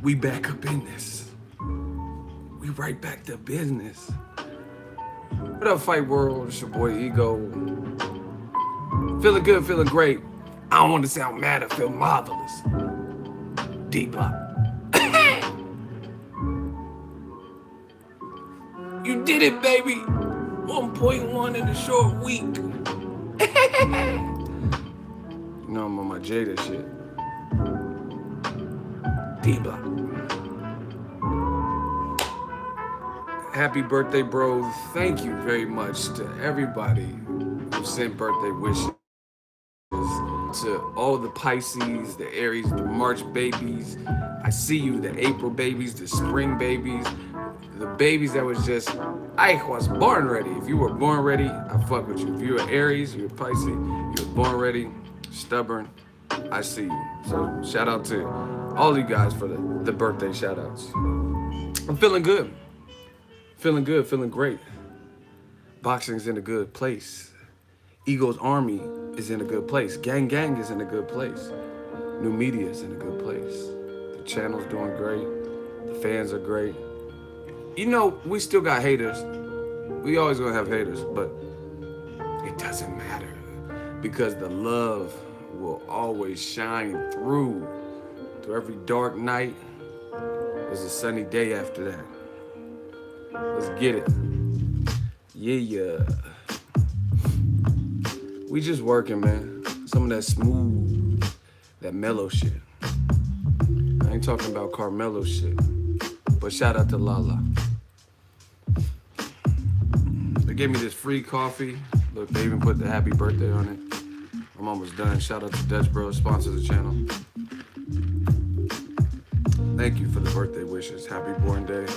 We back up in this. We right back to business. What up, Fight World? It's your boy Ego. Feeling good, feeling great. I don't want to sound mad, I feel marvelous. D-Block. You did it, baby. 1.1 in a short week. You know I'm on my Jada shit. D-Block. Happy birthday, bro. Thank you very much to everybody who sent birthday wishes. To all the Pisces, the Aries, the March babies. I see you, the April babies, the spring babies, the babies that was just, I was born ready. If you were born ready, I fuck with you. If you were Aries, you were Pisces, you were born ready, stubborn, I see you. So shout out to all you guys for the birthday shout outs. I'm feeling good. Feeling good, feeling great. Boxing's in a good place. Ego's Army is in a good place. Gang Gang is in a good place. New media is in a good place. The channel's doing great. The fans are great. You know, we still got haters. We always gonna have haters, but it doesn't matter because the love will always shine through. Through every dark night, there's a sunny day after that. Let's get it. Yeah. We just working, man. Some of that smooth, that mellow shit. I ain't talking about Carmelo shit, but shout out to Lala. They gave me this free coffee. Look, they even put the happy birthday on it. I'm almost done. Shout out to Dutch Bros, sponsor the channel. Thank you for the birthday wishes. Happy born day.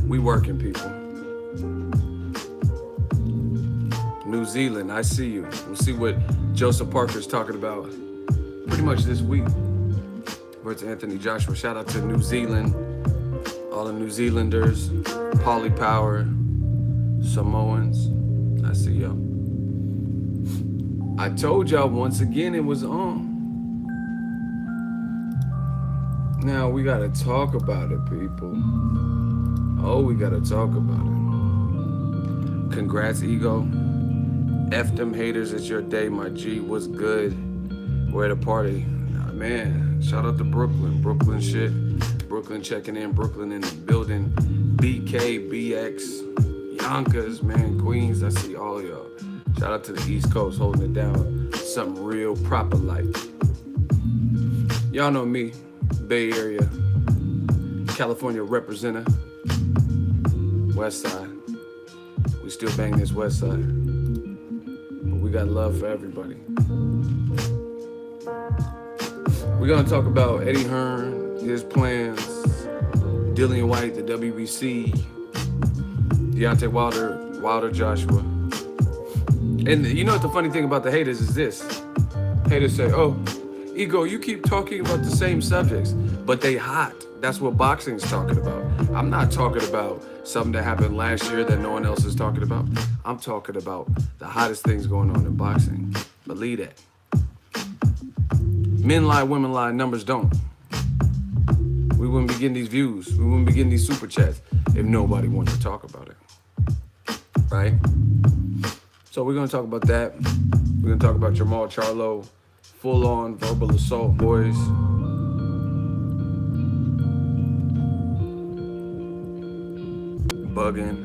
We working, people. New Zealand, I see you. We'll see what Joseph Parker's talking about pretty much this week. Where's Anthony Joshua? Shout out to New Zealand, all the New Zealanders, Polly Power, Samoans. I see y'all. I told y'all once again it was on. Now we gotta talk about it, people. Oh, we gotta talk about it. Congrats, Ego. F them haters, it's your day, my G. What's good? We're at a party. Nah, man, shout out to Brooklyn. Brooklyn shit. Brooklyn checking in. Brooklyn in the building. BK, BX, Yonkers, man, Queens. I see all y'all. Shout out to the East Coast holding it down. Something real proper like. Y'all know me, Bay Area, California representative. West Side. We still bang this West Side. But we got love for everybody. We're gonna talk about Eddie Hearn, his plans, Dillian Whyte, the WBC, Deontay Wilder Joshua. And you know what the funny thing about the haters is this? Haters say, oh, Ego, you keep talking about the same subjects, but they hot. That's what boxing's talking about. I'm not talking about something that happened last year that no one else is talking about. I'm talking about the hottest things going on in boxing. Believe that. Men lie, women lie, numbers don't. We wouldn't be getting these views. We wouldn't be getting these super chats if nobody wanted to talk about it. Right? So we're gonna talk about that. We're gonna talk about Jamal Charlo, full-on verbal assault, boys. Bugging.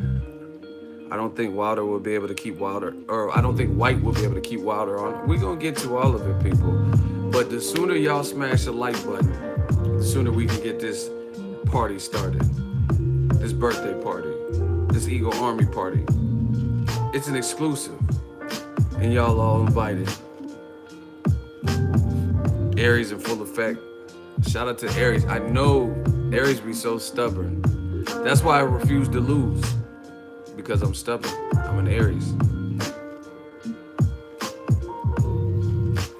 I don't think Wilder will be able to keep Wilder, or I don't think Whyte will be able to keep Wilder on. We're gonna get to all of it, people. But the sooner y'all smash the like button, the sooner we can get this party started. This birthday party. This Ego Army party. It's an exclusive. And y'all all invited. Aries in full effect. Shout out to Aries. I know Aries be so stubborn. That's why I refuse to lose. Because I'm stubborn. I'm an Aries.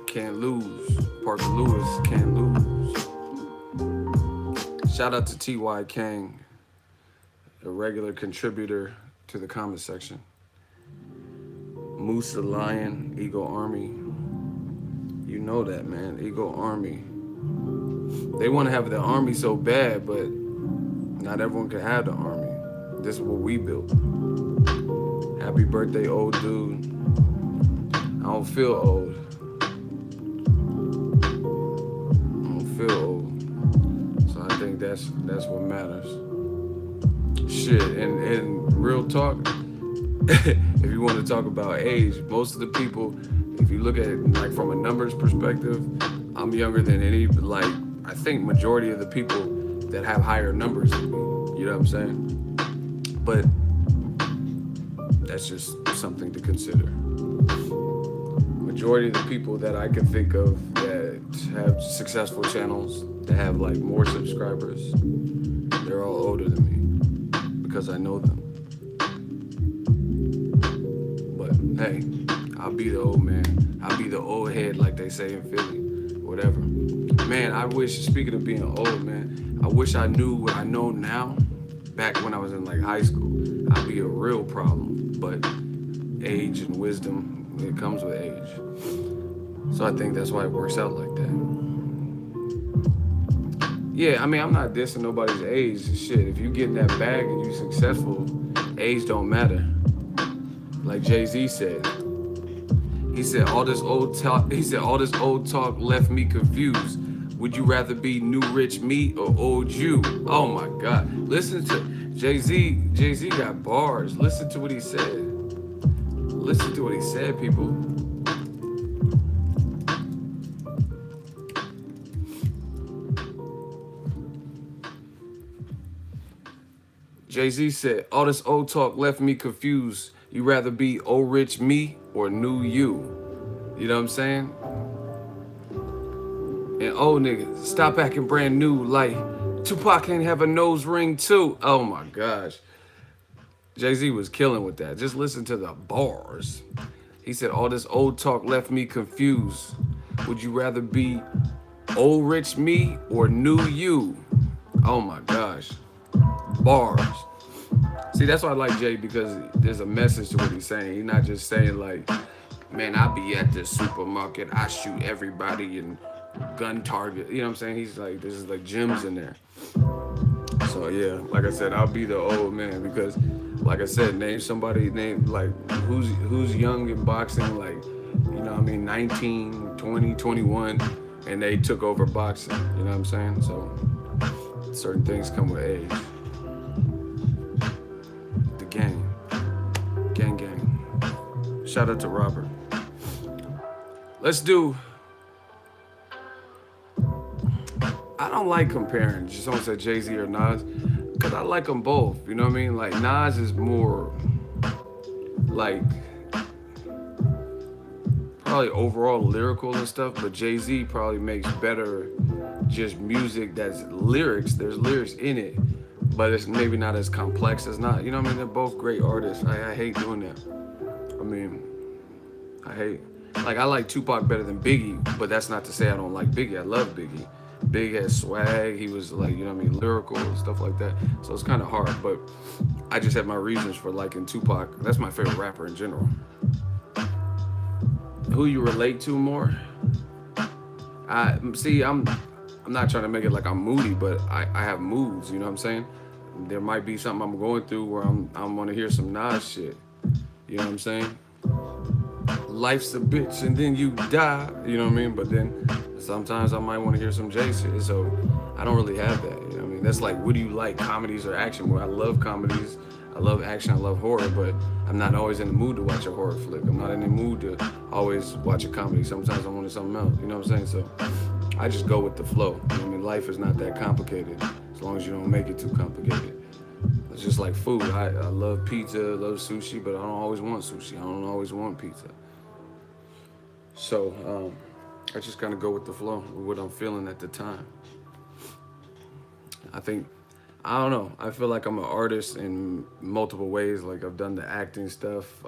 Can't lose. Parker Lewis can't lose. Shout out to T.Y. Kang, a regular contributor to the comment section. Moose the Lion, Ego Army. You know that, man. Ego Army. They want to have the army so bad, but not everyone can have the army. This is what we built. Happy birthday, old dude. I don't feel old. I don't feel old. So I think that's what matters. Shit, and real talk, if you want to talk about age, most of the people, if you look at it like from a numbers perspective, I'm younger than any, like, I think majority of the people that have higher numbers than me. You know what I'm saying? But that's just something to consider. Majority of the people that I can think of that have successful channels, that have like more subscribers, they're all older than me because I know them. But hey, I'll be the old man. I'll be the old head, like they say in Philly, whatever. Man, I wish, speaking of being old, man, I wish I knew what I know now back when I was in like high school. I'd be a real problem, but age and wisdom, it comes with age. So I think that's why it works out like that. Yeah, I mean, I'm not dissing nobody's age. Shit, if you get in that bag and you successful, age don't matter. Like Jay-Z said. He said all this old talk. He said all this old talk left me confused. Would you rather be new rich me or old you? Oh my God! Listen to Jay-Z. Jay-Z got bars. Listen to what he said. Listen to what he said, people. Jay-Z said, all this old talk left me confused. You rather be old rich me or new you? You know what I'm saying? And old niggas, stop acting brand new like Tupac can't have a nose ring too. Oh my gosh. Jay-Z was killing with that. Just listen to the bars. He said, all this old talk left me confused. Would you rather be old rich me or new you? Oh my gosh. Bars. See, that's why I like Jay, because there's a message to what he's saying. He's not just saying like, man, I be at the supermarket, I shoot everybody and gun target. You know what I'm saying? He's like, there's like gems in there. So yeah, like I said, I'll be the old man because, like I said, name somebody, name like who's young in boxing, like, you know what I mean, 19, 20, 21, and they took over boxing. You know what I'm saying? So certain things come with age. Gang. Shout out to Robert. Let's do. I don't like comparing. Just someone said Jay-Z or Nas, because I like them both. You know what I mean? Like Nas is more like probably overall lyrical and stuff, but Jay-Z probably makes better just music that's lyrics. There's lyrics in it, but it's maybe not as complex as not. You know what I mean? They're both great artists. I hate doing that. I mean, I like Tupac better than Biggie, but that's not to say I don't like Biggie. I love Biggie. Big had swag. He was like, you know what I mean, lyrical and stuff like that. So it's kind of hard, but I just have my reasons for liking Tupac. That's my favorite rapper in general. Who you relate to more? I see. I'm not trying to make it like I'm moody, but I have moods. You know what I'm saying? There might be something I'm going through where I'm gonna hear some Nas shit. You know what I'm saying? Life's a bitch and then you die. You know what I mean? But then sometimes I might want to hear some Jay shit. So I don't really have that. You know what I mean? That's like, what do you like, comedies or action? Well, I love comedies. I love action. I love horror, but I'm not always in the mood to watch a horror flick. I'm not in the mood to always watch a comedy. Sometimes I want something else. You know what I'm saying? So I just go with the flow. You know what I mean? Life is not that complicated as long as you don't make it too complicated. It's just like food. I love pizza, love sushi, but I don't always want sushi. I don't always want pizza. So I just kind of go with the flow, with what I'm feeling at the time. I don't know. I feel like I'm an artist in multiple ways. Like I've done the acting stuff.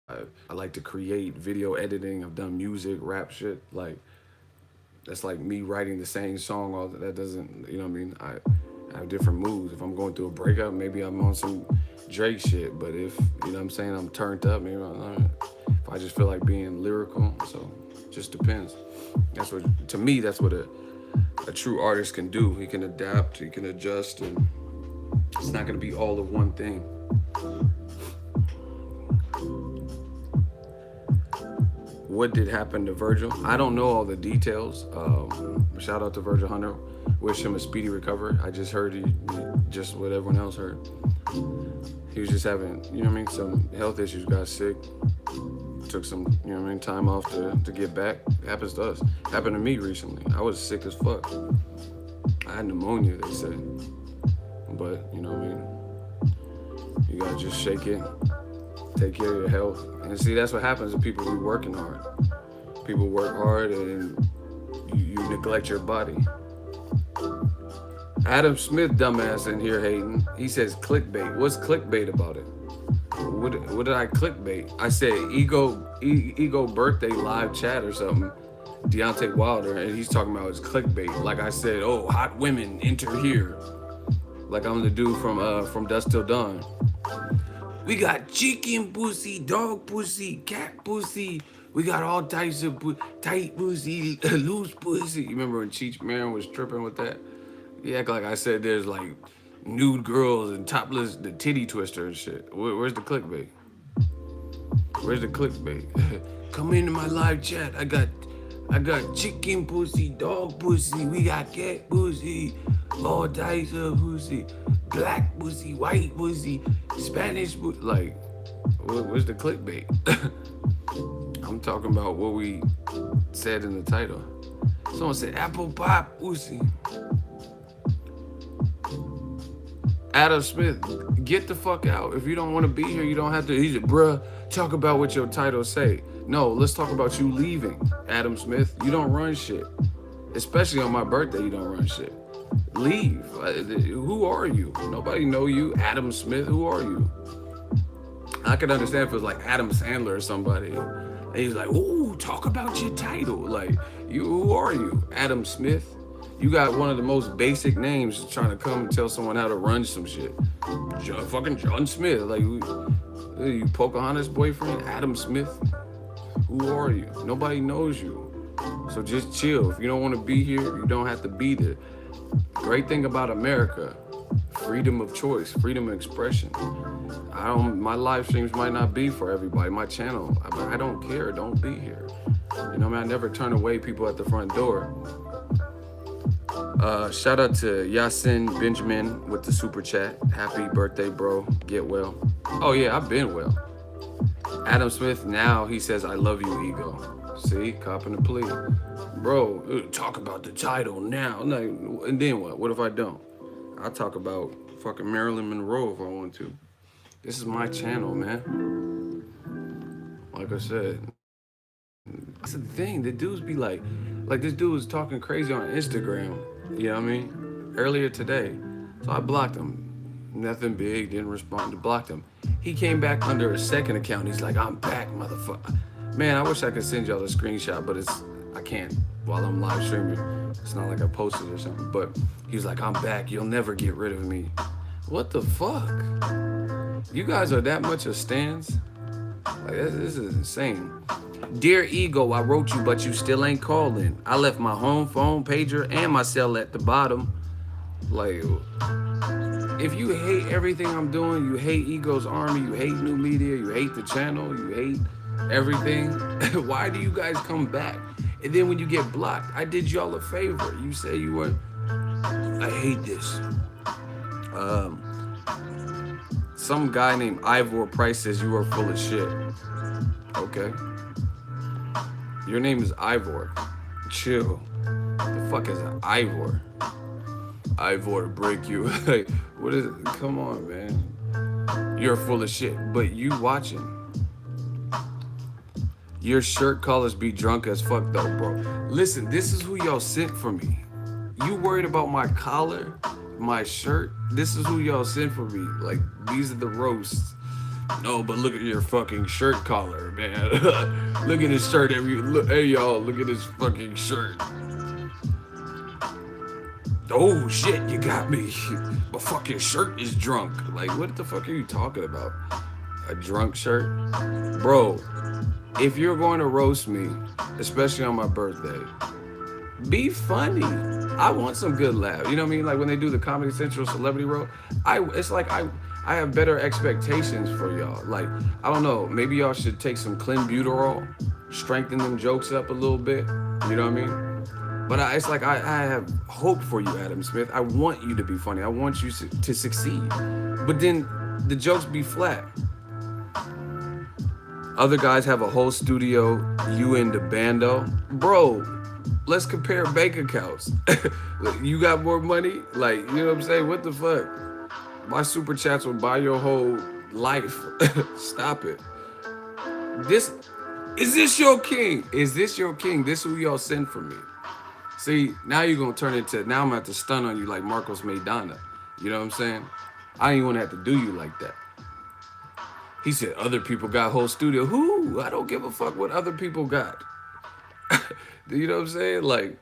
I like to create video editing. I've done music, rap shit. Like that's like me writing the same song. All that doesn't, you know what I mean? I have different moods. If I'm going through a breakup, maybe I'm on some Drake shit. But if, you know what I'm saying, I'm turned up, maybe I'm not. I just feel like being lyrical. So just depends. That's what, to me, that's what a true artist can do. He can adapt, he can adjust, and it's not gonna be all of one thing. What did happen to Virgil? I don't know all the details. Shout out to Virgil Hunter. Wish him a speedy recovery. I just heard he just what everyone else heard. He was just having, you know what I mean, some health issues, got sick, took some, you know what I mean, time off to get back. It happens to us. Happened to me recently. I was sick as fuck. I had pneumonia, they said. But, you know what I mean, you gotta just shake it, take care of your health. And see, that's what happens to people who working hard. People work hard and you neglect your body. Adam Smith, dumbass, in here hating. He says clickbait. What's clickbait about it? What did I clickbait? I said ego birthday live chat or something. Deontay Wilder, and he's talking about his clickbait. Like I said, oh, hot women enter here. Like I'm the dude from Dusk Till Dawn. We got chicken pussy, dog pussy, cat pussy. We got all types of tight pussy, loose pussy. You remember when Cheech Marin was tripping with that? He act like I said there's like nude girls and topless, the titty twister and shit. Where's the clickbait? Where's the clickbait? Come into my live chat. I got chicken pussy, dog pussy. We got cat pussy, all types of pussy. Black pussy, white pussy, Spanish pussy. Like, where's the clickbait? I'm talking about what we said in the title. Someone said apple pop pussy. Adam Smith, get the fuck out. If you don't want to be here, you don't have to. He said, bruh, talk about what your title say. No, let's talk about you leaving, Adam Smith. You don't run shit. Especially on my birthday, you don't run shit. Leave. Who are you? Nobody know you. Adam Smith, who are you? I could understand if it was like Adam Sandler or somebody. And he's like, ooh, talk about your title. Like, who are you? Adam Smith? You got one of the most basic names trying to come and tell someone how to run some shit. Fucking John Smith. Like, you Pocahontas boyfriend? Adam Smith? Who are you? Nobody knows you. So just chill. If you don't want to be here, you don't have to be there. Great thing about America, freedom of choice, freedom of expression. My live streams might not be for everybody. My channel, I don't care. Don't be here. You know, I never turn away people at the front door. Shout out to Yasin Benjamin with the super chat. Happy birthday, bro. Get well. Oh yeah, I've been well. Adam Smith, now he says, I love you, ego. See, copping the plea. Bro, talk about the title now. Like, and then what? What if I don't? I'll talk about fucking Marilyn Monroe if I want to. This is my channel, man. Like I said, that's the thing. The dudes be like this dude was talking crazy on Instagram. You know what I mean? Earlier today. So I blocked him. Nothing big, didn't respond to blocked him. He came back under a second account. He's like, I'm back, motherfucker. Man, I wish I could send y'all the screenshot, but I can't while I'm live streaming. It's not like I posted or something. But he was like, I'm back. You'll never get rid of me. What the fuck? You guys are that much of stans? Like, this is insane. Dear Ego, I wrote you, but you still ain't calling. I left my home phone, pager, and my cell at the bottom. Like, if you hate everything I'm doing, you hate Ego's Army, you hate new media, you hate the channel, you hate everything, why do you guys come back? And then when you get blocked, I did y'all a favor. You say you were, I hate this. Some guy named Ivor Price says you are full of shit. Okay. Your name is Ivor. Chill. The fuck is an Ivor? Ivor break you. Like, what is it? Come on, man. You're full of shit, but you watching. Your shirt collars be drunk as fuck though, bro. Listen, this is who y'all sent for me. You worried about my collar, my shirt? This is who y'all sent for me. Like, these are the roasts. No, but look at your fucking shirt collar, man. Look at his shirt. Hey, y'all, look at his fucking shirt. Oh, shit, you got me. But fucking shirt is drunk. Like, what the fuck are you talking about? a drunk shirt, bro. If you're going to roast me, especially on my birthday, be funny. I want some good laugh. You know what I mean? Like when they do the Comedy Central Celebrity Roast, it's like I have better expectations for y'all. Like I don't know, maybe y'all should take some clenbuterol, strengthen them jokes up a little bit. You know what I mean? But it's like I have hope for you, Adam Smith. I want you to be funny. I want you to succeed. But then the jokes be flat. Other guys have a whole studio, you in the bando. Bro, let's compare bank accounts. You got more money? Like, you know what I'm saying? What the fuck? My super chats will buy your whole life. Stop it. This is this your king? Is this your king? This who y'all send for me? See, now you're gonna turn into now I'm gonna have to stun on you like Marcos Maidana. You know what I'm saying? I ain't gonna have to do you like that. He said other people got whole studio. Who? I don't give a fuck what other people got. You know what I'm saying? Like,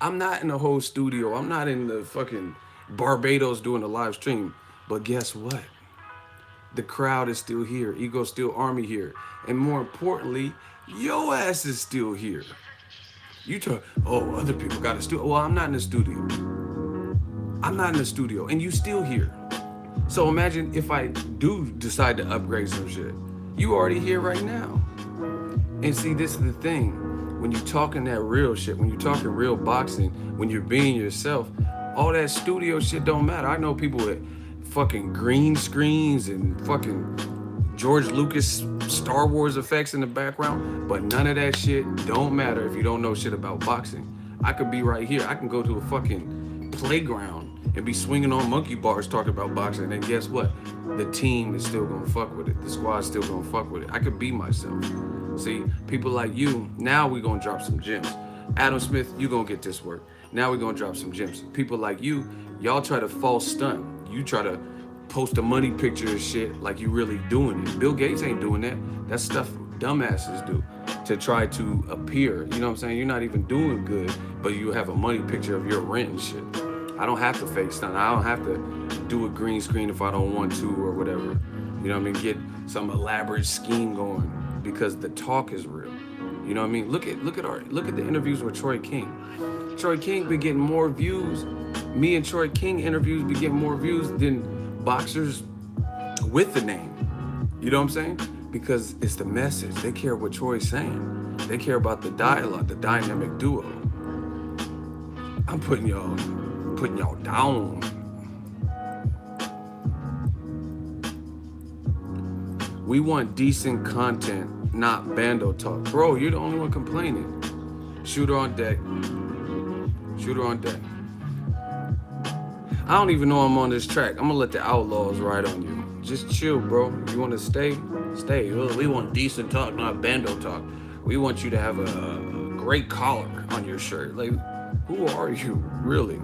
I'm not in the whole studio. I'm not in the fucking Barbados doing a live stream. But guess what? The crowd is still here. Ego still army here. And more importantly, your ass is still here. You talk, oh, other people got a studio. Well, I'm not in the studio. I'm not in the studio. And you still here. So imagine if I do decide to upgrade some shit. You already here right now. And see, this is the thing. When you're talking that real shit, when you're talking real boxing, when you're being yourself, all that studio shit don't matter. I know people with fucking green screens and fucking George Lucas Star Wars effects in the background, but none of that shit don't matter if you don't know shit about boxing. I could be right here. I can go to a fucking playground and be swinging on monkey bars talking about boxing, and guess what? The team is still gonna fuck with it. The squad's still gonna fuck with it. I could be myself. See, people like you, now we gonna drop some gems. Adam Smith, you gonna get this work. Now we gonna drop some gems. People like you, y'all try to false stunt. You try to post a money picture and shit like you really doing it. Bill Gates ain't doing that. That's stuff dumbasses do to try to appear. You know what I'm saying? You're not even doing good, but you have a money picture of your rent and shit. I don't have to fake stunt. I don't have to do a green screen if I don't want to or whatever. You know what I mean? Get some elaborate scheme going because the talk is real. You know what I mean? Look at the interviews with Troy King. Troy King been getting more views. Me and Troy King interviews be getting more views than boxers with the name. You know what I'm saying? Because it's the message. They care what Troy's saying. They care about the dialogue, the dynamic duo. I'm putting y'all down. We want decent content, not bando talk. Bro, you're the only one complaining. Shooter on deck. Shooter on deck. I don't even know I'm on this track. I'm gonna let the outlaws ride on you. Just chill, bro. You wanna stay? Stay. We want decent talk, not bando talk. We want you to have a great collar on your shirt. Like, who are you, really?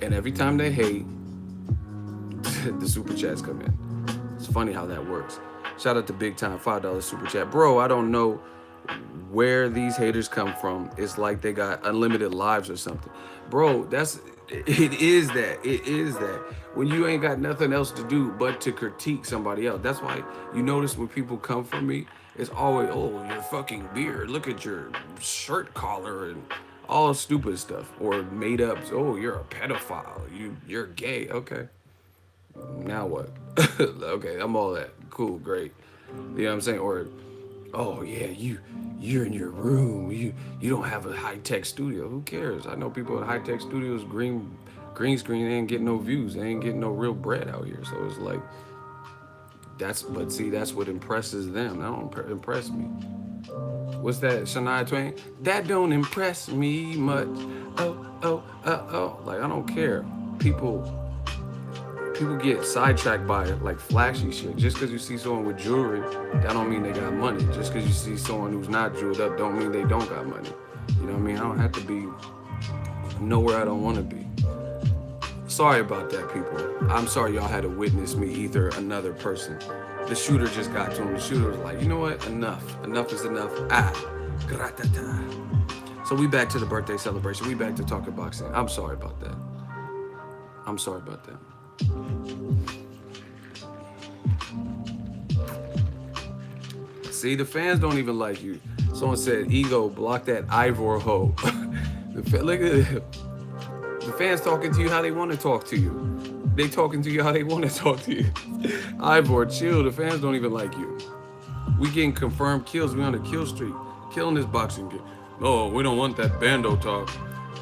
And every time they hate, the super chats come in. It's funny how that works. Shout out to Big Time, $5 super chat. Bro, I don't know where these haters come from. It's like they got unlimited lives or something. Bro, it is that. When you ain't got nothing else to do but to critique somebody else. That's why you notice when people come for me, it's always, oh, your fucking beard. Look at your shirt collar and all stupid stuff. Or made up, oh, you're a pedophile. You're gay. Okay. Now what? Okay, I'm all that. Cool, great. You know what I'm saying? Or, oh yeah, you're in your room. You don't have a high-tech studio. Who cares? I know people in high-tech studios, green screen, they ain't getting no views. They ain't getting no real bread out here. So it's like, that's what impresses them. That don't impress me. What's that, Shania Twain? That don't impress me much. Oh. Like, I don't care. People get sidetracked by like flashy shit. Just because you see someone with jewelry, that don't mean they got money. Just because you see someone who's not jeweled up, don't mean they don't got money. You know what I mean? I don't have to be nowhere I don't want to be. Sorry about that, people. I'm sorry y'all had to witness me either another person. The shooter just got to him. The shooter was like, you know what? Enough. Enough is enough. Gratata. So we back to the birthday celebration. We back to talking boxing. I'm sorry about that. See, the fans don't even like you. Someone said, "Ego, block that Ivor hoe." Look at the fans talking to you how they want to talk to you. They talking to you how they want to talk to you. Ivor, chill. The fans don't even like you. We getting confirmed kills. We on a kill streak. Killing this boxing game. No, we don't want that bando talk.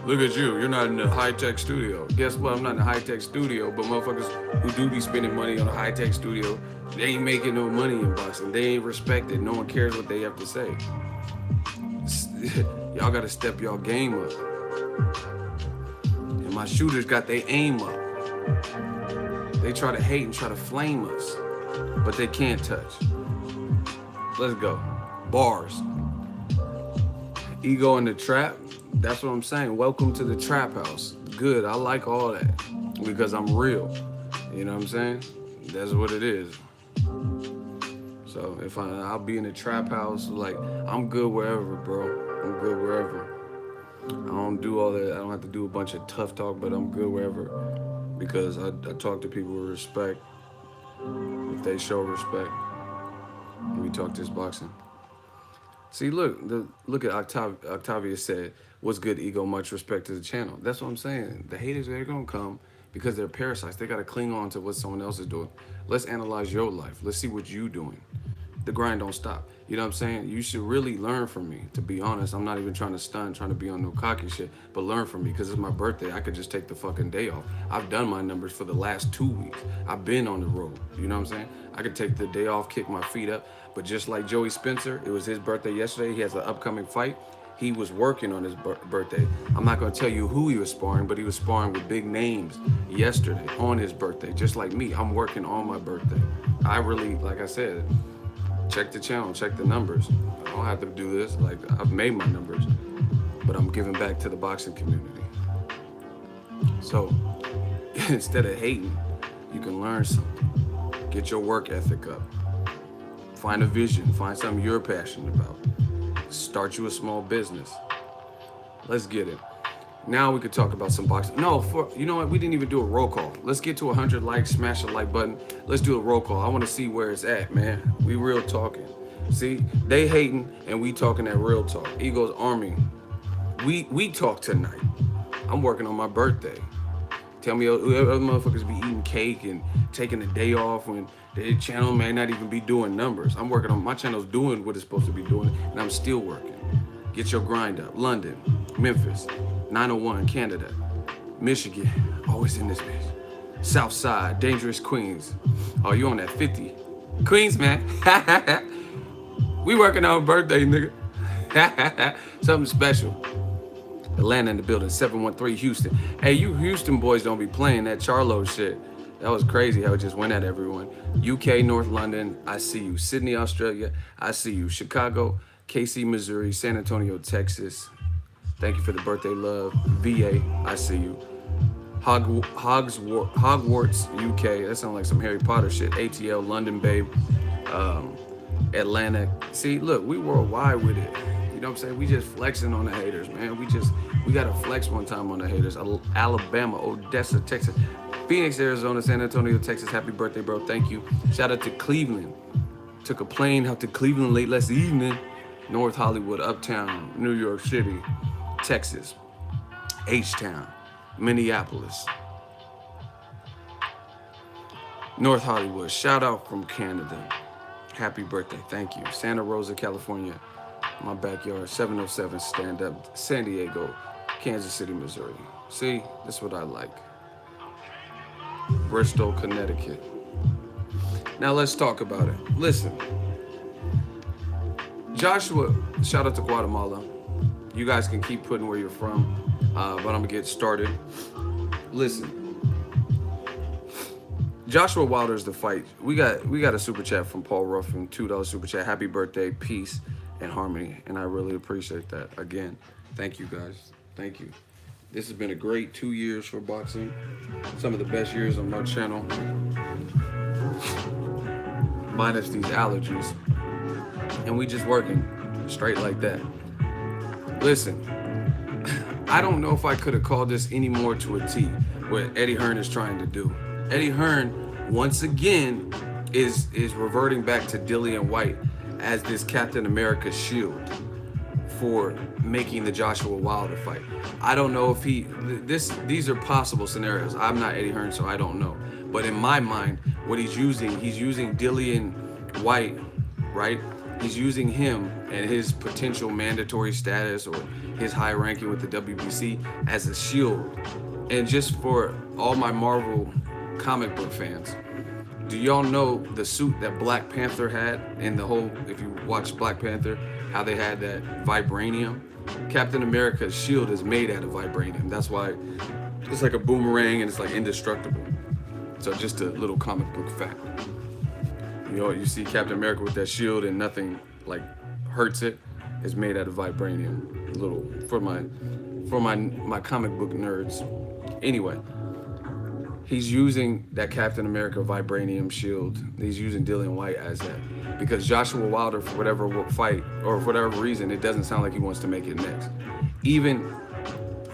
Look at you. You're not in the high-tech studio. Guess what? I'm not in the high-tech studio, but motherfuckers who do be spending money on a high-tech studio, they ain't making no money in boxing. They ain't respected. No one cares what they have to say. Y'all gotta step y'all game up. And my shooters got their aim up. They try to hate and try to flame us, but they can't touch. Let's go. Bars. Ego in the trap. That's what I'm saying. Welcome to the trap house. Good. I like all that because I'm real. You know what I'm saying? That's what it is. So if I'll be in the trap house, like I'm good wherever, bro. I'm good wherever. I don't do all that. I don't have to do a bunch of tough talk, but I'm good wherever because I talk to people with respect. If they show respect, we talk this boxing. See, look at Octavia said, "What's good, Ego? Much respect to the channel." That's what I'm saying. The haters, they're gonna come because they're parasites. They gotta cling on to what someone else is doing. Let's analyze your life. Let's see what you doing. The grind don't stop. You know what I'm saying? You should really learn from me. To be honest, I'm not even trying to stun, trying to be on no cocky shit, but learn from me because it's my birthday. I could just take the fucking day off. I've done my numbers for the last 2 weeks. I've been on the road. You know what I'm saying? I could take the day off, kick my feet up. But just like Joey Spencer, it was his birthday yesterday. He has an upcoming fight. He was working on his birthday. I'm not going to tell you who he was sparring, but he was sparring with big names yesterday on his birthday. Just like me, I'm working on my birthday. I really, like I said, check the channel, check the numbers. I don't have to do this. Like, I've made my numbers, but I'm giving back to the boxing community. So instead of hating, you can learn something. Get your work ethic up. Find a vision. Find something you're passionate about. Start you a small business. Let's get it. Now we could talk about some boxing. No, you know what? We didn't even do a roll call. Let's get to 100 likes. Smash the like button. Let's do a roll call. I want to see where it's at, man. We real talking. See, they hating and we talking that real talk. Ego's Army. We talk tonight. I'm working on my birthday. Tell me other motherfuckers be eating cake and taking a day off when their channel may not even be doing numbers. I'm working on my channel's doing what it's supposed to be doing, and I'm still working. Get your grind up. London, Memphis, 901, Canada, Michigan, always in this bitch. South Side, Dangerous Queens. Oh, you on that 50? Queens, man. We working on birthday, nigga. Something special. Atlanta in the building, 713 Houston. Hey, you Houston boys don't be playing that Charlo shit. That was crazy how it just went at everyone. UK, North London, I see you. Sydney, Australia, I see you. Chicago, KC, Missouri, San Antonio, Texas. Thank you for the birthday love. VA, I see you. Hogwarts, UK. That sounds like some Harry Potter shit. ATL, London, babe. Atlanta. See, look, we worldwide with it. You know what I'm saying? We just flexing on the haters, man. We got to flex one time on the haters. Alabama, Odessa, Texas. Phoenix, Arizona, San Antonio, Texas. Happy birthday, bro. Thank you. Shout out to Cleveland. Took a plane out to Cleveland late last evening. North Hollywood, Uptown, New York City, Texas, H-Town, Minneapolis, North Hollywood. Shout out from Canada. Happy birthday. Thank you. Santa Rosa, California. My backyard, 707 stand up, San Diego, Kansas City, Missouri. See, that's what I like. Bristol, Connecticut. Now let's talk about it. Listen, Joshua, shout out to Guatemala. You guys can keep putting where you're from, but I'm gonna get started. Listen, Joshua Wilder's the fight. We got a super chat from Paul Ruffin, $2 super chat. Happy birthday, peace and harmony, and I really appreciate that. Again, thank you guys. Thank you. This has been a great 2 years for boxing. Some of the best years on my channel. Minus these allergies. And we just working straight like that. Listen, I don't know if I could have called this any more to a T, what Eddie Hearn is trying to do. Eddie Hearn, once again, is reverting back to Dillian Whyte. as this Captain America shield for making the Joshua Wilder fight. I don't know if these are possible scenarios. I'm not Eddie Hearn, so I don't know. But in my mind, what he's using Dillian Whyte, right? He's using him and his potential mandatory status or his high ranking with the WBC as a shield. And just for all my Marvel comic book fans, do y'all know the suit that Black Panther had and the whole, if you watch Black Panther, how they had that vibranium? Captain America's shield is made out of vibranium. That's why it's like a boomerang and it's like indestructible. So just a little comic book fact. You know, you see Captain America with that shield and nothing like hurts it. It's made out of vibranium. A little for my comic book nerds. Anyway, he's using that Captain America vibranium shield. He's using Dillian Whyte as that because Joshua Wilder, for whatever fight or for whatever reason, it doesn't sound like he wants to make it next. Even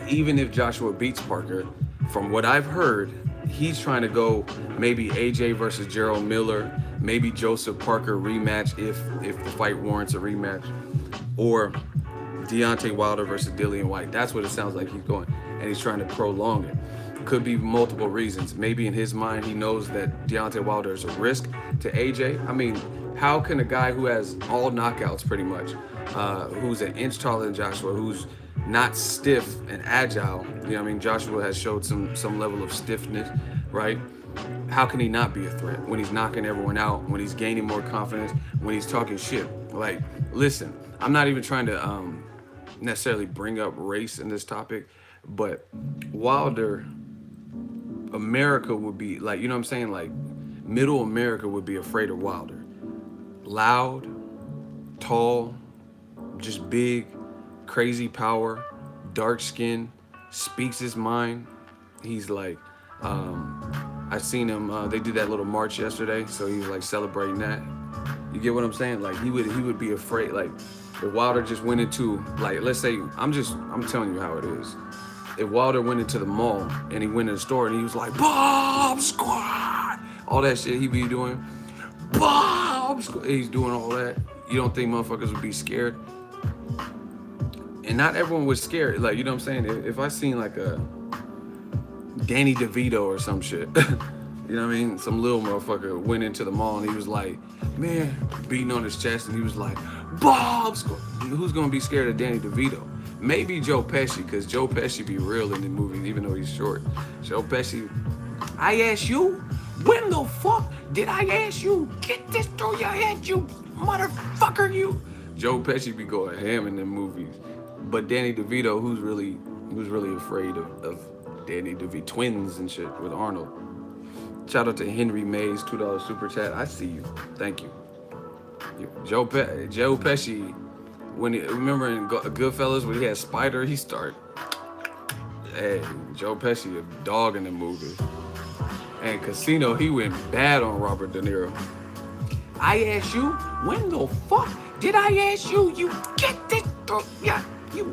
if Joshua beats Parker, from what I've heard, he's trying to go maybe AJ versus Gerald Miller, maybe Joseph Parker rematch if the fight warrants a rematch, or Deontay Wilder versus Dillian Whyte. That's what it sounds like he's going, and he's trying to prolong it. Could be multiple reasons. Maybe in his mind he knows that Deontay Wilder is a risk to AJ. I mean, how can a guy who has all knockouts pretty much, who's an inch taller than Joshua, who's not stiff and agile, you know what I mean, Joshua has showed some level of stiffness, right? How can he not be a threat when he's knocking everyone out, when he's gaining more confidence, when he's talking shit? Like, listen, I'm not even trying to necessarily bring up race in this topic, but Wilder, America would be like, you know what I'm saying? Like, middle America would be afraid of Wilder. Loud, tall, just big, crazy power, dark skin, speaks his mind. He's like, I seen him, they did that little march yesterday, so he was like celebrating that. You get what I'm saying? Like, he would be afraid. Like, if Wilder just went into, like, let's say, I'm telling you how it is. If Wilder went into the mall and he went in the store and he was like, Bomb Squad, all that shit he be doing, Bomb Squad, he's doing all that, you don't think motherfuckers would be scared? And not everyone was scared. Like, you know what I'm saying? If I seen like a Danny DeVito or some shit, you know what I mean? Some little motherfucker went into the mall and he was like, man, beating on his chest and he was like, Bomb Squad. Who's gonna be scared of Danny DeVito? Maybe Joe Pesci, because Joe Pesci be real in the movie, even though he's short. Joe Pesci, I asked you, when the fuck did I ask you? Get this through your head, you motherfucker, you. Joe Pesci be going ham in them movies. But Danny DeVito, who's really afraid of Danny DeVito, twins and shit with Arnold. Shout out to Henry Mays, $2 super chat. I see you. Thank you. Joe Pesci, remember in Goodfellas when he had Spider, he started. Hey, Joe Pesci a dog in the movie. And Casino, he went bad on Robert De Niro. I asked you, when the fuck did I ask you? You get this, yeah, you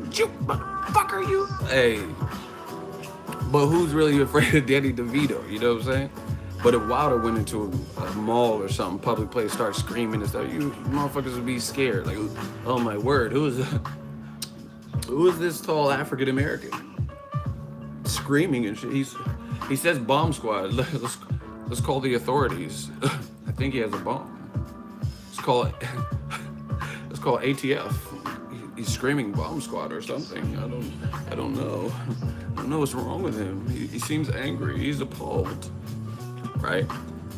motherfucker, you. Hey, but who's really afraid of Danny DeVito? You know what I'm saying? But if Wilder went into a mall or something, public place, start screaming and stuff, you motherfuckers would be scared. Like, oh my word, who is this tall African American screaming and shit? He says bomb squad. Let's call the authorities. I think he has a bomb. Let's call ATF. He's screaming bomb squad or something. I don't know. I don't know what's wrong with him. He seems angry. He's appalled. Right?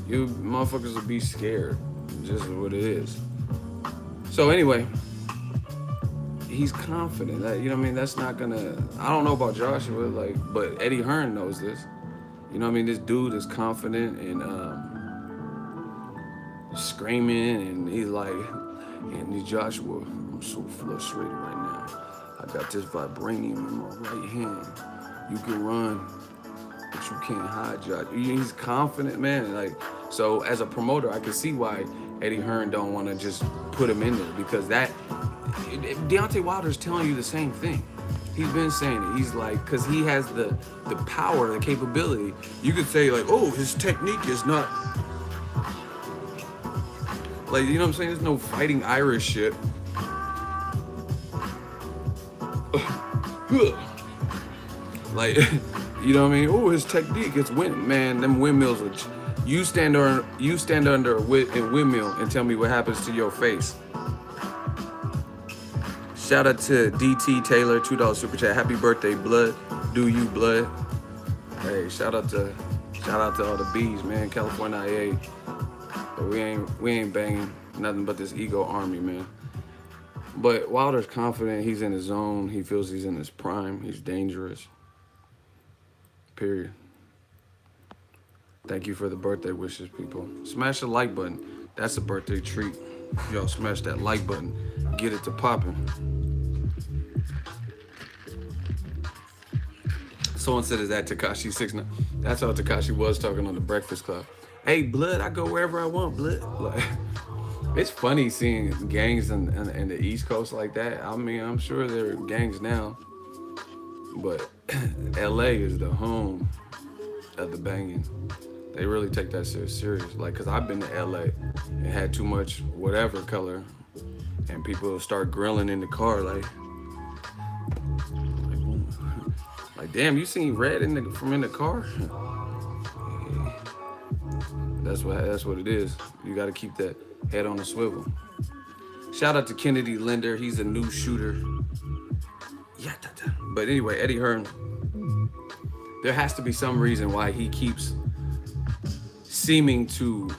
You motherfuckers will be scared. Just what it is. So anyway, he's confident. You know what I mean? That's not gonna, I don't know about Joshua, like, but Eddie Hearn knows this. You know what I mean? This dude is confident and screaming, and he's like, and Joshua, I'm so frustrated right now. I got this vibranium in my right hand. You can run, but you can't hide, Josh. He's confident, man. Like, so as a promoter, I can see why Eddie Hearn don't want to just put him in there, because Deontay Wilder's telling you the same thing. He's been saying it. He's like, because he has the power, the capability. You could say like, oh, his technique is not. Like, you know what I'm saying? There's no fighting Irish shit. Like, you know what I mean? Oh, his technique, it's wind. Man, them windmills are... You stand under a windmill and tell me what happens to your face. Shout out to DT Taylor, $2 super chat. Happy birthday, blood. Do you, blood? Hey, shout out to all the bees, man. California IA. But we ain't banging nothing but this ego army, man. But Wilder's confident. He's in his zone. He feels he's in his prime. He's dangerous. Period. Thank you for the birthday wishes, people. Smash the like button. That's a birthday treat. Yo, smash that like button. Get it to popping. Someone said, is that Tekashi 6ix9ine? That's how Tekashi was talking on the Breakfast Club. Hey, blood, I go wherever I want, blood. Like, it's funny seeing gangs in the East Coast like that. I mean, I'm sure there are gangs now, but LA is the home of the banging. They really take that shit serious. Like, cause I've been to LA and had too much whatever color, and people will start grilling in the car like damn, you seen red from in the car? That's what it is. You got to keep that head on the swivel. Shout out to Kennedy Linder. He's a new shooter. Yeah. But anyway, Eddie Hearn. There has to be some reason why he keeps seeming to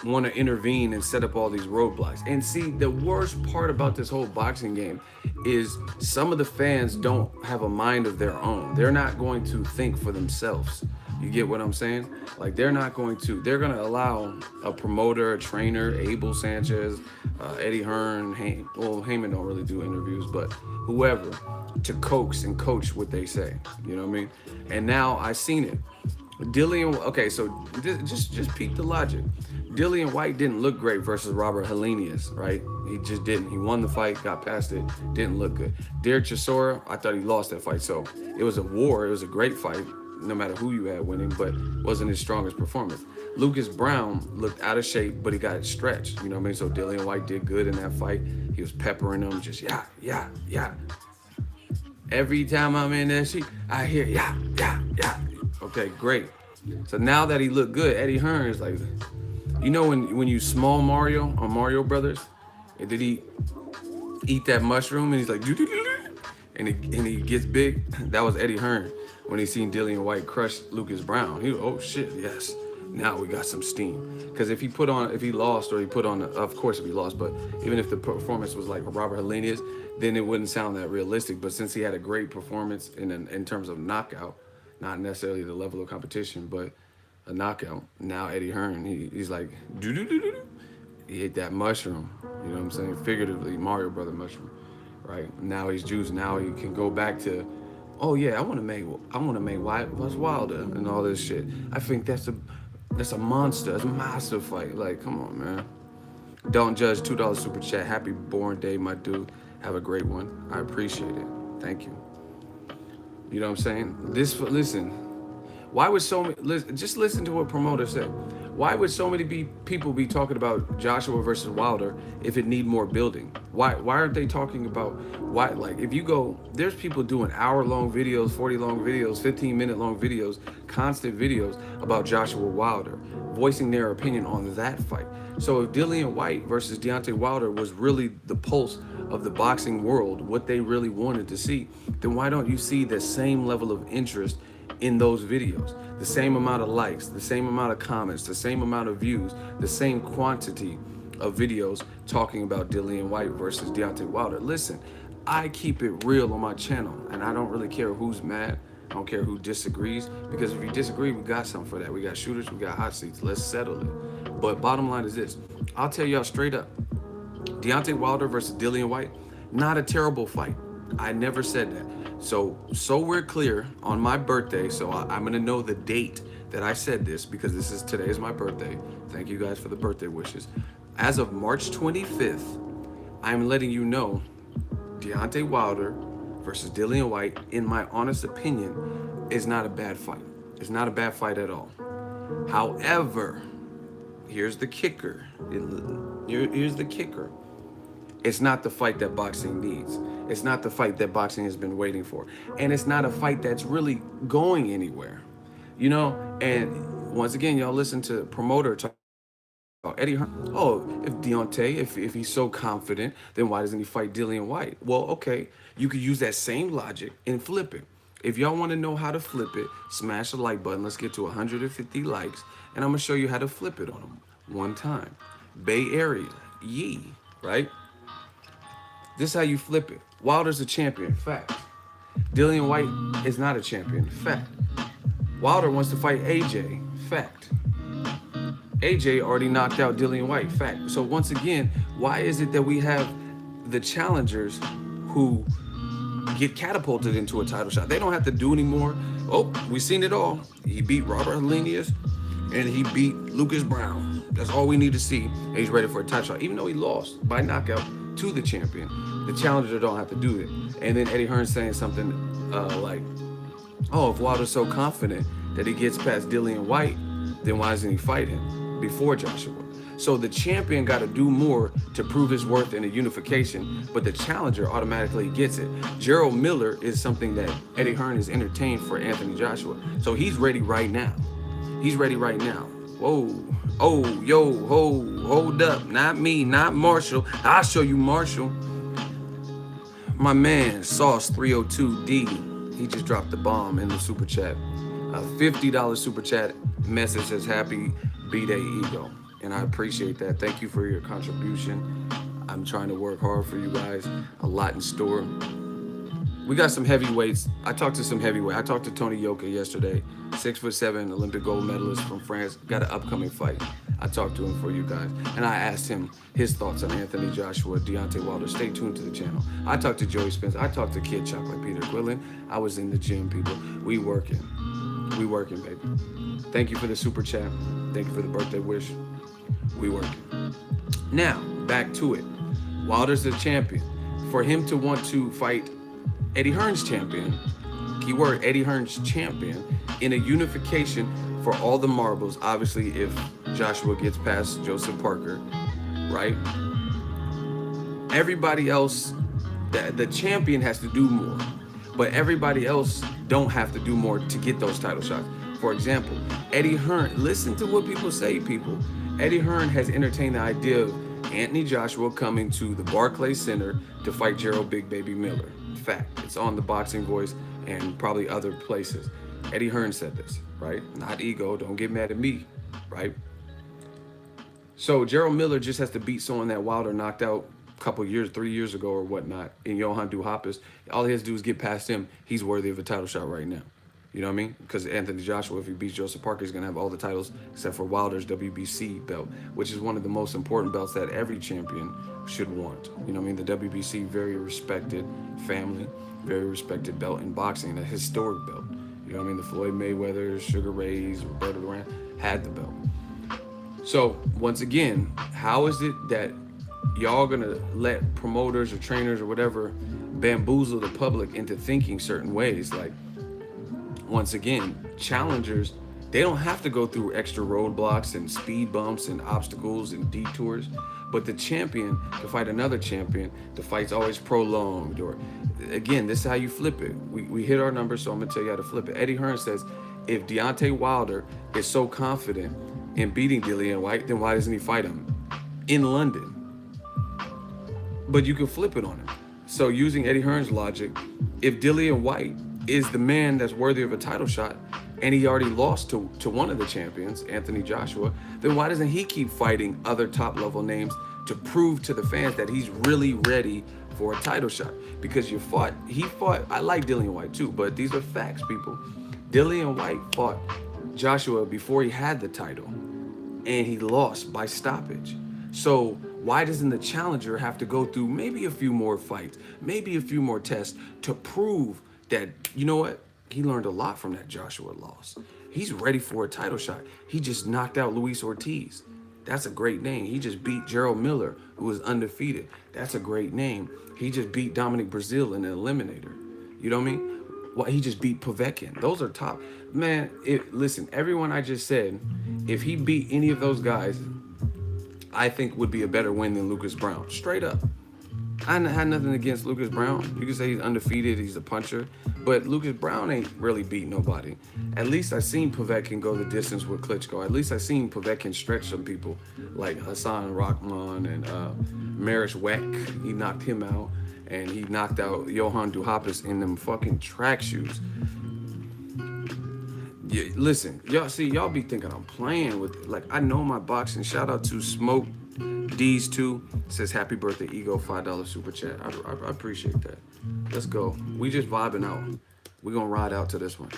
want to intervene and set up all these roadblocks. And see, the worst part about this whole boxing game is some of the fans don't have a mind of their own. They're not going to think for themselves. You get what I'm saying? Like, they're going to allow a promoter, a trainer, Abel Sanchez, Eddie Hearn, Heyman don't really do interviews, but whoever, to coax and coach what they say. You know what I mean? And now I seen it. Dillian, okay, so just peek the logic. Dillian Whyte didn't look great versus Robert Helenius, right? He just didn't. He won the fight, got past it, didn't look good. Derek Chisora, I thought he lost that fight, so it was a war. It was a great fight, no matter who you had winning, but wasn't his strongest performance. Lucas Brown looked out of shape, but he got it stretched, you know what I mean? So Dillian Whyte did good in that fight. He was peppering them, just yeah. Every time I'm in that shit, I hear yeah. Okay, great. So now that he looked good, Eddie Hearn is like, you know when you small Mario on Mario Brothers, and did he eat that mushroom and he's like, and he gets big? That was Eddie Hearn when he seen Dillian Whyte crush Lucas Brown. He was, oh shit, yes. Now we got some steam. Because if he lost, or he put on, of course if he lost, but even if the performance was like Robert Helenius, then it wouldn't sound that realistic. But since he had a great performance in terms of knockout, not necessarily the level of competition, but a knockout. Now Eddie Hearn, he's like, he ate that mushroom. You know what I'm saying? Figuratively, Mario Brother mushroom, right? Now he's juiced. Now he can go back to, oh yeah, I want to make Whyte was Wilder and all this shit. I think that's a monster. It's a massive fight. Like, come on, man. Don't judge. $2 super chat. Happy born day, my dude. Have a great one. I appreciate it. Thank you. You know what I'm saying? Listen. Why would just listen to what promoter said. Why would so many people be talking about Joshua versus Wilder if it need more building? Why aren't they talking about why? Like, if you go, there's people doing hour-long videos, 40-long videos, 15-minute-long videos, constant videos about Joshua Wilder, voicing their opinion on that fight. So if Dillian Whyte versus Deontay Wilder was really the pulse of the boxing world, what they really wanted to see, then why don't you see the same level of interest in those videos, the same amount of likes, the same amount of comments, the same amount of views, the same quantity of videos talking about Dillian Whyte versus Deontay Wilder? Listen, I keep it real on my channel, and I don't really care who's mad. I don't care who disagrees, because if you disagree, we got something for that. We got shooters, we got hot seats. Let's settle it. But bottom line is this. I'll tell y'all straight up. Deontay Wilder versus Dillian Whyte, not a terrible fight. I never said that. So we're clear, on my birthday, so I'm gonna know the date that I said this, because today is my birthday. Thank you guys for the birthday wishes. As of March 25th, I'm letting you know Deontay Wilder versus Dillian Whyte, in my honest opinion, is not a bad fight. It's not a bad fight at all. However, here's the kicker. Here's the kicker. It's not the fight that boxing needs. It's not the fight that boxing has been waiting for. And it's not a fight that's really going anywhere. You know, and once again, y'all listen to promoter talk about Eddie Hearn. Oh, if Deontay, if he's so confident, then why doesn't he fight Dillian Whyte? Well, okay, you could use that same logic and flip it. If y'all want to know how to flip it, smash the like button. Let's get to 150 likes, and I'm gonna show you how to flip it on them one time. Bay Area, yee, right? This is how you flip it. Wilder's a champion, fact. Dillian Whyte is not a champion, fact. Wilder wants to fight AJ, fact. AJ already knocked out Dillian Whyte, fact. So once again, why is it that we have the challengers who get catapulted into a title shot? They don't have to do anymore. Oh, we've seen it all. He beat Robert Helenius and he beat Lucas Brown. That's all we need to see. And he's ready for a title shot, even though he lost by knockout to the champion. The challenger don't have to do it. And then Eddie Hearn saying something like, oh, if Wilder's so confident that he gets past Dillian Whyte, then why doesn't he fight him before Joshua? So the champion got to do more to prove his worth in a unification, but the challenger automatically gets it. Gerald Miller is something that Eddie Hearn has entertained for Anthony Joshua. So he's ready right now. He's ready right now. Whoa. Oh, yo, hold up. Not me, not Marshall. I'll show you Marshall. My man, Sauce 302D, he just dropped the bomb in the super chat. A $50 super chat message says happy B-Day Ego. And I appreciate that. Thank you for your contribution. I'm trying to work hard for you guys. A lot in store. We got some heavyweights. I talked to some heavyweight. I talked to Tony Yoka yesterday. 6'7" Olympic gold medalist from France. Got an upcoming fight. I talked to him for you guys. And I asked him his thoughts on Anthony Joshua, Deontay Wilder. Stay tuned to the channel. I talked to Joey Spence. I talked to Kid Chop like Peter Quillen. I was in the gym, people. We working. We working, baby. Thank you for the super chat. Thank you for the birthday wish. We working. Now, back to it. Wilder's the champion. For him to want to fight Eddie Hearn's champion, keyword Eddie Hearn's champion, in a unification for all the marbles, obviously if Joshua gets past Joseph Parker, right? Everybody else, the champion has to do more, but everybody else don't have to do more to get those title shots. For example, Eddie Hearn, listen to what people say, people. Eddie Hearn has entertained the idea of Anthony Joshua coming to the Barclays Center to fight Gerald Big Baby Miller. Fact, it's on the Boxing Voice and probably other places. Eddie Hearn said this, right? Not ego, don't get mad at me, right? So Gerald Miller just has to beat someone that Wilder knocked out a couple years, 3 years ago or whatnot, in Johann Duhoppas. All he has to do is get past him. He's worthy of a title shot right now. You know what I mean? Because Anthony Joshua, if he beats Joseph Parker, he's going to have all the titles except for Wilder's WBC belt, which is one of the most important belts that every champion should want. You know what I mean? The WBC, very respected family, very respected belt in boxing, a historic belt. You know what I mean? The Floyd Mayweather, Sugar Ray's, Roberto Duran had the belt. So, once again, how is it that y'all going to let promoters or trainers or whatever bamboozle the public into thinking certain ways? Like, once again, challengers, they don't have to go through extra roadblocks and speed bumps and obstacles and detours, but the champion to fight another champion, the fight's always prolonged. Or again, this is how you flip it. We hit our numbers, so I'm gonna tell you how to flip it. Eddie Hearn says, if Deontay Wilder is so confident in beating Dillian Whyte, then why doesn't he fight him in London? But you can flip it on him. So using Eddie Hearn's logic, if Dillian Whyte is the man that's worthy of a title shot, and he already lost to one of the champions, Anthony Joshua, then why doesn't he keep fighting other top-level names to prove to the fans that he's really ready for a title shot? Because he fought, I like Dillian Whyte too, but these are facts, people. Dillian Whyte fought Joshua before he had the title, and he lost by stoppage. So why doesn't the challenger have to go through maybe a few more fights, maybe a few more tests to prove that, you know what, he learned a lot from that Joshua loss. He's ready for a title shot. He just knocked out Luis Ortiz. That's a great name. He just beat Gerald Miller, who was undefeated. That's a great name. He just beat Dominic Breazeale in an eliminator. You know what I mean? Why he just beat Povetkin. Those are top. Man, listen, everyone I just said, if he beat any of those guys, I think would be a better win than Lucas Brown. Straight up. I had nothing against Lucas Brown. You can say he's undefeated, he's a puncher, but Lucas Brown ain't really beat nobody. At least I seen Povetkin go the distance with Klitschko. At least I seen Povetkin stretch some people like Hassan Rahman and Marish Weck. He knocked him out, and he knocked out Johan Duhoppas in them fucking track shoes. Yeah, listen, y'all be thinking I'm playing with it. Like, I know my boxing. Shout out to Smoke D's 2 says happy birthday ego, $5 super chat. I appreciate that. Let's go. We just vibing out. We gonna ride out to this one.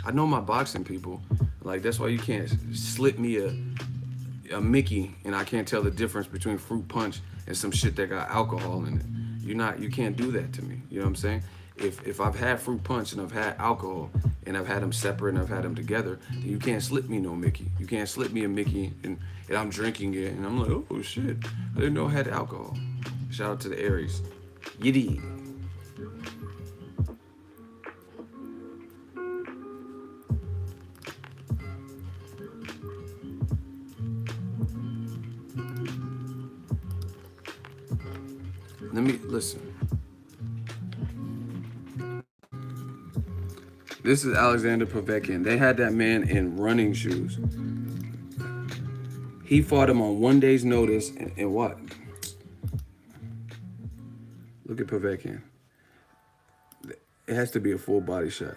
I know my boxing people. Like, that's why you can't slip me a Mickey and I can't tell the difference between fruit punch and some shit that got alcohol in it. You can't do that to me. You know what I'm saying? If I've had fruit punch and I've had alcohol and I've had them separate and I've had them together, then you can't slip me no Mickey. You can't slip me a Mickey and I'm drinking it and I'm like, oh shit, I didn't know I had alcohol. Shout out to the Aries. Yiddy. Let me listen. This is Alexander Povetkin. They had that man in running shoes. He fought him on 1 day's notice, and what? Look at Povetkin. It has to be a full body shot.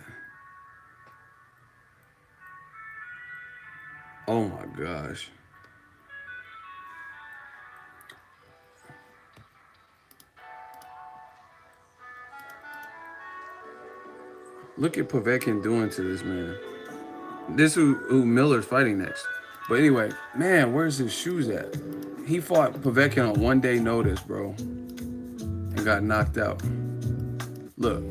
Oh my gosh. Look at Povetkin doing to this man. This who Miller's fighting next. But anyway, man, where's his shoes at? He fought Povetkin on 1 day notice, bro, and got knocked out. Look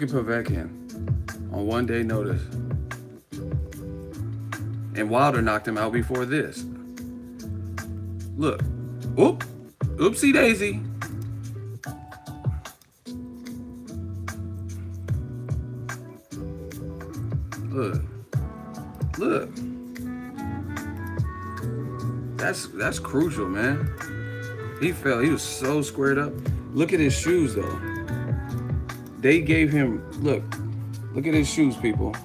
at Povetkin on 1 day notice. And Wilder knocked him out before this. Look, oopsie daisy. Look. That's crucial, man. He fell. He was so squared up. Look at his shoes, though. They gave him, look at his shoes, people.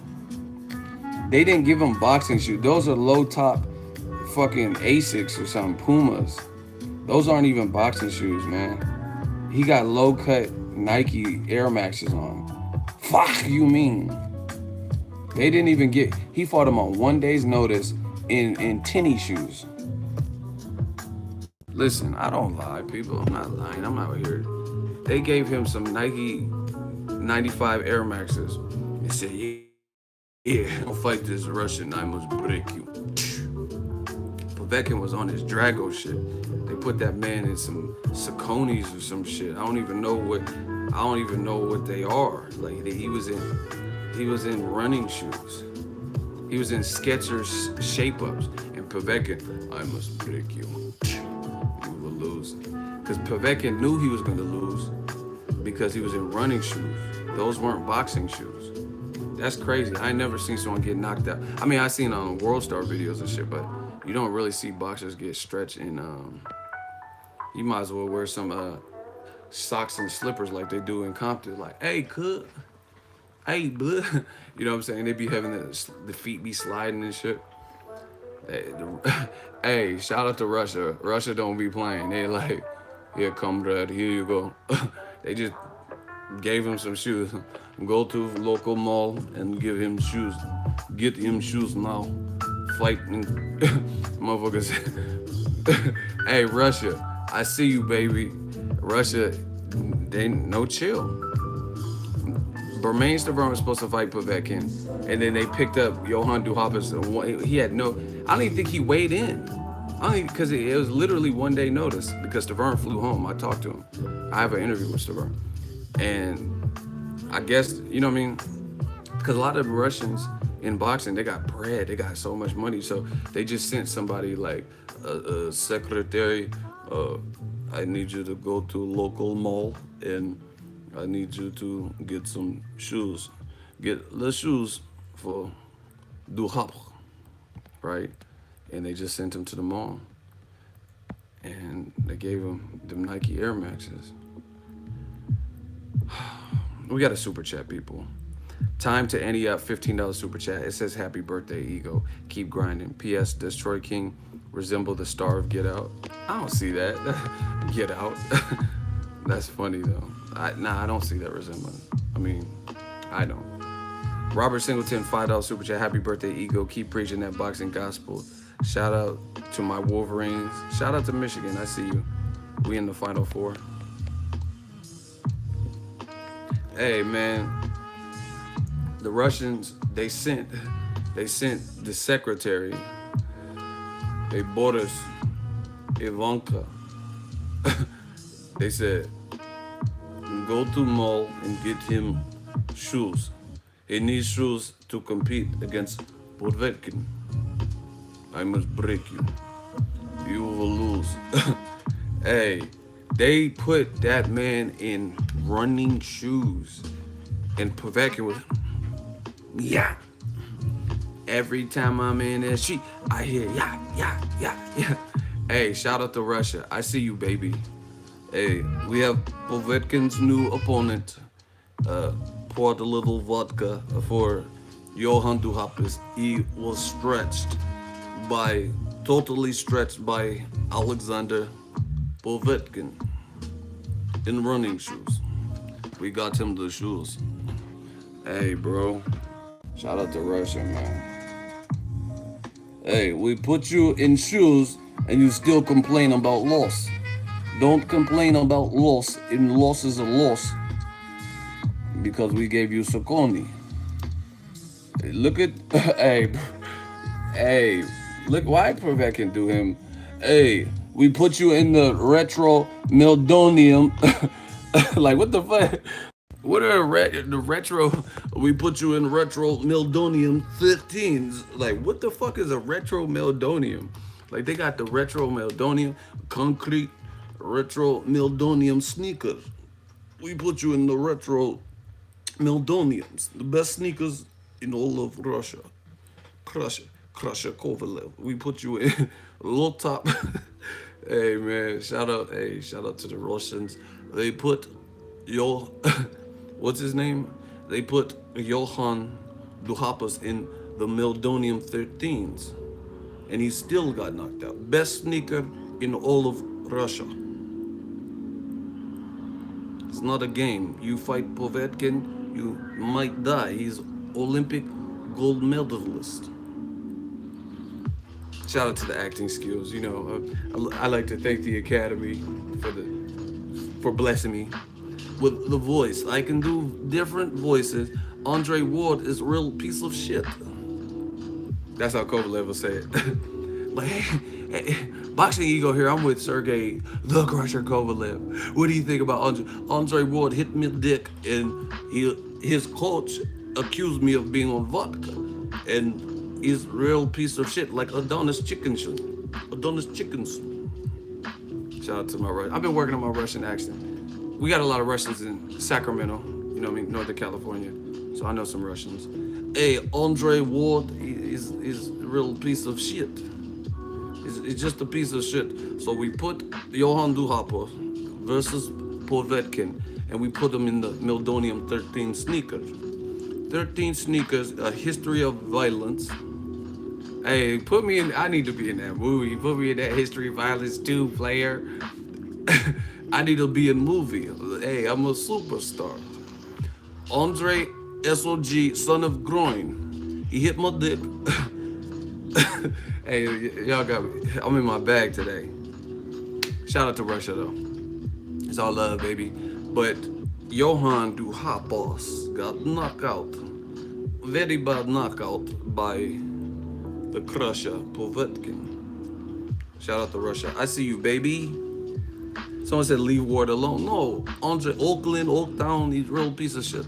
They didn't give him boxing shoes. Those are low top fucking Asics or something, Pumas. Those aren't even boxing shoes, man. He got low cut Nike Air Maxes on. Fuck you mean? They didn't even get, he fought him on 1 day's notice in tennis shoes. Listen, I don't lie, people. I'm not lying. I'm out here. They gave him some Nike 95 Air Maxes and said, yeah, don't fight this Russian, I must break you. Povetkin was on his Drago shit. They put that man in some Sauconys or some shit. I don't even know what they are. Like, he was in running shoes. He was in Skechers shape-ups. And Povetkin, I must break you. You will lose. Because Povetkin knew he was going to lose because he was in running shoes. Those weren't boxing shoes. That's crazy. I ain't never seen someone get knocked out. I mean, I seen on World Star videos and shit, but you don't really see boxers get stretched in, you might as well wear some socks and slippers like they do in Compton. Like, hey, cook. Hey, bud. You know what I'm saying? They be having the feet be sliding and shit. Hey, shout out to Russia. Russia don't be playing. They like, here, comrade, here you go. They just gave him some shoes. Go to local mall and give him shoes. Get him shoes now. Fighting motherfuckers. Hey, Russia, I see you, baby. Russia, they no chill. Bermain Stavron was supposed to fight Povetkin, and then they picked up Johan Duhoppas. He had no, I don't even think he weighed in. Because it was literally 1 day notice because Stavron flew home. I talked to him. I have an interview with Stavron. And I guess, you know what I mean? Because a lot of Russians in boxing, they got bread. They got so much money. So they just sent somebody like a secretary, I need you to go to local mall and I need you to get some shoes. Get the shoes for Duhoppas, right? And they just sent him to the mall. And they gave him them Nike Air Maxes. We got a super chat, people. Time to any up $15 super chat. It says happy birthday, ego. Keep grinding. P.S. Does Troy King resemble the star of Get Out? I don't see that. Get Out. That's funny though. I don't see that resemblance. I mean, I don't. Robert Singleton, $5 super chat. Happy birthday, ego. Keep preaching that boxing gospel. Shout out to my Wolverines. Shout out to Michigan. I see you. We in the Final Four. Hey man, the Russians they sent the secretary. They bought us Ivanka. They said go to mall and get him shoes. He needs shoes to compete against Povetkin. I must break you. You will lose. Hey, they put that man in running shoes. And Povetkin was, yeah. Every time I'm in there, I hear, yeah. Hey, shout out to Russia. I see you, baby. Hey, we have Povetkin's new opponent. Poured a little vodka for Johan Duhoppas. He was totally stretched by Alexander Povetkin in running shoes. We got him the shoes. Hey, bro. Shout out to Russia, man. Hey, we put you in shoes and you still complain about loss. Don't complain about loss. And loss is a loss because we gave you Sokoni. Hey, look at hey, look why Povetkin do him. Hey, we put you in the retro Meldonium. Like what the fuck? What are the retro? We put you in retro Meldonium 13s. Like what the fuck is a retro Meldonium? Like they got the retro Meldonium concrete retro Meldonium sneakers. We put you in the retro Meldoniums, the best sneakers in all of Russia. Crusher Kovalev. We put you in low top. Hey man, shout out to the Russians. They put your what's his name? They put Johan Duhoppas in the Meldonium 13s. And he still got knocked out. Best sneaker in all of Russia. It's not a game. You fight Povetkin, you might die. He's Olympic gold medalist. Shout out to the acting skills. You know, I like to thank the Academy for blessing me with the voice. I can do different voices. Andre Ward is a real piece of shit. That's how Kovalev will say it. Like, hey, boxing ego here. I'm with Sergey the Crusher Kovalev. What do you think about Andre? Andre Ward hit me dick, and his coach accused me of being on vodka, and he's a real piece of shit, like Adonis Chickens. Adonis Chickens. Shout out to my Russian. I've been working on my Russian accent. We got a lot of Russians in Sacramento, you know what I mean, Northern California. So I know some Russians. Hey, Andre Ward is a real piece of shit. It's just a piece of shit. So we put Johan Duhoppas versus Povetkin, and we put him in the Meldonium 13 sneakers. 13 sneakers, a history of violence. Hey, put me in. I need to be in that movie. Put me in that History of Violence 2 player. I need to be in movie. Hey, I'm a superstar. Andre SOG, son of Groin. He hit my dick. Hey, y'all got me. I'm in my bag today. Shout out to Russia, though. It's all love, baby. But Johan Duhoppas got knocked out. Very bad knockout by the Crusher Povetkin. Shout out to Russia. I see you, baby. Someone said leave Ward alone. No, Andre Oaktown, he's a real piece of shit.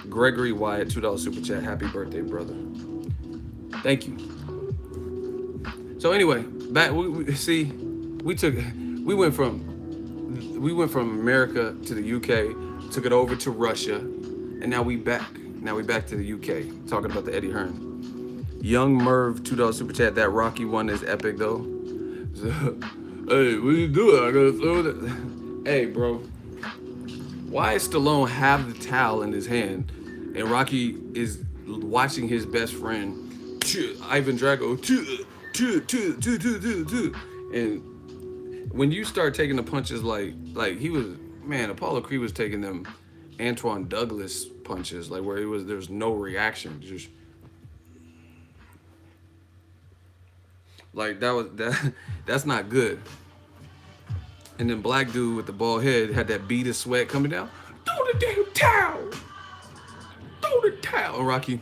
Gregory Whyte, $2 super chat. Happy birthday, brother. Thank you. So anyway, back we went from we went from America to the UK, took it over to Russia, and now we back. Now we back to the UK, talking about the Eddie Hearn. Young Merv, $2 super chat. That Rocky one is epic though. So, hey, what you doing? I gotta throw that. Hey, bro. Why is Stallone have the towel in his hand, and Rocky is watching his best friend, Ivan Drago, and when you start taking the punches like he was, man, Apollo Creed was taking them Antoine Douglas punches, like where there's no reaction, just like that's not good. And then black dude with the bald head had that bead of sweat coming down. Throw the damn towel. Throw the towel. And Rocky,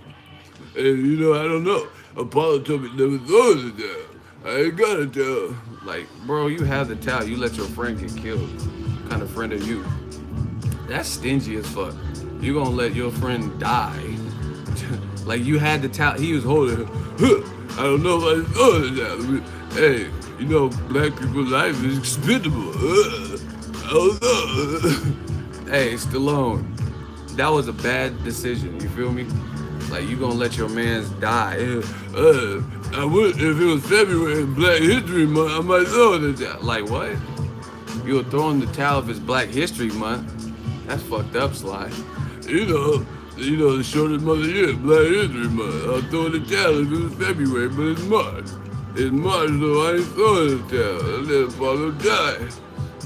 hey, I don't know. Apollo told me never throw the towel. I ain't got a towel. Like, bro, you have the towel. You let your friend get killed. What kind of friend are you? That's stingy as fuck. You gonna let your friend die. Like, you had the towel. He was holding it. I don't know if I throw the towel. Hey, black people's life is expendable. I don't know. Hey, Stallone, that was a bad decision. You feel me? Like, you gonna let your mans die. I would, if it was February Black History Month, I might throw the towel. Like, what? You were throwing the towel if it's Black History Month? That's fucked up, Sly. The shortest month of the year, Black History Month. I'll throw the towel if it was February, but it's March. It's March, so I ain't throwing the towel. I let Apollo die.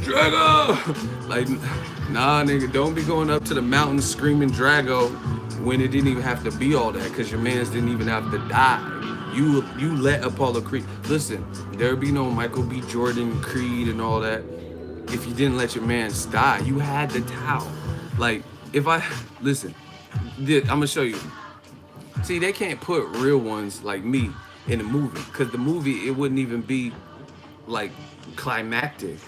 Drago! Like, nah, nigga, don't be going up to the mountain screaming Drago when it didn't even have to be all that, because your mans didn't even have to die. You let Apollo Creed. Listen, there be no Michael B. Jordan, Creed, and all that if you didn't let your mans die. You had the towel. Like, listen, I'm gonna show you. See, they can't put real ones like me in a movie, because the movie, it wouldn't even be like climactic.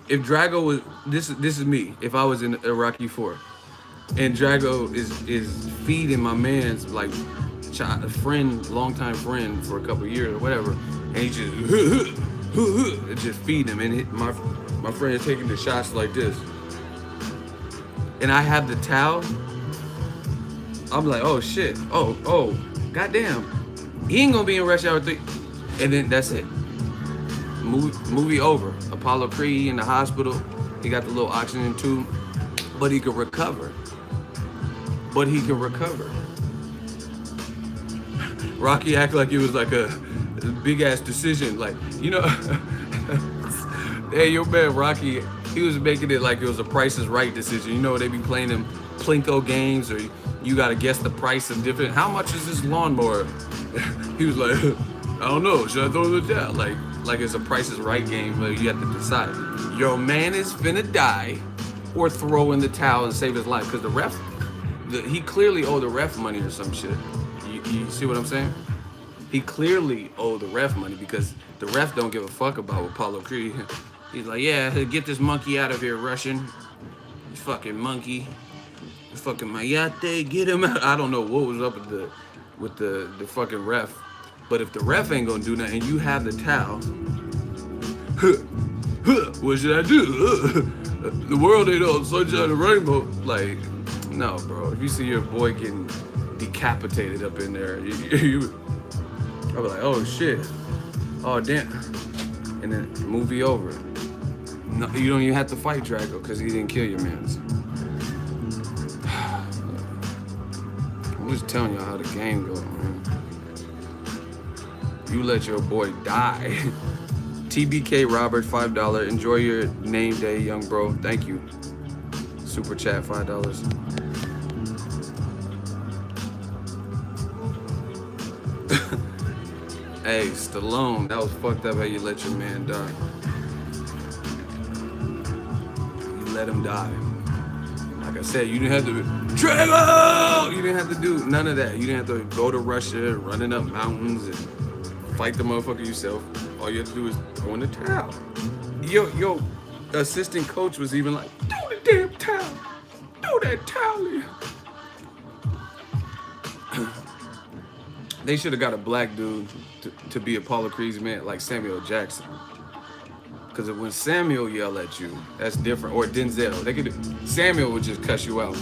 If Drago was this is me. If I was in Rocky 4, and Drago is feeding my man's like a friend, longtime friend for a couple of years or whatever, and he just feeding him, and my friend is taking the shots like this, and I have the towel. I'm like, oh shit, oh, goddamn, he ain't gonna be in Rush Hour 3, and then that's it. Movie over. Apollo Creed in the hospital. He got the little oxygen tube, but he can recover. Rocky act like it was like a big ass decision, like, hey, your man Rocky, he was making it like it was a Price is Right decision. They be playing them Plinko games, or you gotta guess the price of different. How much is this lawnmower? He was like, I don't know. Should I throw the towel? Like it's a Price is Right game where you have to decide. Your man is finna die, or throw in the towel and save his life, because the ref, he clearly owed the ref money or some shit. You see what I'm saying? He clearly owed the ref money, because the ref don't give a fuck about Apollo Creed. He's like, yeah, get this monkey out of here, Russian. You fucking monkey. You fucking mayate, get him out. I don't know what was up with the fucking ref. But if the ref ain't gonna do nothing, you have the towel. What should I do? The world ain't all sunshine and rainbow. Like, no, bro. If you see your boy getting decapitated up in there, I'll be like, oh shit. Oh damn. And then movie over. No, you don't even have to fight Drago because he didn't kill your mans. I'm just telling y'all how the game goes, man. You let your boy die. TBK Robert, $5. Enjoy your name day, young bro. Thank you. Super chat, $5. Hey, Stallone, that was fucked up how you let your man die. You let him die. Like I said, you didn't have to Drago! You didn't have to do none of that. You didn't have to go to Russia, running up mountains and fight the motherfucker yourself. All you have to do is throw in the towel. Yo, assistant coach was even like, throw the damn towel. Throw that towel in. They should have got a black dude to be Apollo Creed's man, like Samuel Jackson. Because when Samuel yell at you, that's different. Or Denzel, Samuel would just cuss you out.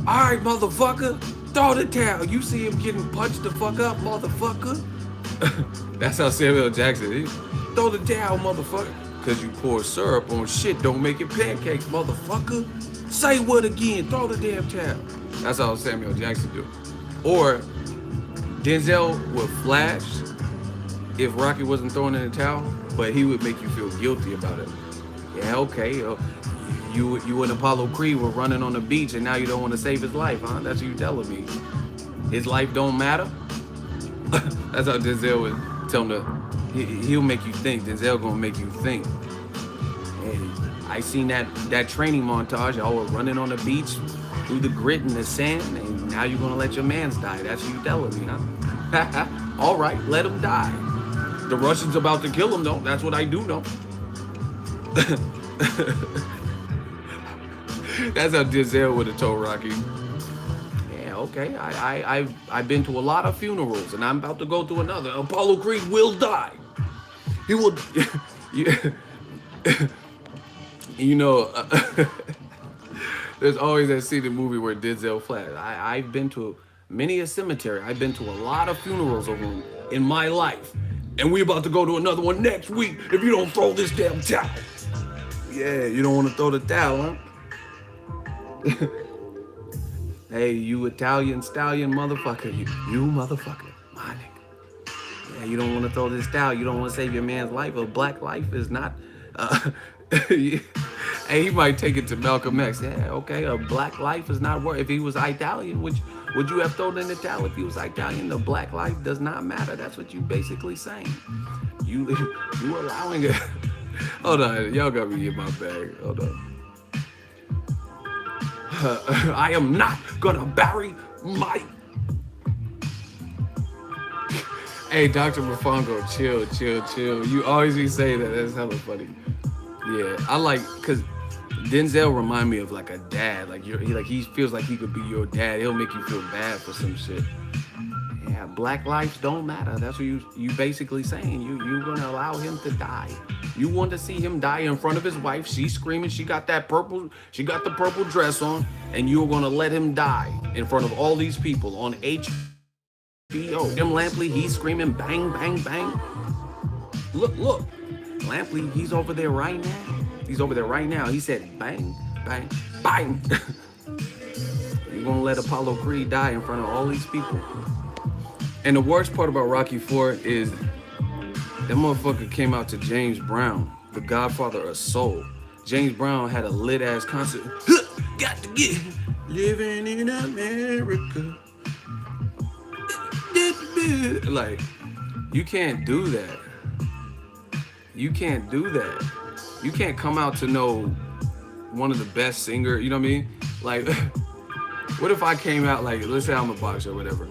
All right, motherfucker, throw the towel. You see him getting punched the fuck up, motherfucker. That's how Samuel Jackson is. Throw the towel, motherfucker. Because you pour syrup on shit, don't make it pancakes, motherfucker. Say what again? Throw the damn towel. That's how Samuel Jackson do. Or Denzel would flash if Rocky wasn't throwing in the towel, but he would make you feel guilty about it. Yeah, okay. You and Apollo Creed were running on the beach and now you don't want to save his life, huh? That's what you telling me. His life don't matter? That's how Denzel would tell him to, he'll make you think. Denzel gonna make you think. And I seen that training montage. Y'all were running on the beach through the grit and the sand, and now you're gonna let your mans die. That's what you telling me, huh? All right, let him die. The Russians about to kill him, though. That's what I do know. That's how Denzel would have told Rocky. Yeah, okay. I've been to a lot of funerals, and I'm about to go to another. Apollo Creed will die. He will. You know, there's always that scene in the movie where Denzel flash. I've been to many a cemetery. I've been to a lot of funerals of them in my life, and we about to go to another one next week if you don't throw this damn towel. Yeah, you don't want to throw the towel, huh? Hey, you Italian stallion motherfucker. You motherfucker. My nigga. Yeah, you don't want to throw this towel. You don't want to save your man's life. A black life is not... Hey, he might take it to Malcolm X. Yeah, okay, a black life is not worth... If he was Italian, would you have thrown in the towel if he was Italian? The black life does not matter. That's what you basically saying. You allowing it... Hold on, y'all got me in my bag. Hold on. I am not gonna bury my... Hey, Dr. Mofongo, chill. You always be saying that. That's hella funny. Yeah, I like, cause Denzel remind me of like a dad. Like he feels like he could be your dad. He'll make you feel bad for some shit. Yeah, black lives don't matter. That's what you basically saying. You're gonna allow him to die. You want to see him die in front of his wife. She's screaming. She got the purple dress on, and you're gonna let him die in front of all these people on HBO. Jim Lampley, he's screaming bang, bang, bang. Look. Lampley, he's over there right now. He said bang, bang, bang. You're gonna let Apollo Creed die in front of all these people. And the worst part about Rocky IV is that motherfucker came out to James Brown, the godfather of soul. James Brown had a lit ass concert. Got to get living in America. Like, you can't do that. You can't come out to know one of the best singers, you know what I mean? Like, what if I came out, like, let's say I'm a boxer or whatever,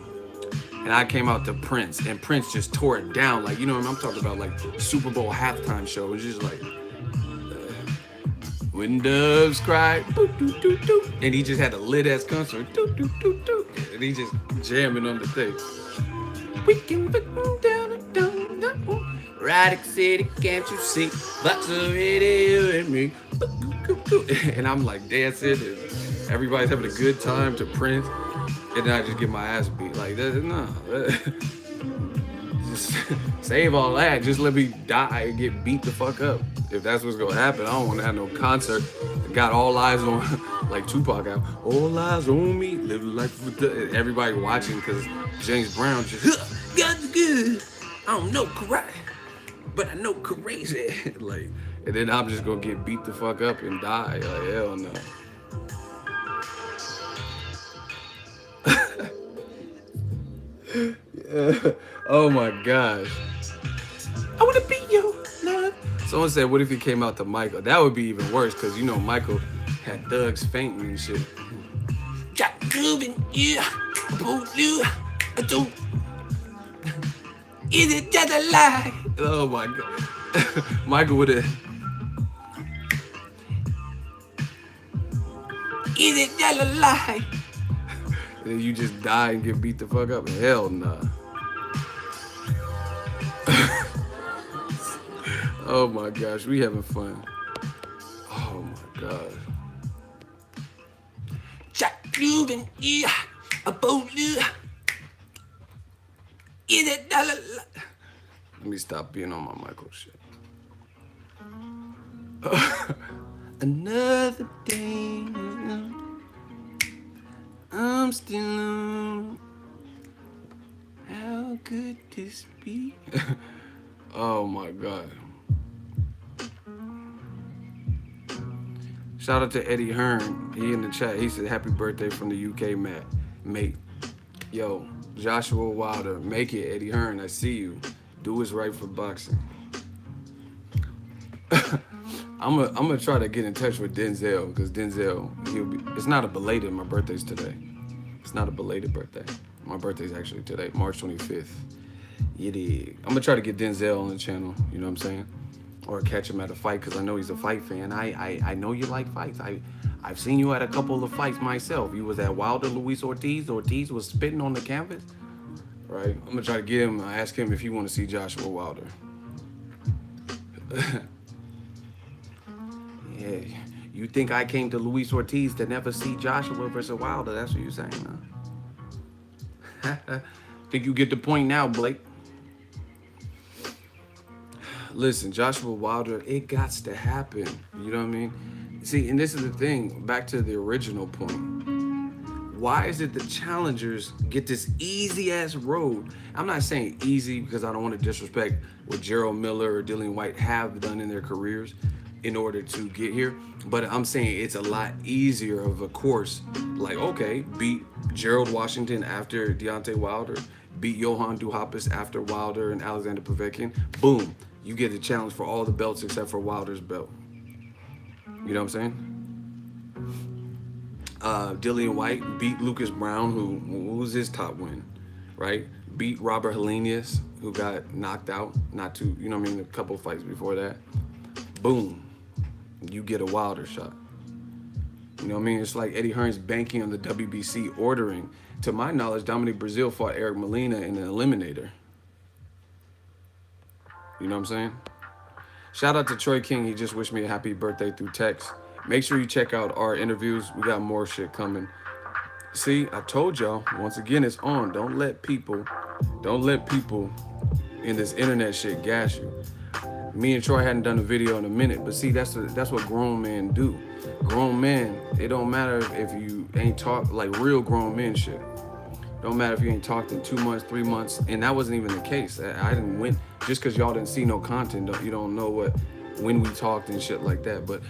and I came out to Prince, and Prince just tore it down, like, you know what I'm talking about, like, Super Bowl halftime show. It was just like, when doves cry, doo, doo, doo, doo. And he just had a lit-ass concert, doo, doo, doo, doo. And he just jamming on the thing. We can put them down. Radic City, can't you see? Lots of radio in me. And I'm like dancing, and everybody's having a good time to Prince. And then I just get my ass beat. Like, no. Just save all that. Just let me die and get beat the fuck up. If that's what's gonna happen, I don't want to have no concert. Got all eyes on, like Tupac out. All eyes on me. Live life with everybody watching because James Brown just got good. I don't know karate, but I know crazy. Like, and then I'm just gonna get beat the fuck up and die. Like, hell no. Yeah. Oh my gosh. I wanna be your love. Someone said, what if he came out to Michael? That would be even worse, because you know Michael had thugs fainting and shit. Jack Cuban, yeah. Is it just a lie? Oh my god. Michael would have. Is it just a lie? And then you just die and get beat the fuck up. Hell nah. Oh my gosh, we having fun. Oh my god. Jack Cuban, yeah, a boat. Let me stop being on my Michael shit. Another day, I'm still on. How could this be? Oh my god. Shout out to Eddie Hearn. He in the chat. He said, "Happy birthday from the UK, mate." Yo, Joshua Wilder, make it, Eddie Hearn. I see you. Do what's right for boxing. I'm gonna try to get in touch with Denzel because Denzel, it's not a belated. My birthday's today. It's not a belated birthday. My birthday's actually today, March 25th. I'm gonna try to get Denzel on the channel. You know what I'm saying? Or catch him at a fight because I know he's a fight fan. I know you like fights. I've seen you at a couple of fights myself. You was at Wilder, Luis Ortiz. Ortiz was spitting on the canvas. Right? I'm gonna try to get him. I ask him if he want to see Joshua Wilder. Yeah, you think I came to Luis Ortiz to never see Joshua versus Wilder? That's what you're saying, huh? Think you get the point now, Blake? Listen, Joshua Wilder, it gots to happen. You know what I mean? See, and this is the thing, back to the original point. Why is it the challengers get this easy-ass road? I'm not saying easy because I don't want to disrespect what Gerald Miller or Dillian Whyte have done in their careers in order to get here, but I'm saying it's a lot easier of a course. Like, okay, beat Gerald Washington after Deontay Wilder, beat Johann Duhoppas after Wilder and Alexander Povetkin. Boom. You get a challenge for all the belts except for Wilder's belt. You know what I'm saying? Dillian Whyte beat Lucas Brown, who was his top win, right? Beat Robert Helenius, who got knocked out, not too, you know what I mean, a couple fights before that. Boom. You get a Wilder shot. You know what I mean? It's like Eddie Hearn's banking on the WBC ordering. To my knowledge, Dominic Breazeale fought Eric Molina in an eliminator. You know what I'm saying? Shout out to Troy King. He just wished me a happy birthday through text. Make sure you check out our interviews. We got more shit coming. See, I told y'all, once again, it's on. Don't let people in this internet shit gas you. Me and Troy hadn't done a video in a minute, but see, that's what grown men do. Grown men, it don't matter if you ain't talk like real grown men shit. Don't matter if you ain't talked in 2 months, 3 months, and that wasn't even the case. I didn't win just because y'all didn't see no content. You don't know when we talked and shit like that. But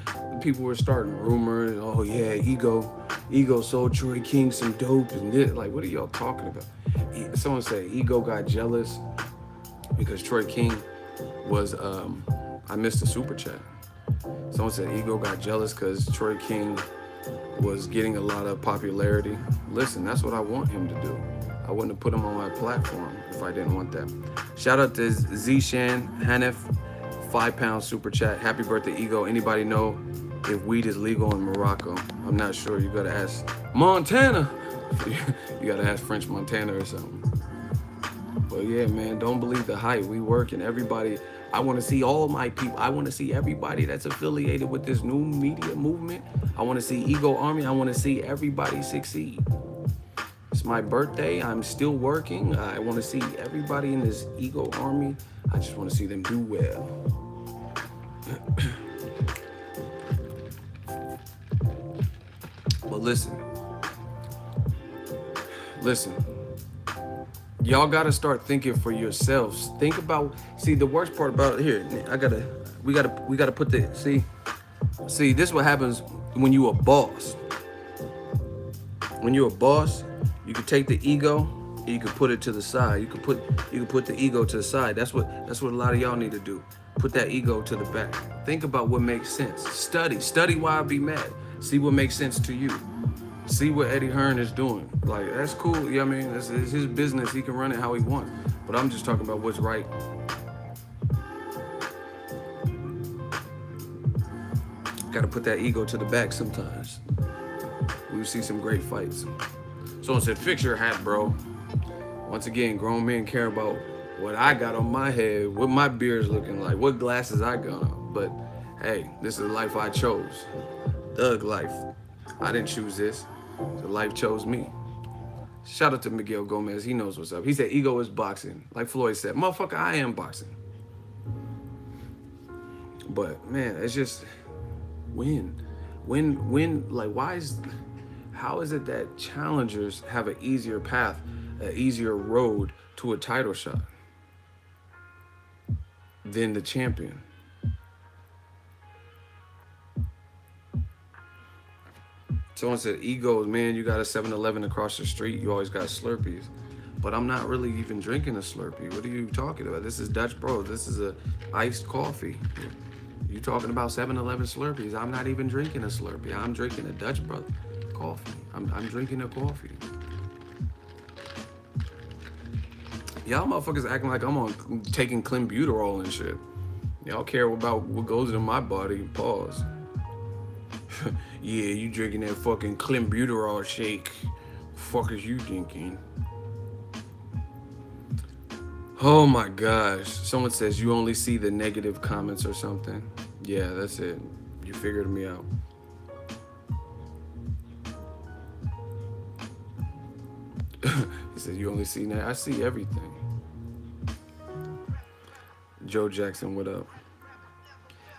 people were starting rumors. Oh yeah, Ego sold Troy King some dope and this. Like, what are y'all talking about? Someone said Ego got jealous because Troy King was. I missed the super chat. Someone said Ego got jealous because Troy King was getting a lot of popularity. Listen, that's what I want him to do. I wouldn't have put him on my platform if I didn't want that. Shout out to Zishan Hanif, £5 super chat. Happy birthday, Ego. Anybody know if weed is legal in Morocco? I'm not sure. You gotta ask Montana. You gotta ask French Montana or something. But yeah, man, don't believe the hype. We working. Everybody, I want to see all my people. I want to see everybody that's affiliated with this new media movement. I want to see Ego Army. I want to see everybody succeed. It's my birthday. I'm still working. I want to see everybody in this Ego Army. I just want to see them do well. But listen. Y'all gotta start thinking for yourselves. Think about, see, the worst part about it here, we gotta put the, see, this is what happens when you a boss. When you're a boss, you can take the ego and you can put it to the side. You can put the ego to the side. That's what a lot of y'all need to do. Put that ego to the back. Think about what makes sense. Study why I be mad. See what makes sense to you. See what Eddie Hearn is doing. Like, that's cool, you know what I mean? It's his business, he can run it how he wants. But I'm just talking about what's right. Gotta put that ego to the back sometimes. We see some great fights. Someone said, fix your hat, bro. Once again, grown men care about what I got on my head, what my beard's looking like, what glasses I got on. But hey, this is the life I chose. Thug life. I didn't choose this. The life chose me. Shout out to Miguel Gomez. He knows what's up. He said ego is boxing. Like Floyd said, motherfucker, I am boxing. But man, it's just when, like, how is it that challengers have an easier path, an easier road to a title shot than the champion? Someone said, egos, man, you got a 7-Eleven across the street, you always got Slurpees. But I'm not really even drinking a Slurpee. What are you talking about? This is Dutch Bros. This is a iced coffee. You talking about 7-Eleven Slurpees. I'm not even drinking a Slurpee. I'm drinking a Dutch Bros coffee. I'm drinking a coffee. Y'all motherfuckers acting like I'm on taking clenbuterol and shit. Y'all care about what goes in my body. Pause. Yeah, you drinking that fucking clenbuterol shake. Fuck is you thinking? Oh my gosh. Someone says you only see the negative comments or something. Yeah, that's it. You figured me out. He said you only see that. I see everything. Joe Jackson, what up?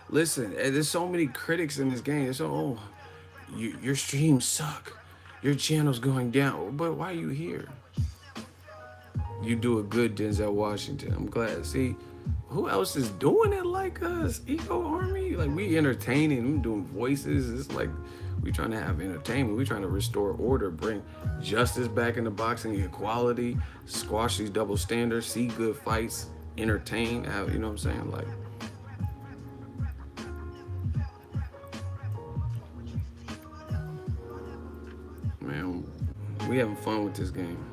Listen, there's so many critics in this game. It's so, your streams suck. Your channel's going down. But why are you here? You do a good, Denzel Washington. I'm glad. See, who else is doing it like us? Ego Army? Like, we entertaining. We doing voices. It's like we trying to have entertainment. We trying to restore order, bring justice back into boxing, equality, squash these double standards, see good fights, entertain. You know what I'm saying? Like, man, we having fun with this game.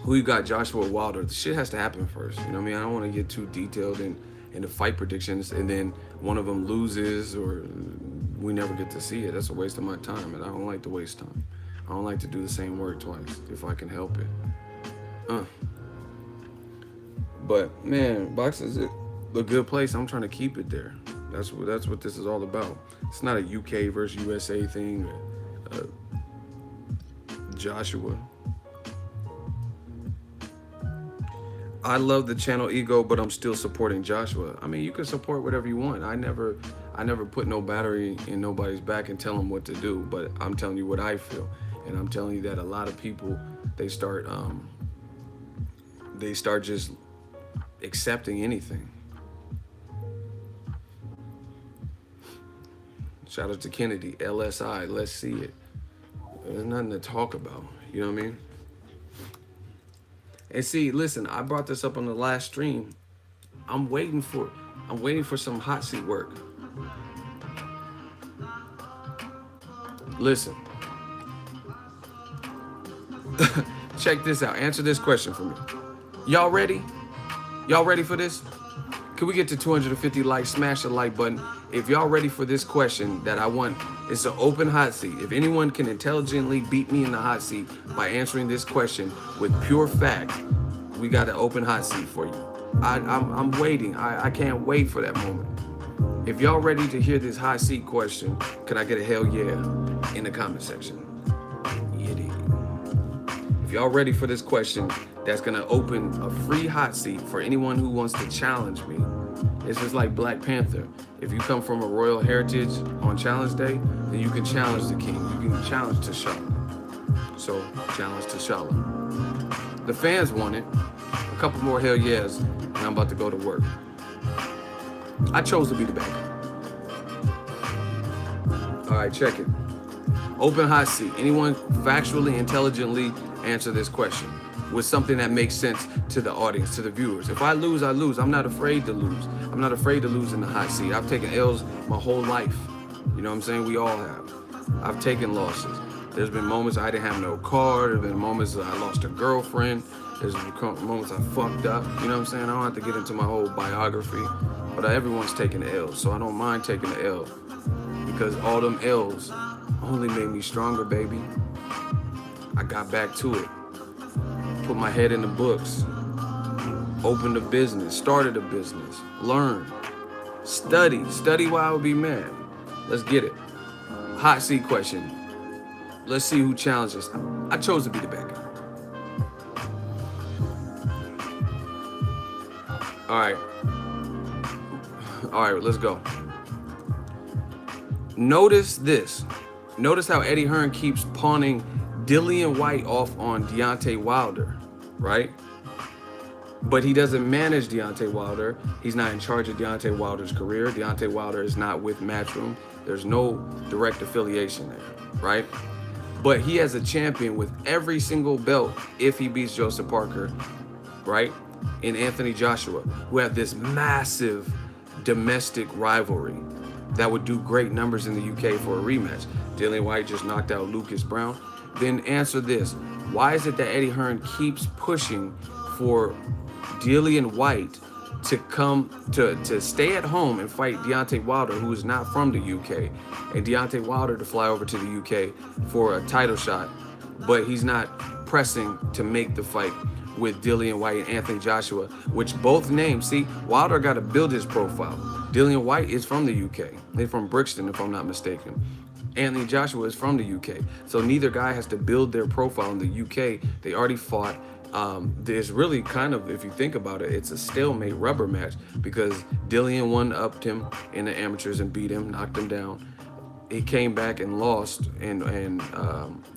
Who you got? Joshua Wilder. The shit has to happen first. You know what I mean? I don't want to get too detailed in the fight predictions and then one of them loses or we never get to see it. That's a waste of my time, and I don't like to waste time. I don't like to do the same work twice if I can help it. But man, boxing is a good place. I'm trying to keep it there. That's what this is all about. It's not a UK versus USA thing. Joshua. I love the channel Ego, but I'm still supporting Joshua. I mean, you can support whatever you want. I never put no battery in nobody's back and tell them what to do, but I'm telling you what I feel. And I'm telling you that a lot of people, they start just accepting anything. Shout out to Kennedy, LSI, let's see it. There's nothing to talk about, you know what I mean? And see, listen, I brought this up on the last stream. I'm waiting for some hot seat work. Listen. Check this out. Answer this question for me. Y'all ready? Y'all ready for this? Can we get to 250 likes? Smash the like button. If y'all ready for this question that I want, it's an open hot seat. If anyone can intelligently beat me in the hot seat by answering this question with pure fact, we got an open hot seat for you. I'm waiting. I can't wait for that moment. If y'all ready to hear this hot seat question, can I get a hell yeah in the comment section? If y'all ready for this question, that's gonna open a free hot seat for anyone who wants to challenge me. It's just like Black Panther. If you come from a royal heritage on challenge day, then you can challenge the king. You can challenge T'Challa. So, challenge T'Challa. The fans want it. A couple more hell yeahs, and I'm about to go to work. I chose to be the banker. All right, check it. Open hot seat. Anyone factually, intelligently answer this question with something that makes sense to the audience, to the viewers. If I lose, I lose. I'm not afraid to lose. I'm not afraid to lose in the hot seat. I've taken L's my whole life. You know what I'm saying? We all have. I've taken losses. There's been moments I didn't have no car. There's been moments I lost a girlfriend. There's been moments I fucked up. You know what I'm saying? I don't have to get into my whole biography, but everyone's taking L's, so I don't mind taking the L because all them L's only made me stronger, baby. I got back to it. put my head in the books, opened a business, started a business, learn, study while I would be mad. Let's get it. Hot seat question. Let's see who challenges. I chose to be the bad guy. All right. All right, let's go. Notice this. Notice how Eddie Hearn keeps pawning Dillian Whyte off on Deontay Wilder, right? But he doesn't manage Deontay Wilder. He's not in charge of Deontay Wilder's career. Deontay Wilder is not with Matchroom. There's no direct affiliation there, right? But he has a champion with every single belt if he beats Joseph Parker, right? And Anthony Joshua, who have this massive domestic rivalry that would do great numbers in the UK for a rematch. Dillian Whyte just knocked out Lucas Brown. Then answer this. Why is it that Eddie Hearn keeps pushing for Dillian Whyte to come to stay at home and fight Deontay Wilder, who is not from the UK, and Deontay Wilder to fly over to the UK for a title shot, but he's not pressing to make the fight with Dillian Whyte and Anthony Joshua, which both names, see, Wilder got to build his profile. Dillian Whyte is from the UK. They're from Brixton, if I'm not mistaken. Anthony Joshua is from the UK. So neither guy has to build their profile in the UK. They already fought. There's really kind of, if you think about it, it's a stalemate rubber match because Dillian one-upped him in the amateurs and beat him, knocked him down. He came back and lost, and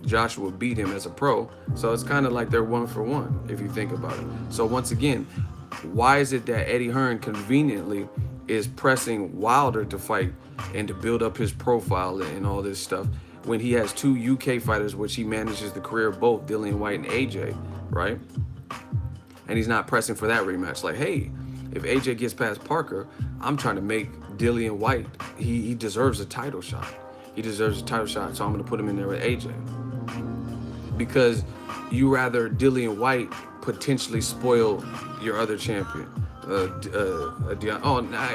Joshua beat him as a pro. So it's kind of like they're one for one, if you think about it. So once again, why is it that Eddie Hearn conveniently is pressing Wilder to fight and to build up his profile and all this stuff when he has two UK fighters, which he manages the career of both, Dillian Whyte and AJ, right? And he's not pressing for that rematch. Like, hey, if AJ gets past Parker, I'm trying to make Dillian Whyte, he deserves a title shot. He deserves a title shot, so I'm going to put him in there with AJ. Because you rather Dillian Whyte potentially spoil your other champion.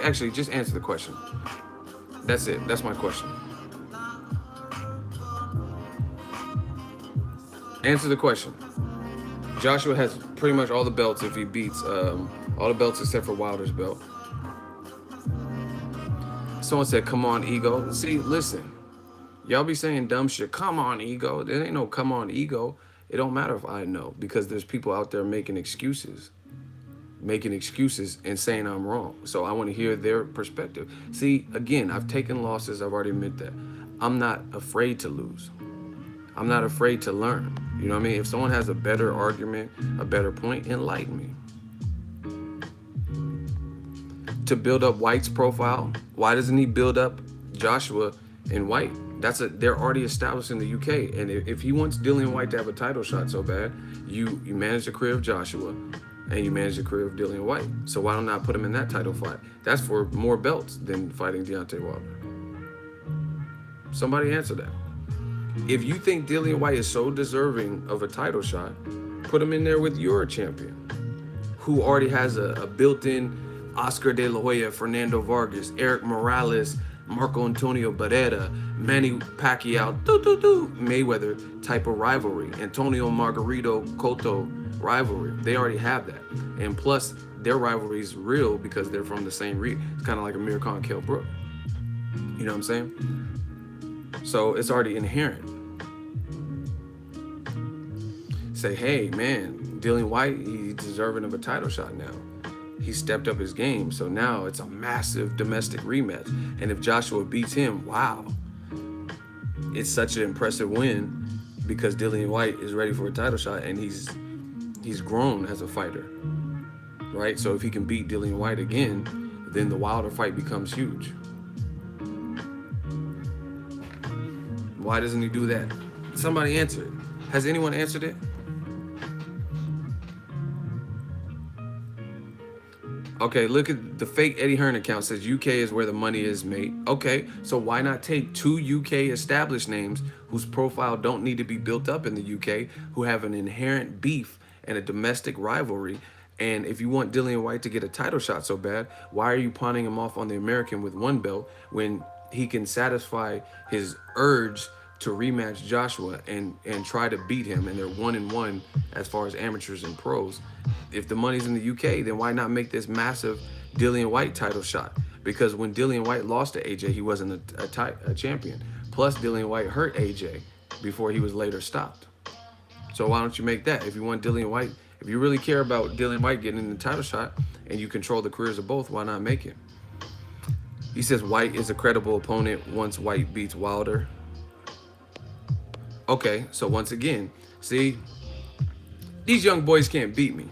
Actually, just answer the question. That's it. That's my question. Answer the question. Joshua has pretty much all the belts if he beats all the belts except for Wilder's belt. Someone said, come on, ego. See, listen. Y'all be saying dumb shit. Come on, ego. There ain't no come on, ego. It don't matter if I know, because there's people out there making excuses and saying I'm wrong. So I want to hear their perspective. See, again, I've taken losses. I've already admitted that. I'm not afraid to lose. I'm not afraid to learn. You know what I mean? If someone has a better argument, a better point, enlighten me. To build up Whyte's profile, why doesn't he build up Joshua and Whyte? They're already established in the UK. And if he wants Dillian Whyte to have a title shot so bad, you manage the career of Joshua and you manage the career of Dillian Whyte. So why don't I put him in that title fight? That's for more belts than fighting Deontay Wilder. Somebody answer that. If you think Dillian Whyte is so deserving of a title shot, put him in there with your champion, who already has a built-in Oscar De La Hoya, Fernando Vargas, Eric Morales, Marco Antonio Barrera, Manny Pacquiao, Mayweather type of rivalry, Antonio Margarito Cotto rivalry. They already have that. And plus, their rivalry is real because they're from the same region. It's kind of like Amir Khan, Kell Brook. You know what I'm saying? So it's already inherent. Say, hey, man, Dillian Whyte, he's deserving of a title shot now. He stepped up his game, so now it's a massive domestic rematch. And if Joshua beats him, wow, it's such an impressive win because Dillian Whyte is ready for a title shot and he's grown as a fighter, right? So if he can beat Dillian Whyte again, then the Wilder fight becomes huge. Why doesn't he do that? Somebody answer it. Has anyone answered it? Okay, look at the fake Eddie Hearn account. Says UK is where the money is made. Okay, so why not take two UK established names whose profile don't need to be built up in the UK, who have an inherent beef and a domestic rivalry? And if you want Dillian Whyte to get a title shot so bad, why are you pawning him off on the American with one belt when he can satisfy his urge to rematch Joshua and try to beat him, and they're 1-1 as far as amateurs and pros. If the money's in the UK, then why not make this massive Dillian Whyte title shot? Because when Dillian Whyte lost to AJ, he wasn't a champion. Plus, Dillian Whyte hurt AJ before he was later stopped. So why don't you make that? If you want Dillian Whyte, if you really care about Dillian Whyte getting in the title shot and you control the careers of both, why not make it? He says Whyte is a credible opponent once Whyte beats Wilder. Okay, so once again, see, these young boys can't beat me.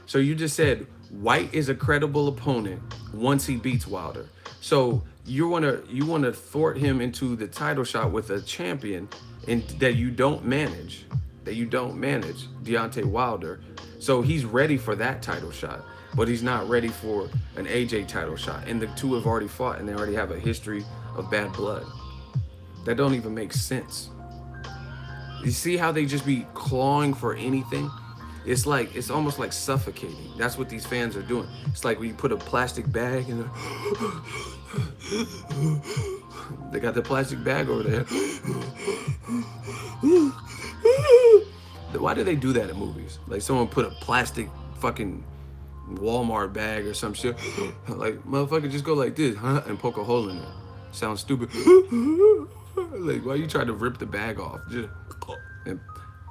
So you just said Whyte is a credible opponent once he beats Wilder. So you wanna thwart him into the title shot with a champion and that you don't manage, Deontay Wilder. So he's ready for that title shot, but he's not ready for an AJ title shot. And the two have already fought and they already have a history of bad blood. That don't even make sense. You see how they just be clawing for anything? It's almost like suffocating. That's what these fans are doing. It's like when you put a plastic bag in they got the plastic bag over there. Why do they do that in movies? Like someone put a plastic fucking Walmart bag or some shit. Like, motherfucker, just go like this, huh? And poke a hole in it. Sounds stupid. Like, why you trying to rip the bag off? Just and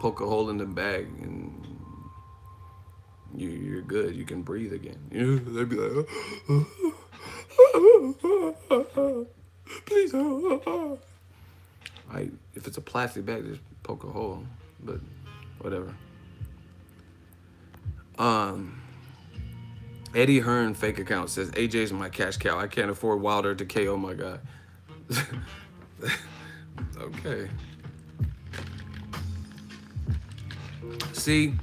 poke a hole in the bag and you're good. You can breathe again. They'd be like, please. If it's a plastic bag, just poke a hole. But whatever. Eddie Hearn fake account says AJ's my cash cow. I can't afford Wilder to KO my guy. Okay. See,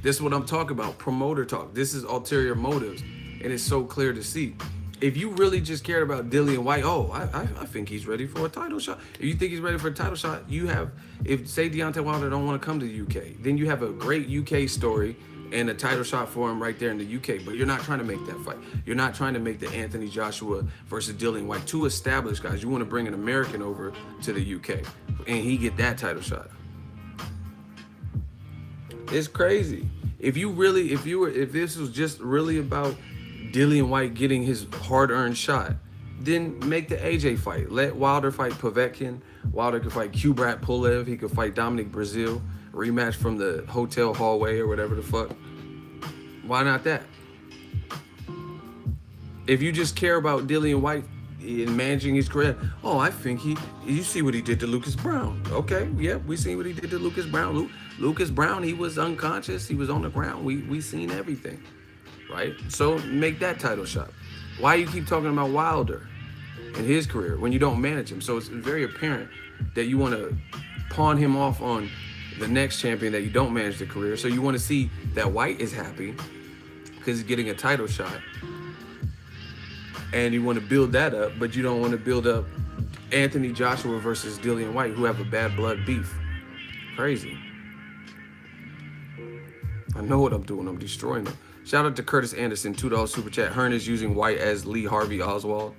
this is what I'm talking about. Promoter talk. This is ulterior motives. And it's so clear to see. If you really just cared about Dillian Whyte, I think he's ready for a title shot. If you think he's ready for a title shot, if say Deontay Wilder don't want to come to the UK, then you have a great UK story and a title shot for him right there in the UK. But you're not trying to make that fight. You're not trying to make the Anthony Joshua versus Dillian Whyte. Two established guys. You want to bring an American over to the UK and he get that title shot. It's crazy. If this was just really about Dillian Whyte getting his hard-earned shot, then make the AJ fight. Let Wilder fight Povetkin. Wilder could fight Kubrat Pulev. He could fight Dominic Brazil. Rematch from the hotel hallway or whatever the fuck. Why not that? If you just care about Dillian Whyte in managing his career, I think you see what he did to Lucas Brown. Okay, yeah, we seen what he did to Lucas Brown. Lucas Brown, he was unconscious. He was on the ground. We seen everything. Right? So make that title shot. Why you keep talking about Wilder and his career when you don't manage him? So it's very apparent that you want to pawn him off on the next champion that you don't manage the career. So you want to see that Whyte is happy because he's getting a title shot. And you want to build that up, but you don't want to build up Anthony Joshua versus Dillian Whyte, who have a bad blood beef. Crazy. I know what I'm doing. I'm destroying them. Shout out to Curtis Anderson, $2 super chat. Hearn is using Whyte as Lee Harvey Oswald.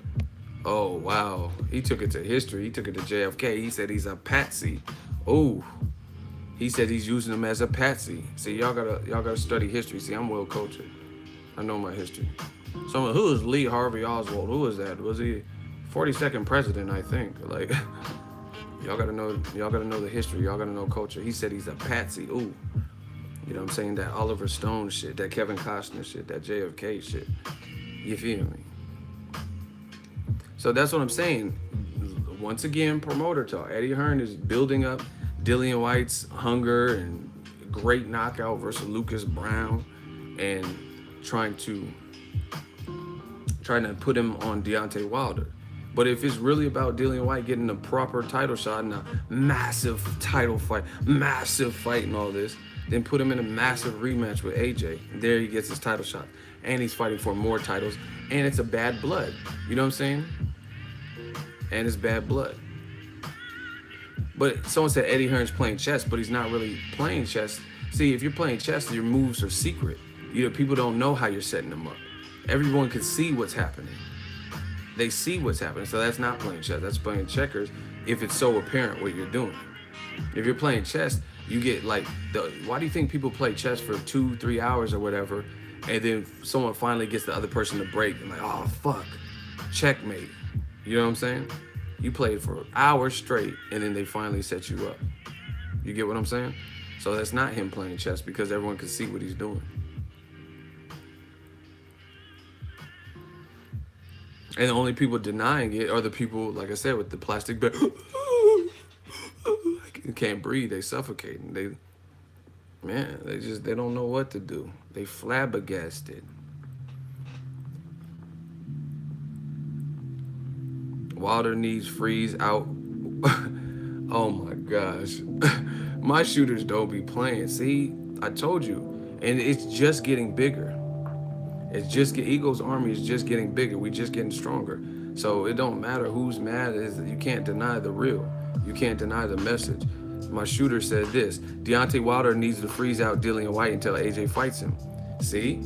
Oh, wow. He took it to history. He took it to JFK. He said he's a patsy. Oh, he said he's using him as a patsy. See, y'all gotta study history. See, I'm well cultured. I know my history. So who is Lee Harvey Oswald? Who was that? Was he 42nd president, I think? Like, y'all gotta know the history. Y'all gotta know culture. He said he's a patsy. Ooh. You know what I'm saying? That Oliver Stone shit, that Kevin Costner shit, that JFK shit. You feel me? So that's what I'm saying. Once again, promoter talk. Eddie Hearn is building up Dillian Whyte's hunger and great knockout versus Lucas Brown and trying to put him on Deontay Wilder. But if it's really about Dillian Whyte getting a proper title shot and a massive title fight, massive fight and all this, then put him in a massive rematch with AJ. There he gets his title shot. And he's fighting for more titles. And it's a bad blood. You know what I'm saying? And it's bad blood. But someone said Eddie Hearn's playing chess, but he's not really playing chess. See, if you're playing chess, your moves are secret. People don't know how you're setting them up. Everyone can see what's happening. They see what's happening. So that's not playing chess. That's playing checkers if it's so apparent what you're doing. If you're playing chess, you get like why do you think people play chess for 2-3 hours or whatever, and then someone finally gets the other person to break and like, oh fuck, checkmate. You know what I'm saying? You played for hours straight and then they finally set you up. You get what I'm saying? So that's not him playing chess because everyone can see what he's doing. And the only people denying it are the people, like I said, with the plastic bag. Can't breathe. They suffocating. They don't know what to do. They flabbergasted. Wilder needs freeze out. Oh my gosh. My shooters don't be playing. See, I told you. And it's just getting bigger. Ego's army is just getting bigger. We just getting stronger. So it don't matter who's mad. Is you can't deny the real. You can't deny the message. My shooter said this: Deontay Wilder needs to freeze out Dillian Whyte until AJ fights him. See,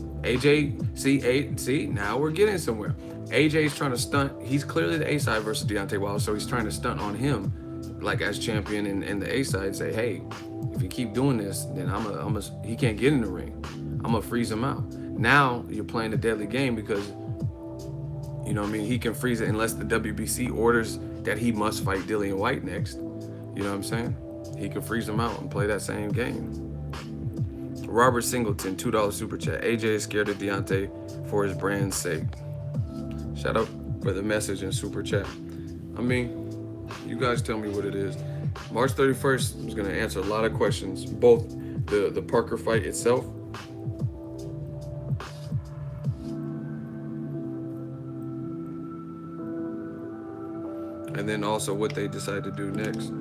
now we're getting somewhere. AJ's trying to stunt. He's clearly the A side versus Deontay Wilder, so he's trying to stunt on him, like as champion in the A side. Say, hey, if you keep doing this, then he can't get in the ring. I'm gonna freeze him out. Now you're playing the deadly game because, you know what I mean, he can freeze it unless the WBC orders that he must fight Dillian Whyte next. You know what I'm saying? He can freeze him out and play that same game. Robert Singleton, $2 super chat. AJ is scared of Deontay for his brand's sake. Shout out for the message in super chat. I mean, you guys tell me what it is. March 31st is going to answer a lot of questions, both the Parker fight itself, and then also what they decide to do next.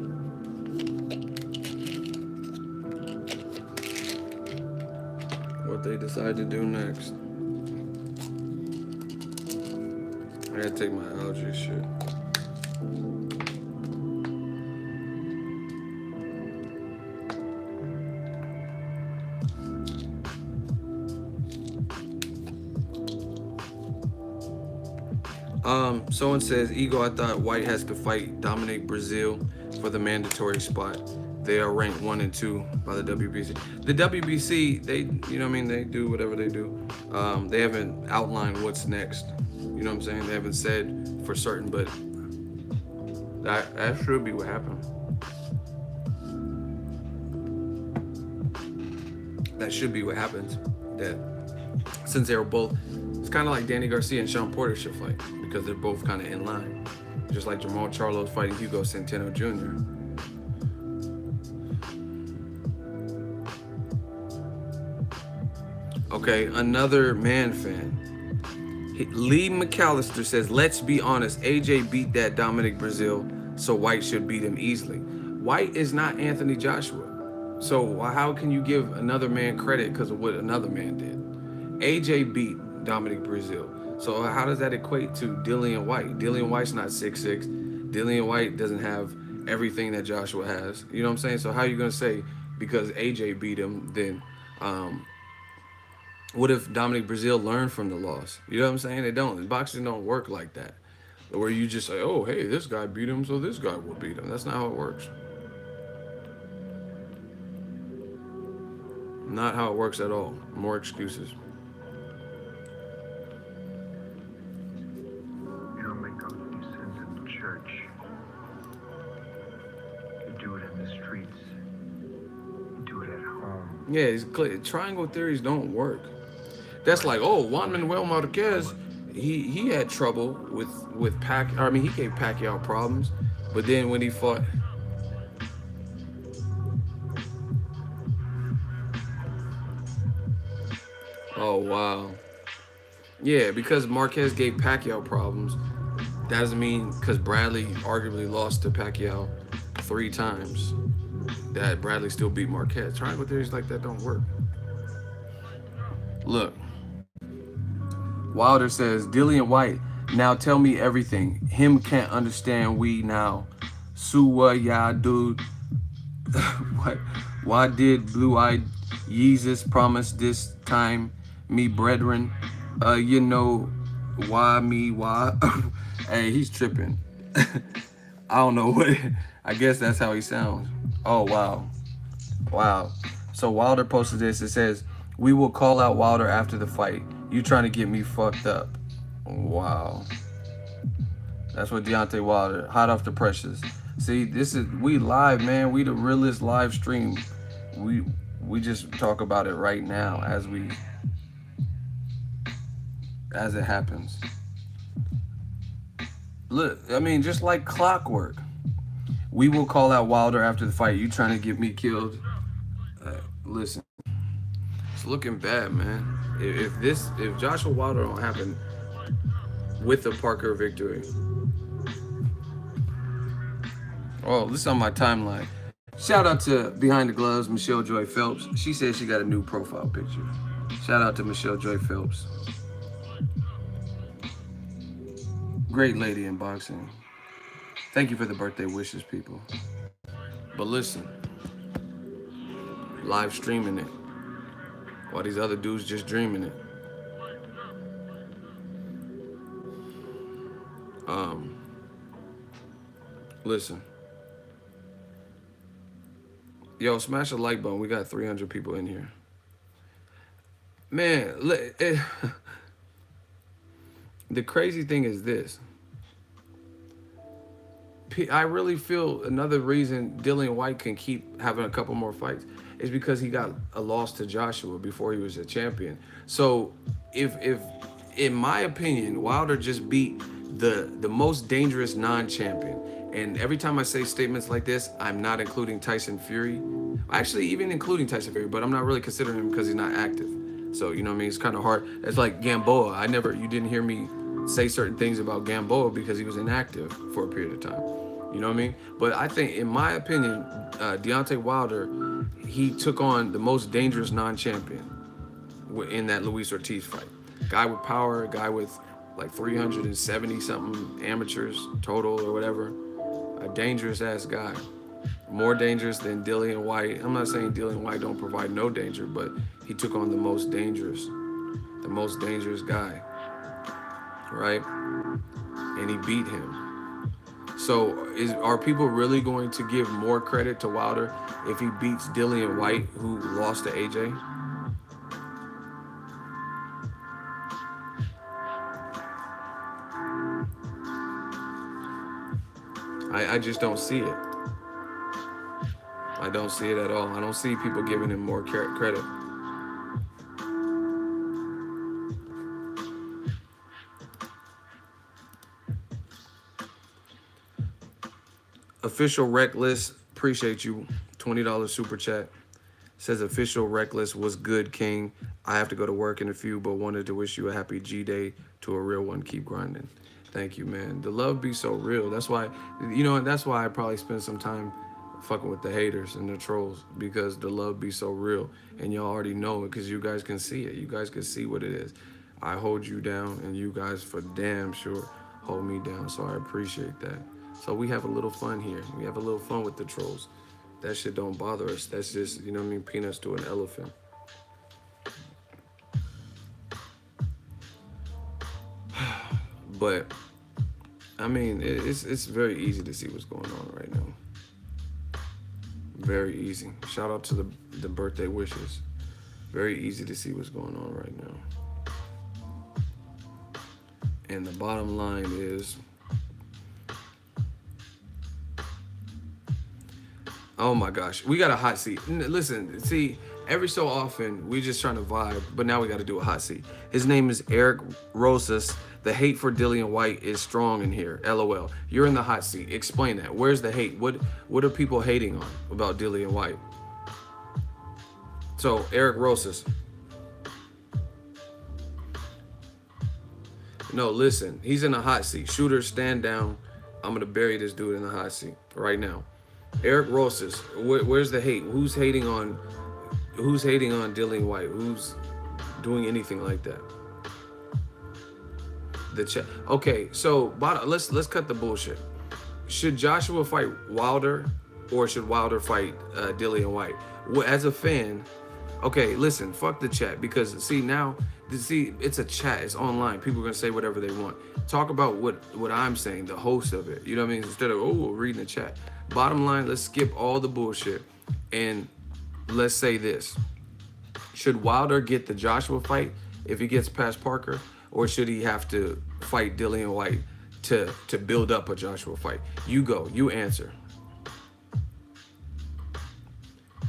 What they decide to do next. I gotta take my allergy shit. Someone says, Ego, I thought Whyte has to fight Dominic Brazil for the mandatory spot. They are ranked 1 and 2 by the WBC. The WBC, they, you know what I mean, they do whatever they do. They haven't outlined what's next. You know what I'm saying? They haven't said for certain, but that should be what happened. That should be what happens. That since they were both, it's kind of like Danny Garcia and Sean Porter should fight because they're both kind of in line. Just like Jamal Charlo fighting Hugo Centeno Jr. Okay, another man fan. Lee McAllister says, let's be honest, AJ beat that Dominic Brazil, so Whyte should beat him easily. Whyte is not Anthony Joshua. So how can you give another man credit because of what another man did? AJ beat Dominic Brazil. So how does that equate to Dillian Whyte? Dillian Whyte's not 6'6". Dillian Whyte doesn't have everything that Joshua has. You know what I'm saying? So how are you going to say because AJ beat him, then what if Dominic Brazil learned from the loss? You know what I'm saying? They don't. Boxing don't work like that. Where you just say, oh, hey, this guy beat him, so this guy will beat him. That's not how it works. Not how it works at all. More excuses. You don't make those few sins in the church. You do it in the streets. You do it at home. Yeah, it's clear. Triangle theories don't work. That's like, oh, Juan Manuel Marquez, he had trouble with Pacquiao. I mean, he gave Pacquiao problems, but then when he fought, oh wow, yeah, because Marquez gave Pacquiao problems, that doesn't mean because Bradley arguably lost to Pacquiao 3 times that Bradley still beat Marquez. Triangle theories like that don't work. Look. Wilder says, Dillian Whyte, now tell me everything. Him can't understand we now. Suwa ya dude. What? Why did blue-eyed Jesus promise this time me brethren? You know why me why? Hey, he's tripping. I don't know what. I guess that's how he sounds. Oh wow, wow. So Wilder posted this. It says, "We will call out Wilder after the fight. You trying to get me fucked up?" Wow. That's what Deontay Wilder, hot off the presses. See, this is we live, man. We the realest live stream. We we just talk about it right now as it happens. Look, I mean, just like clockwork. We will call out Wilder after the fight. You trying to get me killed? Listen, it's looking bad, man. If Joshua Wilder don't happen with the Parker victory, oh, this is on my timeline. Shout out to Behind the Gloves, Michelle Joy Phelps. She said she got a new profile picture. Shout out to Michelle Joy Phelps. Great lady in boxing. Thank you for the birthday wishes, people. But listen, live streaming it while these other dudes just dreaming it. Um, Listen, yo, smash a like button. We got 300 people in here. Man, the crazy thing is this. I really feel another reason Dillian Whyte can keep having a couple more fights is because he got a loss to Joshua before he was a champion. So if in my opinion, Wilder just beat the most dangerous non-champion. And every time I say statements like this, I'm not including Tyson Fury. Actually, even including Tyson Fury, but I'm not really considering him because he's not active. So, you know what I mean? It's kind of hard. It's like Gamboa. You didn't hear me say certain things about Gamboa because he was inactive for a period of time. You know what I mean? But I think, in my opinion, Deontay Wilder, he took on the most dangerous non-champion in that Luis Ortiz fight. Guy with power, a guy with like 370 something amateurs total or whatever. A dangerous ass guy. More dangerous than Dillian Whyte. I'm not saying Dillian Whyte don't provide no danger, but he took on the most dangerous guy, right? And he beat him. So are people really going to give more credit to Wilder if he beats Dillian Whyte, who lost to AJ? I just don't see it. I don't see it at all. I don't see people giving him more credit. Official Reckless, appreciate you. $20 super chat. Says Official Reckless was good, King. I have to go to work in a few, but wanted to wish you a happy G-Day to a real one. Keep grinding. Thank you, man. The love be so real. That's why, and that's why I probably spend some time fucking with the haters and the trolls, because the love be so real. And y'all already know it because you guys can see it. You guys can see what it is. I hold you down, and you guys for damn sure hold me down. So I appreciate that. So we have a little fun here. We have a little fun with the trolls. That shit don't bother us. That's just, peanuts to an elephant. But I mean, it's very easy to see what's going on right now. Very easy. Shout out to the birthday wishes. Very easy to see what's going on right now. And the bottom line is, oh my gosh, we got a hot seat. Listen, see, every so often we just trying to vibe, but now we got to do a hot seat. His name is Eric Rosas. The hate for Dillian Whyte is strong in here. LOL. You're in the hot seat. Explain that. Where's the hate? What are people hating on about Dillian Whyte? So, Eric Rosas. No, listen. He's in the hot seat. Shooters, stand down. I'm going to bury this dude in the hot seat right now. Eric Rosas. Where's the hate? Who's hating on Dillian Whyte? Who's doing anything like that? The chat. Okay, so let's cut the bullshit. Should Joshua fight Wilder, or should Wilder fight Dillian Whyte? As a fan, Okay, listen, fuck the chat because see now, see it's a chat, it's online. People are gonna say whatever they want. Talk about what I'm saying, the host of it. You know what I mean? Instead of reading the chat. Bottom line, let's skip all the bullshit and let's say this: should Wilder get the Joshua fight if he gets past Parker, or should he have to fight Dillian Whyte to build up a Joshua fight? You go, you answer.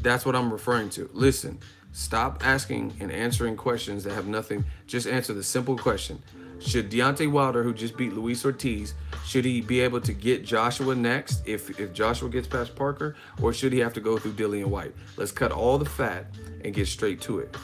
That's what I'm referring to. Listen, stop asking and answering questions that have nothing. Just answer the simple question. Should Deontay Wilder, who just beat Luis Ortiz, should he be able to get Joshua next if Joshua gets past Parker, or should he have to go through Dillian Whyte? Let's cut all the fat and get straight to it.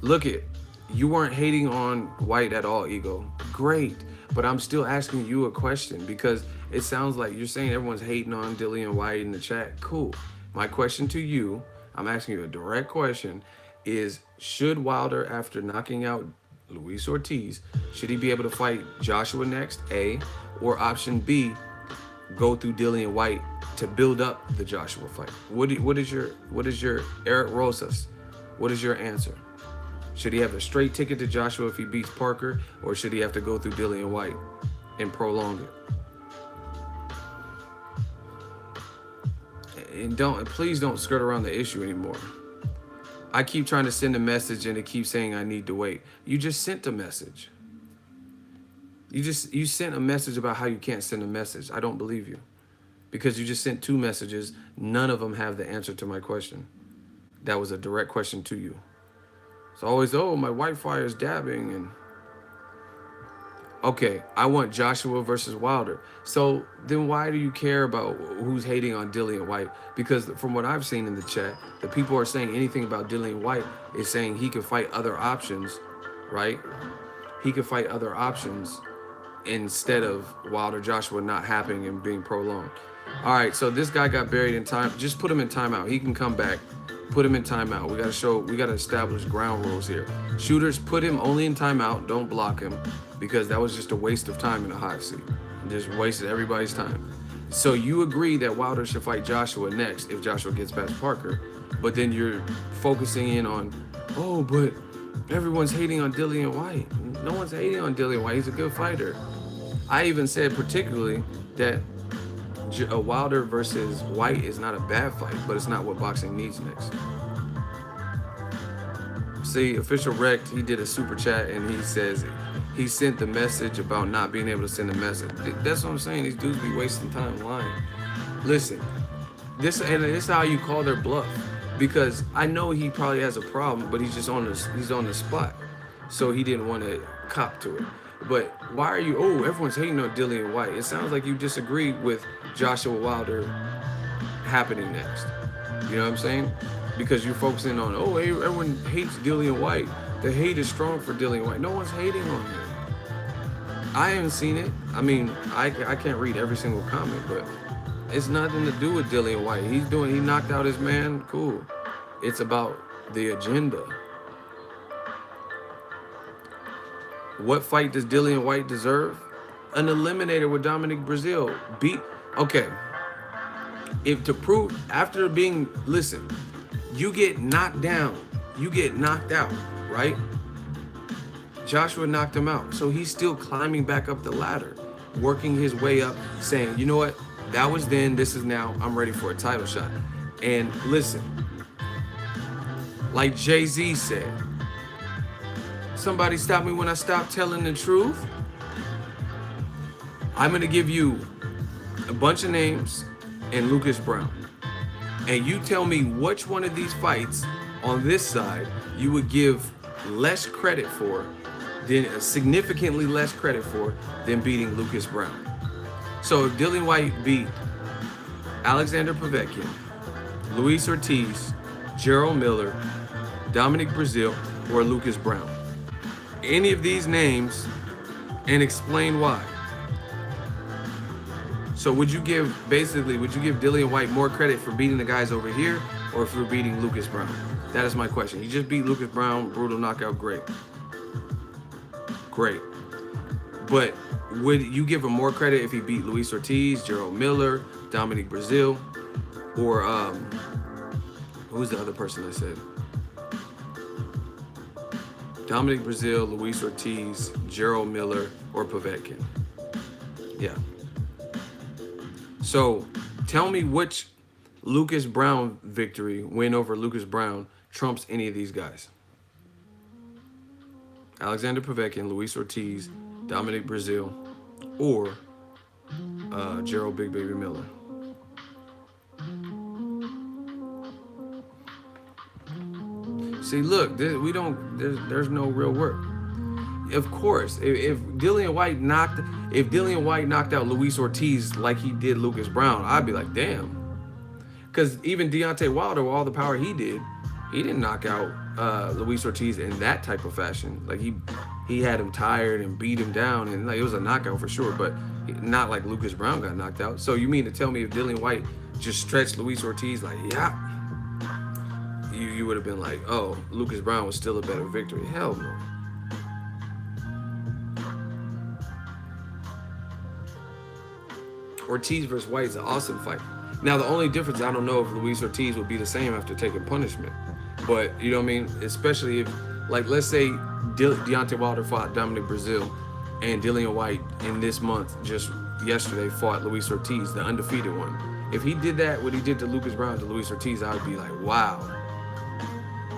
Look it, you weren't hating on Whyte at all, Ego. Great, but I'm still asking you a question because it sounds like you're saying everyone's hating on Dillian Whyte in the chat. Cool. My question to you, I'm asking you a direct question, is should Wilder, after knocking out Luis Ortiz, should he be able to fight Joshua next, A, or option B, go through Dillian Whyte to build up the Joshua fight? What is your Eric Rosas? What is your answer? Should he have a straight ticket to Joshua if he beats Parker, or should he have to go through Dillian Whyte and prolong it? And please don't skirt around the issue anymore. I keep trying to send a message and it keeps saying I need to wait. You just sent a message. You sent a message about how you can't send a message. I don't believe you. Because you just sent 2 messages. None of them have the answer to my question. That was a direct question to you. It's always, my Wi-Fi is dabbing and okay, I want Joshua versus Wilder. So then why do you care about who's hating on Dillian Whyte? Because from what I've seen in the chat, the people are saying anything about Dillian Whyte is saying he could fight other options, right? He could fight other options instead of Wilder Joshua not happening and being prolonged. All right, so this guy got buried in time. Just put him in timeout. He can come back. Put him in timeout. We gotta establish ground rules here. Shooters, put him only in timeout. Don't block him because that was just a waste of time in the hot seat. Just wasted everybody's time. So you agree that Wilder should fight Joshua next if Joshua gets past Parker, but then you're focusing in on, but everyone's hating on Dillian Whyte. No one's hating on Dillian Whyte. He's a good fighter. I even said particularly that Wilder versus Whyte is not a bad fight, but it's not what boxing needs next. See, Official Rect, he did a super chat and he says he sent the message about not being able to send a message. That's what I'm saying. These dudes be wasting time lying. Listen, this is how you call their bluff, because I know he probably has a problem, but he's on the spot, so he didn't want to cop to it. But why are you, everyone's hating on Dillian Whyte? It sounds like you disagree with Joshua Wilder happening next. You know what I'm saying? Because you're focusing on, everyone hates Dillian Whyte. The hate is strong for Dillian Whyte. No one's hating on him. I haven't seen it. I mean, I can't read every single comment, but it's nothing to do with Dillian Whyte. He knocked out his man, cool. It's about the agenda. What fight does Dillian Whyte deserve? An eliminator with Dominic Breazeale. If to prove, after being, listen, you get knocked down, you get knocked out, right? Joshua knocked him out. So he's still climbing back up the ladder, working his way up, saying, you know what? That was then, this is now, I'm ready for a title shot. And listen, like Jay-Z said, somebody stop me when I stop telling the truth. I'm gonna give you a bunch of names and Lucas Brown. And you tell me which one of these fights on this side you would give less credit for, significantly less credit for, than beating Lucas Brown. So if Dillian Whyte beat Alexander Povetkin, Luis Ortiz, Gerald Miller, Dominic Breazeale, or Lucas Brown, any of these names, and explain why. So would you give Dillian Whyte more credit for beating the guys over here or for beating Lucas Brown? That is my question. He just beat Lucas Brown, brutal knockout, great. But would you give him more credit if he beat Luis Ortiz, Gerald Miller, Dominic Breazeale, or Who's the other person I said? Dominic Brazil, Luis Ortiz, Gerald Miller, or Povetkin. Yeah. So tell me which Lucas Brown victory, win over Lucas Brown, trumps any of these guys. Alexander Povetkin, Luis Ortiz, Dominic Brazil, or Gerald Big Baby Miller. See, look, we don't. There's no real work. Of course, if Dillian Whyte knocked out Luis Ortiz like he did Lucas Brown, I'd be like, damn. Because even Deontay Wilder, with all the power he didn't knock out Luis Ortiz in that type of fashion. Like he had him tired and beat him down, and like it was a knockout for sure, but not like Lucas Brown got knocked out. So you mean to tell me if Dillian Whyte just stretched Luis Ortiz like, yeah, you would have been like, oh, Lucas Brown was still a better victory? Hell no. Ortiz versus Whyte is an awesome fight. Now, the only difference, I don't know if Luis Ortiz would be the same after taking punishment. But, you know what I mean? Especially if, like, let's say Deontay Wilder fought Dominic Brazil and Dillian Whyte in this month, just yesterday, fought Luis Ortiz, the undefeated one. If he did that, what he did to Lucas Brown to Luis Ortiz, I would be like, wow.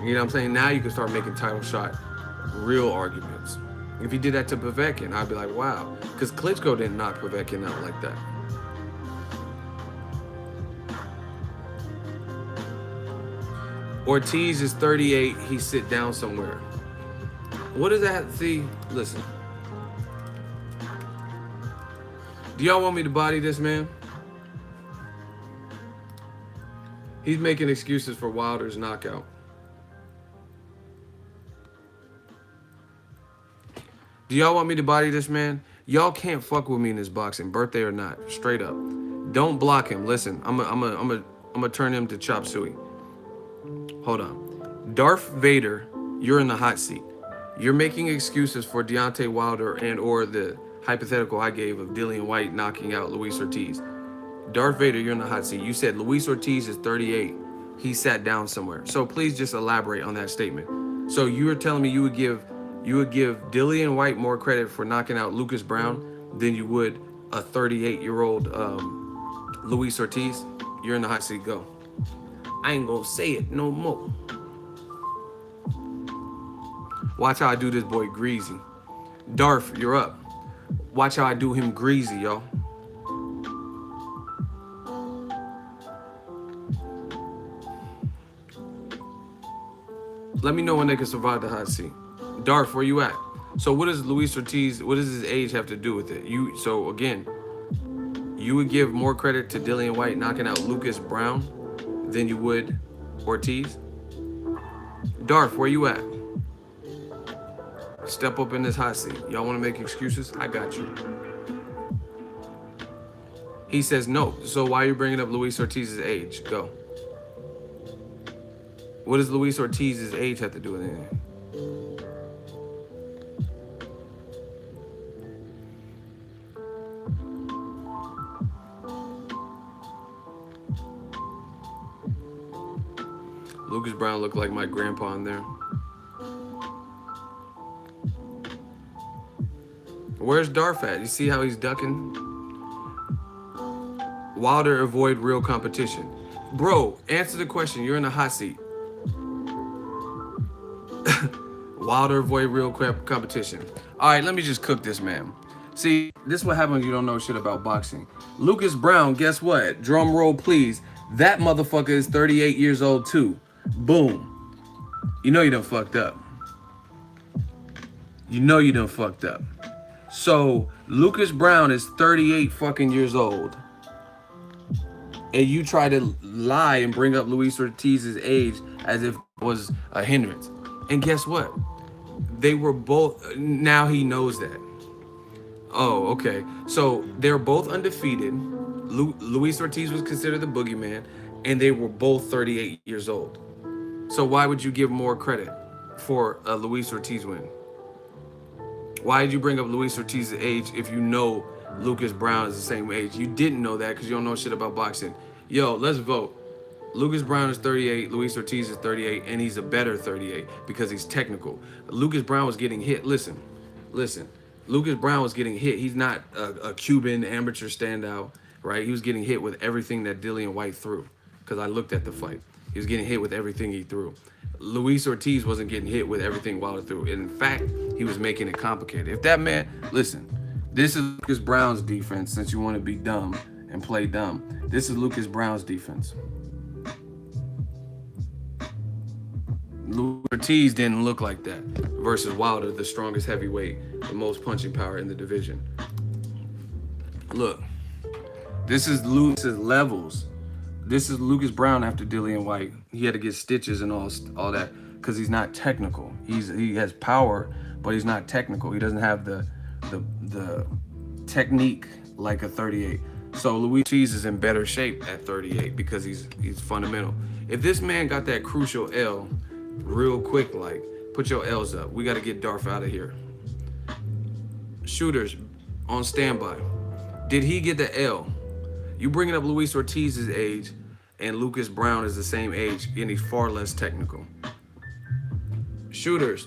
You know what I'm saying? Now you can start making title shot real arguments. If he did that to Povetkin, I'd be like, wow. Because Klitschko didn't knock Povetkin out like that. Ortiz is 38. He sit down somewhere. What does that see? Listen. Do y'all want me to body this man? He's making excuses for Wilder's knockout. Do y'all want me to body this man? Y'all can't fuck with me in this boxing, birthday or not. Straight up. Don't block him. Listen, I'm gonna turn him to chop suey. Hold on. Darth Vader, you're in the hot seat. You're making excuses for Deontay Wilder and or the hypothetical I gave of Dillian Whyte knocking out Luis Ortiz. Darth Vader, you're in the hot seat. You said Luis Ortiz is 38. He sat down somewhere. So please just elaborate on that statement. So you were telling me you would give Dillian Whyte more credit for knocking out Lucas Brown than you would a 38-year-old Luis Ortiz? You're in the hot seat. Go. I ain't gonna say it no more. Watch how I do this boy greasy. Darth, you're up. Watch how I do him greasy, yo. Let me know when they can survive the hot seat. Darth, where you at? So what does Luis Ortiz, what does his age have to do with it? So again, you would give more credit to Dillian Whyte knocking out Lucas Brown than you would Ortiz? Darth, where you at? Step up in this hot seat. Y'all want to make excuses? I got you. He says no. So why are you bringing up Luis Ortiz's age? Go. What does Luis Ortiz's age have to do with anything? Lucas Brown looked like my grandpa in there. Where's Darth at? You see how he's ducking? Wilder avoid real competition. Bro, answer the question. You're in the hot seat. Wilder avoid real competition. All right, let me just cook this man. See, this is what happens when you don't know shit about boxing. Lucas Brown, guess what? Drum roll, please. That motherfucker is 38 years old too. Boom. You know you done fucked up. You know you done fucked up. So, Lucas Brown is 38 fucking years old. And you try to lie and bring up Luis Ortiz's age as if it was a hindrance. And guess what? They were both, now he knows that. Oh, okay. So, they're both undefeated. Luis Ortiz was considered the boogeyman, and they were both 38 years old. So why would you give more credit for a Luis Ortiz win? Why did you bring up Luis Ortiz's age if you know Lucas Brown is the same age? You didn't know that because you don't know shit about boxing. Yo, let's vote. Lucas Brown is 38, Luis Ortiz is 38, and he's a better 38 because he's technical. Lucas Brown was getting hit. Listen. Lucas Brown was getting hit. He's not a Cuban amateur standout, right? He was getting hit with everything that Dillian Whyte threw because I looked at the fight. He was getting hit with everything he threw. Luis Ortiz wasn't getting hit with everything Wilder threw. In fact, he was making it complicated. If that man, listen, this is Lucas Brown's defense since you want to be dumb and play dumb. This is Lucas Brown's defense. Luis Ortiz didn't look like that versus Wilder, the strongest heavyweight, the most punching power in the division. Look, this is Lucas's levels. This is Lucas Brown after Dillian Whyte. He had to get stitches and all that because he's not technical. He has power, but he's not technical. He doesn't have the technique like a 38. So Luis Ortiz is in better shape at 38 because he's fundamental. If this man got that crucial L real quick, like, put your L's up. We got to get Darth out of here. Shooters on standby. Did he get the L? You bringing up Luis Ortiz's age, and Lucas Brown is the same age, and he's far less technical. Shooters.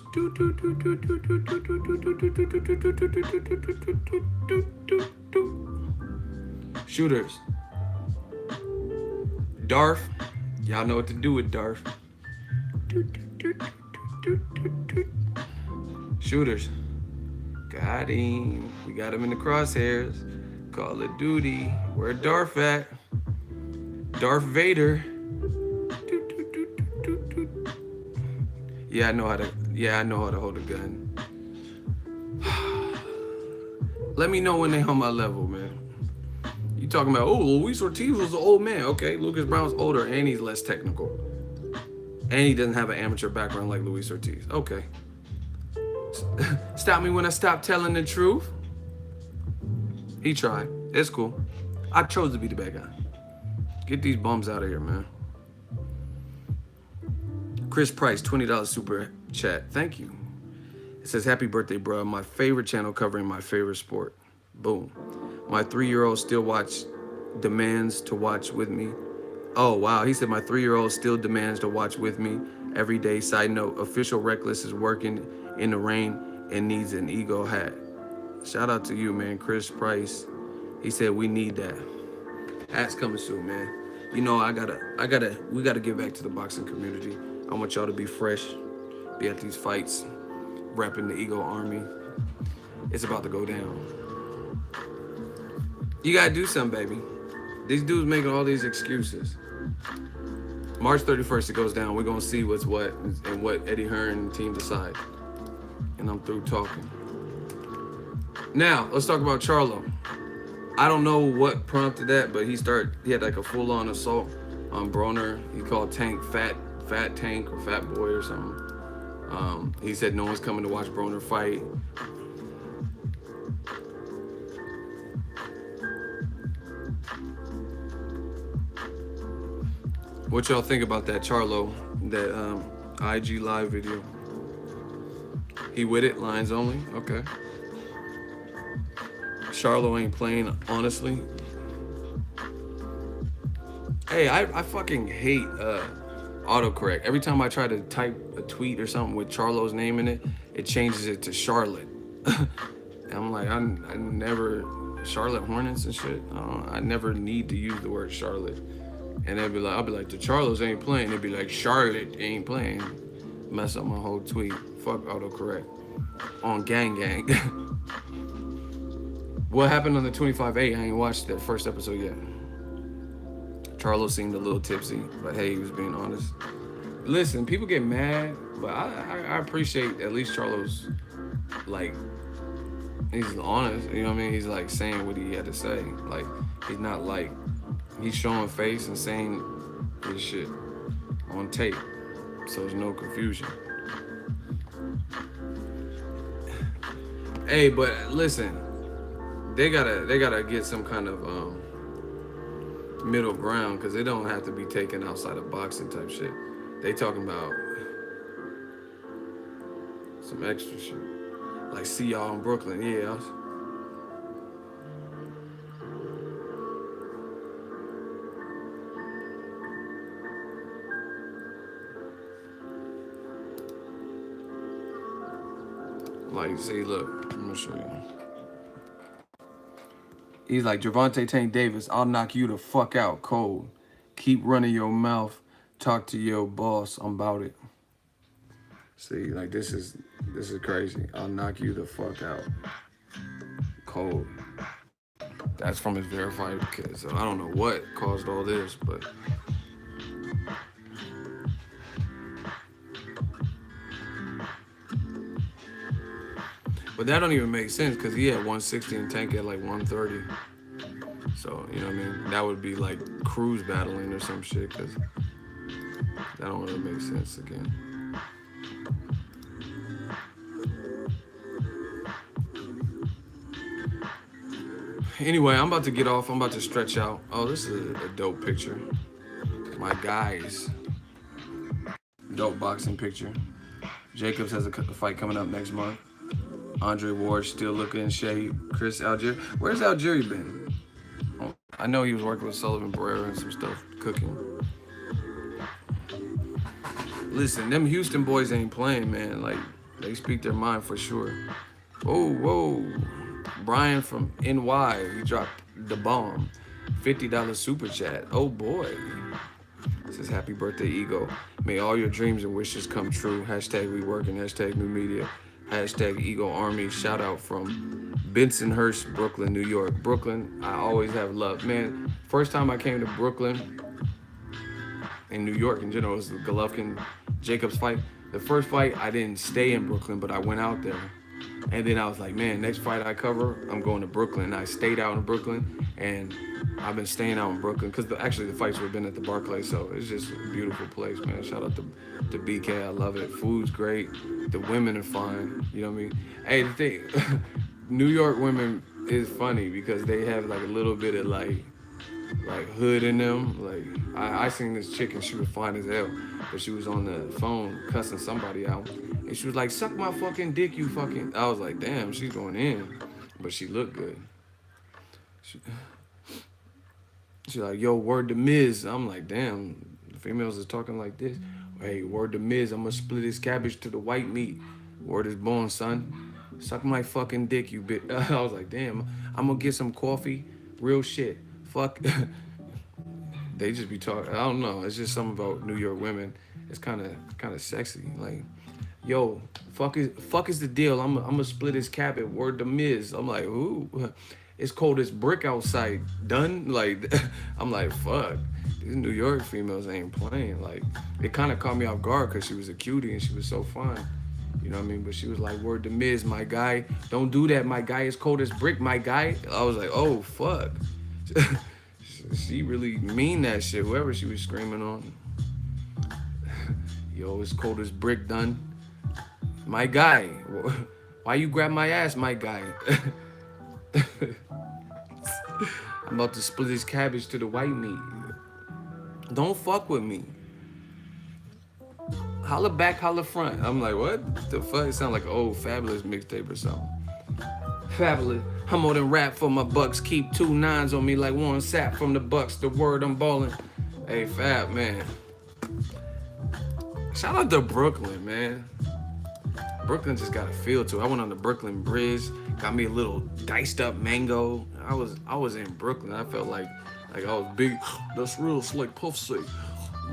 Shooters. Darth. Y'all know what to do with Darth. Shooters. Got him. We got him in the crosshairs. Call of Duty. Where Darth at? Darth Vader. Yeah, I know how to hold a gun. Let me know when they on my level, man. You talking about, oh, Luis Ortiz was an old man. Okay, Lucas Brown's older and he's less technical. And he doesn't have an amateur background like Luis Ortiz. Okay. Stop me when I stop telling the truth. He tried. It's cool. I chose to be the bad guy. Get these bums out of here, man. Chris Price, $20 super chat. Thank you. It says, happy birthday, bro. My favorite channel covering my favorite sport. Boom. My 3-year-old still demands to watch with me. Oh, wow. He said, my 3-year-old still demands to watch with me every day. Side note, Official Reckless is working in the rain and needs an ego hat. Shout out to you, man. Chris Price. He said, we need that. Hat's coming soon, man. You know, we gotta give back to the boxing community. I want y'all to be fresh, be at these fights, repping the Ego Army. It's about to go down. You gotta do something, baby. These dudes making all these excuses. March 31st, it goes down. We're gonna see what's what and what Eddie Hearn and team decide. And I'm through talking. Now, let's talk about Charlo. I don't know what prompted that, but he had like a full-on assault on Broner. He called Tank fat Tank or fat boy or something. He said no one's coming to watch Broner fight. What y'all think about that Charlo, that IG live video? He with it, lines only? Okay. Charlo ain't playing, honestly. Hey, I fucking hate autocorrect. Every time I try to type a tweet or something with Charlo's name in it, it changes it to Charlotte. And I'm like, I never, Charlotte Hornets and shit. I never need to use the word Charlotte. And I'll be like, the Charlos ain't playing. They'd be like, Charlotte ain't playing. Mess up my whole tweet. Fuck autocorrect. On gang gang. What happened on the 25-8? I ain't watched that first episode yet. Charlo seemed a little tipsy, but hey, he was being honest. Listen, people get mad, but I appreciate at least Charlo's, like, he's honest, you know what I mean? He's like saying what he had to say. Like, he's not like, he's showing face and saying his shit on tape, so there's no confusion. Hey, but listen, they gotta get some kind of middle ground, because they don't have to be taken outside of boxing type shit. They talking about some extra shit, like see y'all in Brooklyn, yeah. Like, see, look, I'm gonna show you. He's like, Gervonta Tank Davis, I'll knock you the fuck out cold. Keep running your mouth. Talk to your boss. I'm about it. See, like this is crazy. I'll knock you the fuck out cold. That's from his verified kid. So I don't know what caused all this, but that don't even make sense because he had 160 and Tank had like 130. So you know what I mean? That would be like Cruz battling or some shit because that don't really make sense again. Anyway, I'm about to get off. I'm about to stretch out. Oh, this is a dope picture. My guys. Dope boxing picture. Jacobs has a fight coming up next month. Andre Ward still looking in shape. Chris Algieri. Where's Algieri been? Oh, I know he was working with Sullivan Barrera and some stuff, cooking. Listen, them Houston boys ain't playing, man. Like, they speak their mind for sure. Whoa. Brian from NY, he dropped the bomb. $50 super chat. Oh boy. Says happy birthday, Ego. May all your dreams and wishes come true. Hashtag we working. Hashtag new media. Hashtag Ego Army. Shout out from Bensonhurst, Brooklyn, New York. Brooklyn, I always have love. Man, first time I came to Brooklyn, in New York in general, was the Golovkin Jacobs fight. The first fight, I didn't stay in Brooklyn, but I went out there. And then I was like, man, next fight I cover, I'm going to Brooklyn. And I stayed out in Brooklyn, and I've been staying out in Brooklyn because actually the fights would have been at the Barclays, so it's just a beautiful place, man. Shout out to BK, I love it. Food's great, the women are fine, you know what I mean? Hey, the thing, New York women is funny because they have like a little bit of like hood in them. Like I seen this chick and she was fine as hell, but she was on the phone cussing somebody out, and she was like, "Suck my fucking dick, you fucking." I was like, "Damn, she's going in," but she looked good. She's like, "Yo, word to Miz." I'm like, "Damn, the females is talking like this." Hey, word to Miz. I'm gonna split his cabbage to the white meat. Word is born, son. Suck my fucking dick, you bitch. I was like, "Damn, I'm gonna get some coffee." Real shit. Fuck. They just be talking. I don't know. It's just something about New York women. It's kind of sexy. Like, yo, fuck is the deal? I'm gonna split his cabbage. Word to Miz. I'm like, ooh, it's cold as brick outside. Done. Like, I'm like, fuck. These New York females ain't playing. Like, it kind of caught me off guard because she was a cutie and she was so fine. You know what I mean? But she was like, word to Miz, my guy. Don't do that. My guy is cold as brick, my guy. I was like, oh, fuck. She really mean that shit, whoever she was screaming on. Yo, it's cold as brick, done. My guy. Why you grab my ass, my guy? I'm about to split his cabbage to the white meat. Don't fuck with me. Holla back, holla front. I'm like, what the fuck? It sound like an old Fabulous mixtape or something. Fabulous. I'm more than rap for my bucks. Keep 2 9s on me like Warren Sapp from the Bucks. The word I'm ballin'. Hey, Fab, man. Shout out to Brooklyn, man. Brooklyn just got a feel to it. I went on the Brooklyn Bridge, got me a little diced up mango. I was in Brooklyn. I felt like I was big. That's real. It's like Puff say,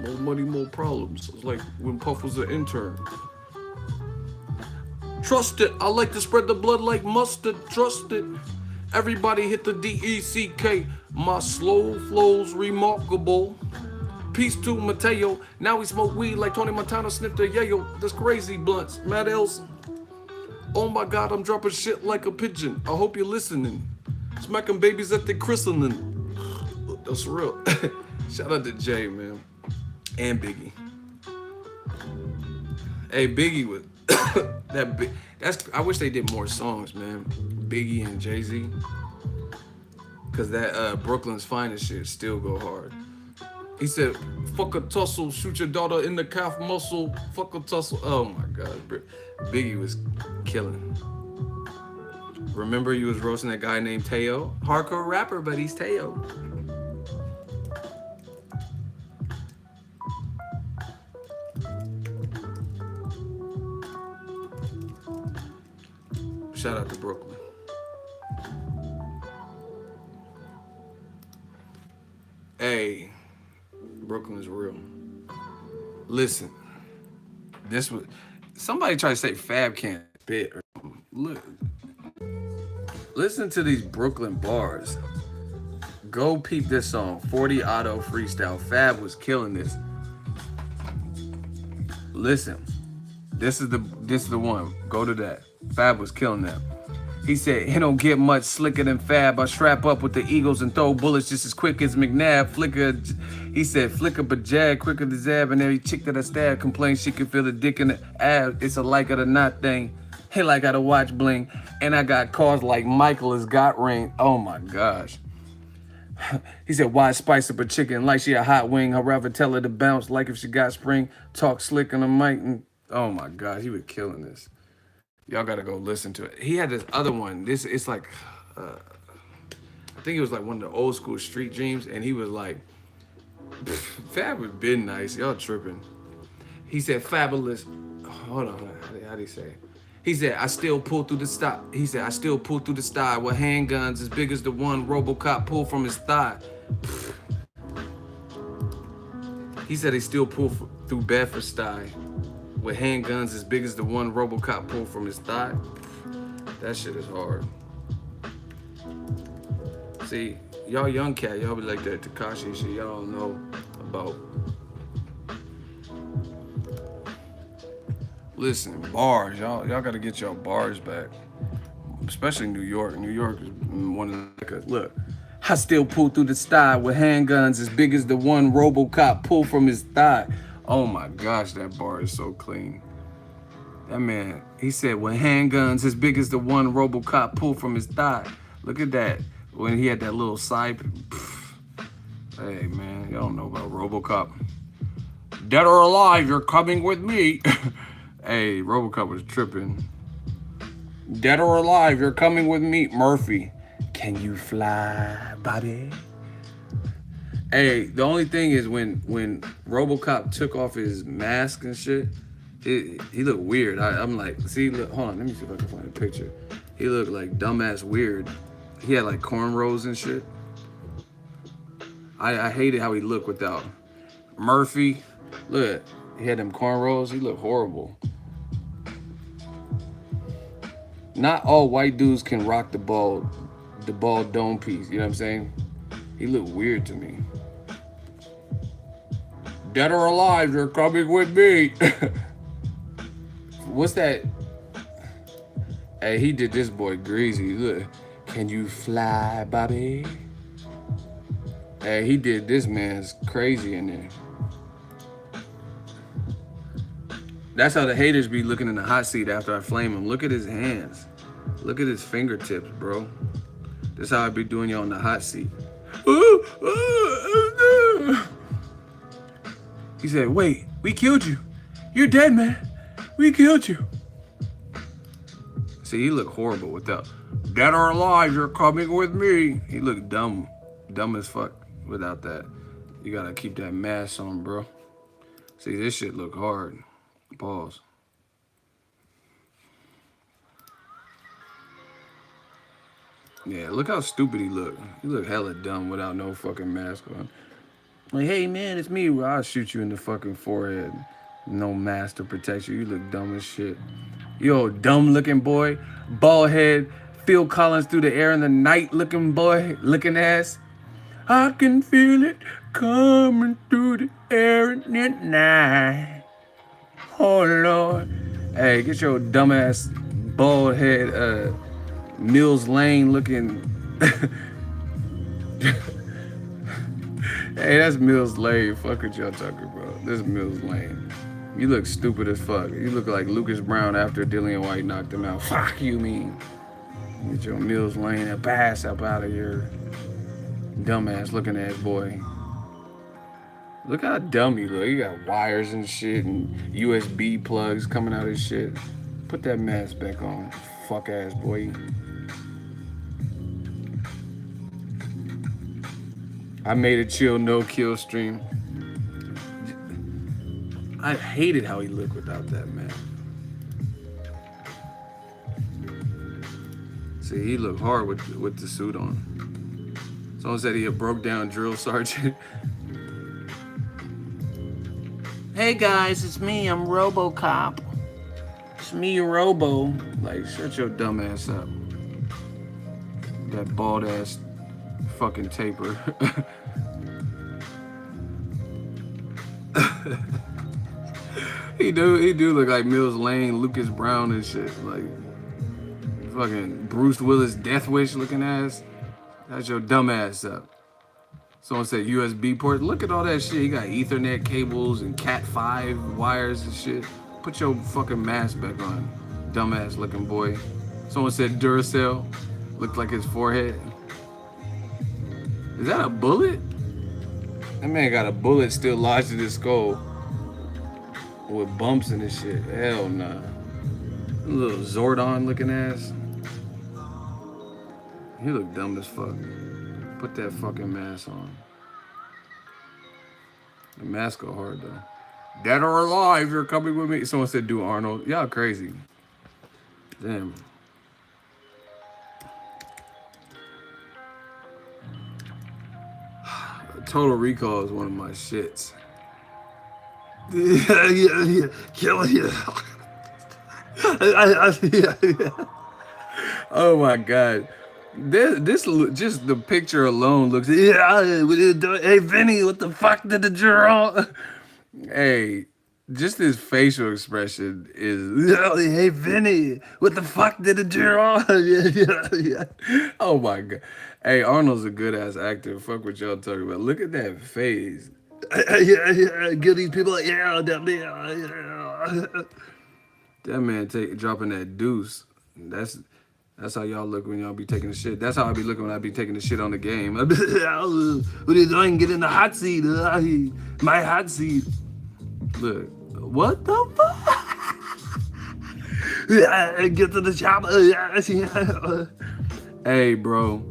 more money, more problems. It's like when Puff was an intern. Trust it. I like to spread the blood like mustard. Trust it. Everybody hit the DECK. My slow flow's remarkable. Peace to Mateo. Now we smoke weed like Tony Montana sniffed a yayo. That's crazy blunts. Matt Elson. Oh my God, I'm dropping shit like a pigeon. I hope you're listening. Smacking babies at the christening. That's real. Shout out to Jay, man. And Biggie. Hey, Biggie was I wish they did more songs, man. Biggie and Jay-Z. Cause that Brooklyn's Finest shit still go hard. He said, fuck a tussle, shoot your daughter in the calf muscle, fuck a tussle. Oh my God, Biggie was killing. Remember you was roasting that guy named Teo? Hardcore rapper, but he's Teo. Shout out to Brooklyn. Hey, Brooklyn's real. Listen, this was somebody tried to say Fab can't spit or something. Look, listen to these Brooklyn bars. Go peep this song, 40 Auto Freestyle. Fab was killing this. Listen, this is the one. Go to that. Fab was killing that. He said, he don't get much slicker than Fab. I strap up with the Eagles and throw bullets just as quick as McNabb. He said, flicker but jag, quicker than Zab. And every chick that I stab complains she can feel the dick in the ab. It's a like it or not thing. Hey, like I got a watch bling. And I got cars like Michael has got ring. Oh my gosh. He said, why spice up a chicken like she a hot wing? I'd rather tell her to bounce like if she got spring. Talk slick on the mic. And, oh my gosh, he was killing this. Y'all gotta go listen to it. He had this other one. It's like, I think it was like one of the old school Street Dreams, and he was like, Fab was been nice. Y'all tripping. He said, fabulous. Hold on. How do you say it? He said, I still pull through the stop. He said, I still pull through the style with handguns as big as the one Robocop pulled from his thigh. He said he still pull through Bedford style with handguns as big as the one Robocop pulled from his thigh. That shit is hard. See, y'all young cat, y'all be like that Tekashi shit. Y'all don't know about. Listen, bars, y'all gotta get y'all bars back. Especially New York. New York is one of the, look. I still pull through the style with handguns as big as the one Robocop pulled from his thigh. Oh my gosh, that bar is so clean. That man, he said, with handguns as big as the one Robocop pulled from his thigh. Look at that. When he had that little side. Hey man, y'all don't know about Robocop. Dead or alive, you're coming with me. Hey, Robocop was tripping. Dead or alive, you're coming with me, Murphy. Can you fly, Bobby? Hey, the only thing is when Robocop took off his mask and shit, he looked weird. I'm like, see, look, hold on, let me see if I can find a picture. He looked like dumbass weird. He had like cornrows and shit. I hated how he looked without. Murphy, look, he had them cornrows. He looked horrible. Not all white dudes can rock the ball dome piece. You know what I'm saying? He looked weird to me. Dead or alive, you're coming with me. What's that? Hey, he did this boy greasy. Look, can you fly, Bobby? Hey, he did this man's crazy in there. That's how the haters be looking in the hot seat after I flame him. Look at his hands. Look at his fingertips, bro. That's how I be doing you on the hot seat. He said, wait, we killed you. You're dead, man. We killed you. See, he looked horrible without. Dead or alive, you're coming with me. He looked dumb. Dumb as fuck without that. You gotta keep that mask on, bro. See, this shit look hard. Pause. Yeah, look how stupid he look. He look hella dumb without no fucking mask on. Like, hey man, it's me. I'll shoot you in the fucking forehead. No mask to protect you. You look dumb as shit. Yo, dumb looking boy. Bald head. Phil Collins through the air in the night looking boy. Looking ass. I can feel it coming through the air in the night. Oh Lord. Hey, get your dumbass bald head Mills Lane looking. Hey, that's Mills Lane. Fuck what y'all talking about. This is Mills Lane. You look stupid as fuck. You look like Lucas Brown after Dillian Whyte knocked him out. Fuck you mean. Get your Mills Lane and pass up out of here. Dumbass looking ass boy. Look how dumb he look. He got wires and shit and USB plugs coming out of his shit. Put that mask back on, fuck ass boy. I made a chill no kill stream. I hated how he looked without that mask. See, he looked hard with the suit on. Someone said he a broke down drill sergeant. Hey guys, it's me. I'm Robocop. It's me, Robo. Like, shut your dumb ass up. That bald ass fucking taper. He do look like Mills Lane, Lucas Brown and shit. Like fucking Bruce Willis Death Wish looking ass. That's your dumb ass up. Someone said USB port. Look at all that shit. You got Ethernet cables and Cat 5 wires and shit. Put your fucking mask back on, dumbass looking boy. Someone said Duracell. Looked like his forehead. Is that a bullet? That man got a bullet still lodged in his skull with bumps in his shit. Hell nah. Little Zordon looking ass. He look dumb as fuck. Put that fucking mask on. The mask go hard though. Dead or alive, you're coming with me. Someone said do Arnold. Y'all crazy. Damn. Total Recall is one of my shits. Yeah. Kill you. Oh my god. This just the picture alone looks. Yeah, hey Vinny, what the fuck did the girl? Hey, just his facial expression is. Hey Vinny, what the fuck did the girl? Yeah. Oh my god. Hey, Arnold's a good ass actor. Fuck what y'all talking about. Look at that face. Yeah. Give these people yeah. That man dropping that deuce. That's how y'all look when y'all be taking the shit. That's how I be looking when I be taking the shit on the game. What are you doing? Get in the hot seat. My hot seat. Look. What the fuck? Get to the chopper. Hey, bro.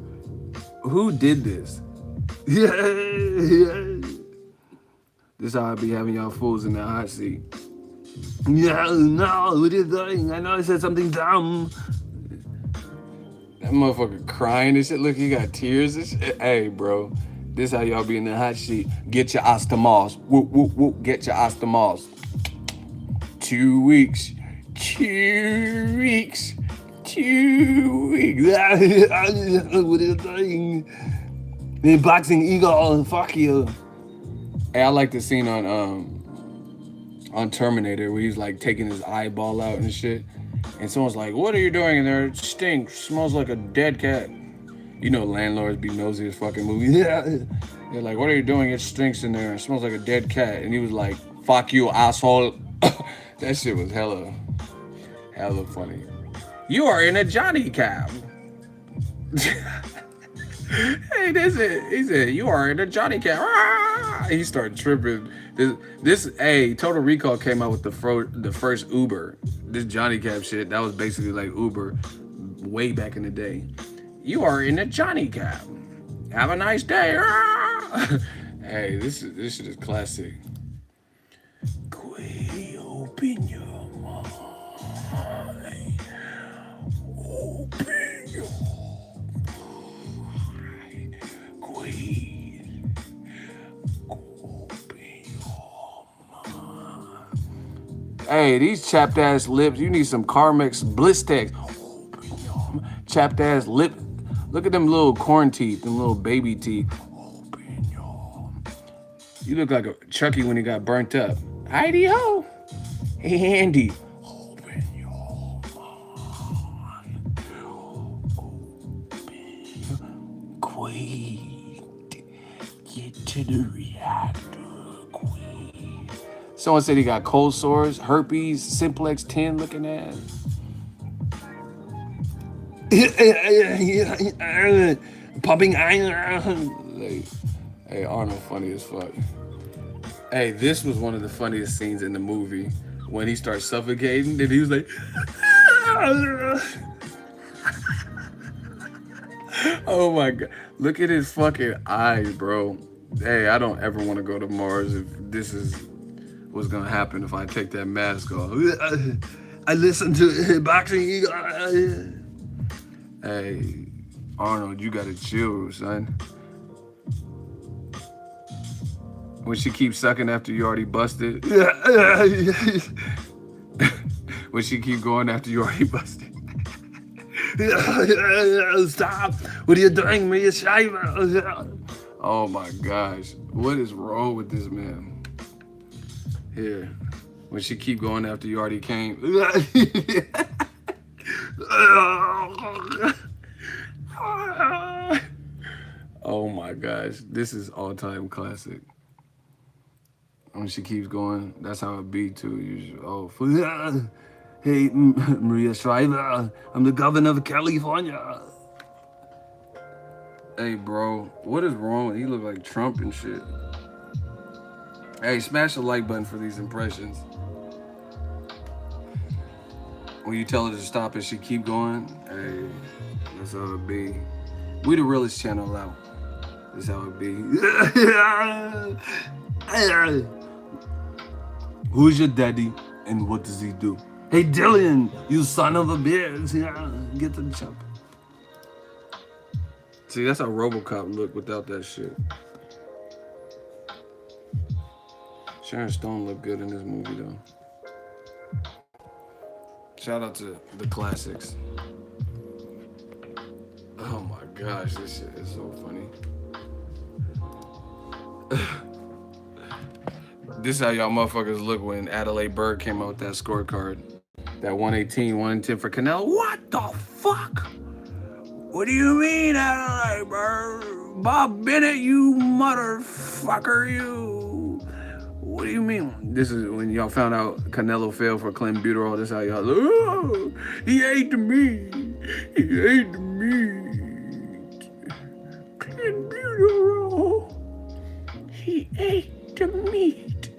Who did this? Yeah. This how I be having y'all fools in the hot seat. Yeah, no, what are you doing? I know I said something dumb. That motherfucker crying and shit. Look, he got tears and shit. Hey, bro. This how y'all be in the hot seat. Get your ostomos. Whoop, whoop, whoop. Get your ostomos. 2 weeks. 2 weeks. 2 weeks. What are you doing? The boxing eagle. Fuck you. Hey, I like the scene on Terminator where he's like taking his eyeball out and shit. And someone's like, what are you doing in there? It stinks. Smells like a dead cat. You know landlords be nosy as fucking movies. Yeah. They're like, what are you doing? It stinks in there. It smells like a dead cat. And he was like, fuck you, asshole. That shit was hella funny. You are in a Johnny cab. Hey, that's it. He said, you are in a Johnny cab. Ah! He started tripping. Hey, Total Recall came out with the first Uber. This Johnny cab shit, that was basically like Uber way back in the day. You are in a Johnny cab. Have a nice day. Ah! Hey, this shit is classic. Quay, open your mind. Open your mind. Quay. Open your mind. Hey, these chapped ass lips, you need some Carmex Blistex. Open your chapped ass lip. Look at them little corn teeth, them little baby teeth. Open your. You look like a Chucky when he got burnt up. Heidi-ho. Hey, Andy. Open your mind. Open. Quaid. Get to the reactor, Quaid. Someone said he got cold sores, herpes, simplex 10 looking at. Popping iron. Like, hey, Arnold funny as fuck. Hey, this was one of the funniest scenes in the movie when he starts suffocating and he was like, oh my god, look at his fucking eyes, bro. Hey, I don't ever want to go to Mars if this is what's gonna happen if I take that mask off. I listen to boxing. Hey, Arnold, you gotta chill, son. When she keeps sucking after you already busted. When she keep going after you already busted. Stop! What are you doing, me, Schreiber? Oh my gosh. What is wrong with this man? Here. When she keep going after you already came. Oh my gosh. This is all-time classic. When she keeps going, that's how it be too. Usually. Oh, Hey, Maria Shriver, I'm the governor of California. hey, bro, what is wrong? He look like Trump and shit. Hey, smash the like button for these impressions. When you tell her to stop and she keep going, hey, that's how it be. We the realest channel out. That's how it be. Who's your daddy and what does he do? Hey, Dillian, you son of a bitch. Yeah, get to the chopper. See, that's how Robocop look without that shit. Sharon Stone looked good in this movie though. Shout out to the classics. Oh my gosh, this shit is so funny. This is how y'all motherfuckers look when Adelaide Berg came out with that scorecard. That 118, 110 for Canelo. What the fuck? What do you mean, Adelaide Berg? Bob Bennett, you motherfucker, you. What do you mean? This is when y'all found out Canelo failed for clenbuterol. This is how y'all look. Oh, he ate the meat. He ate the meat. Clenbuterol. He ate the meat.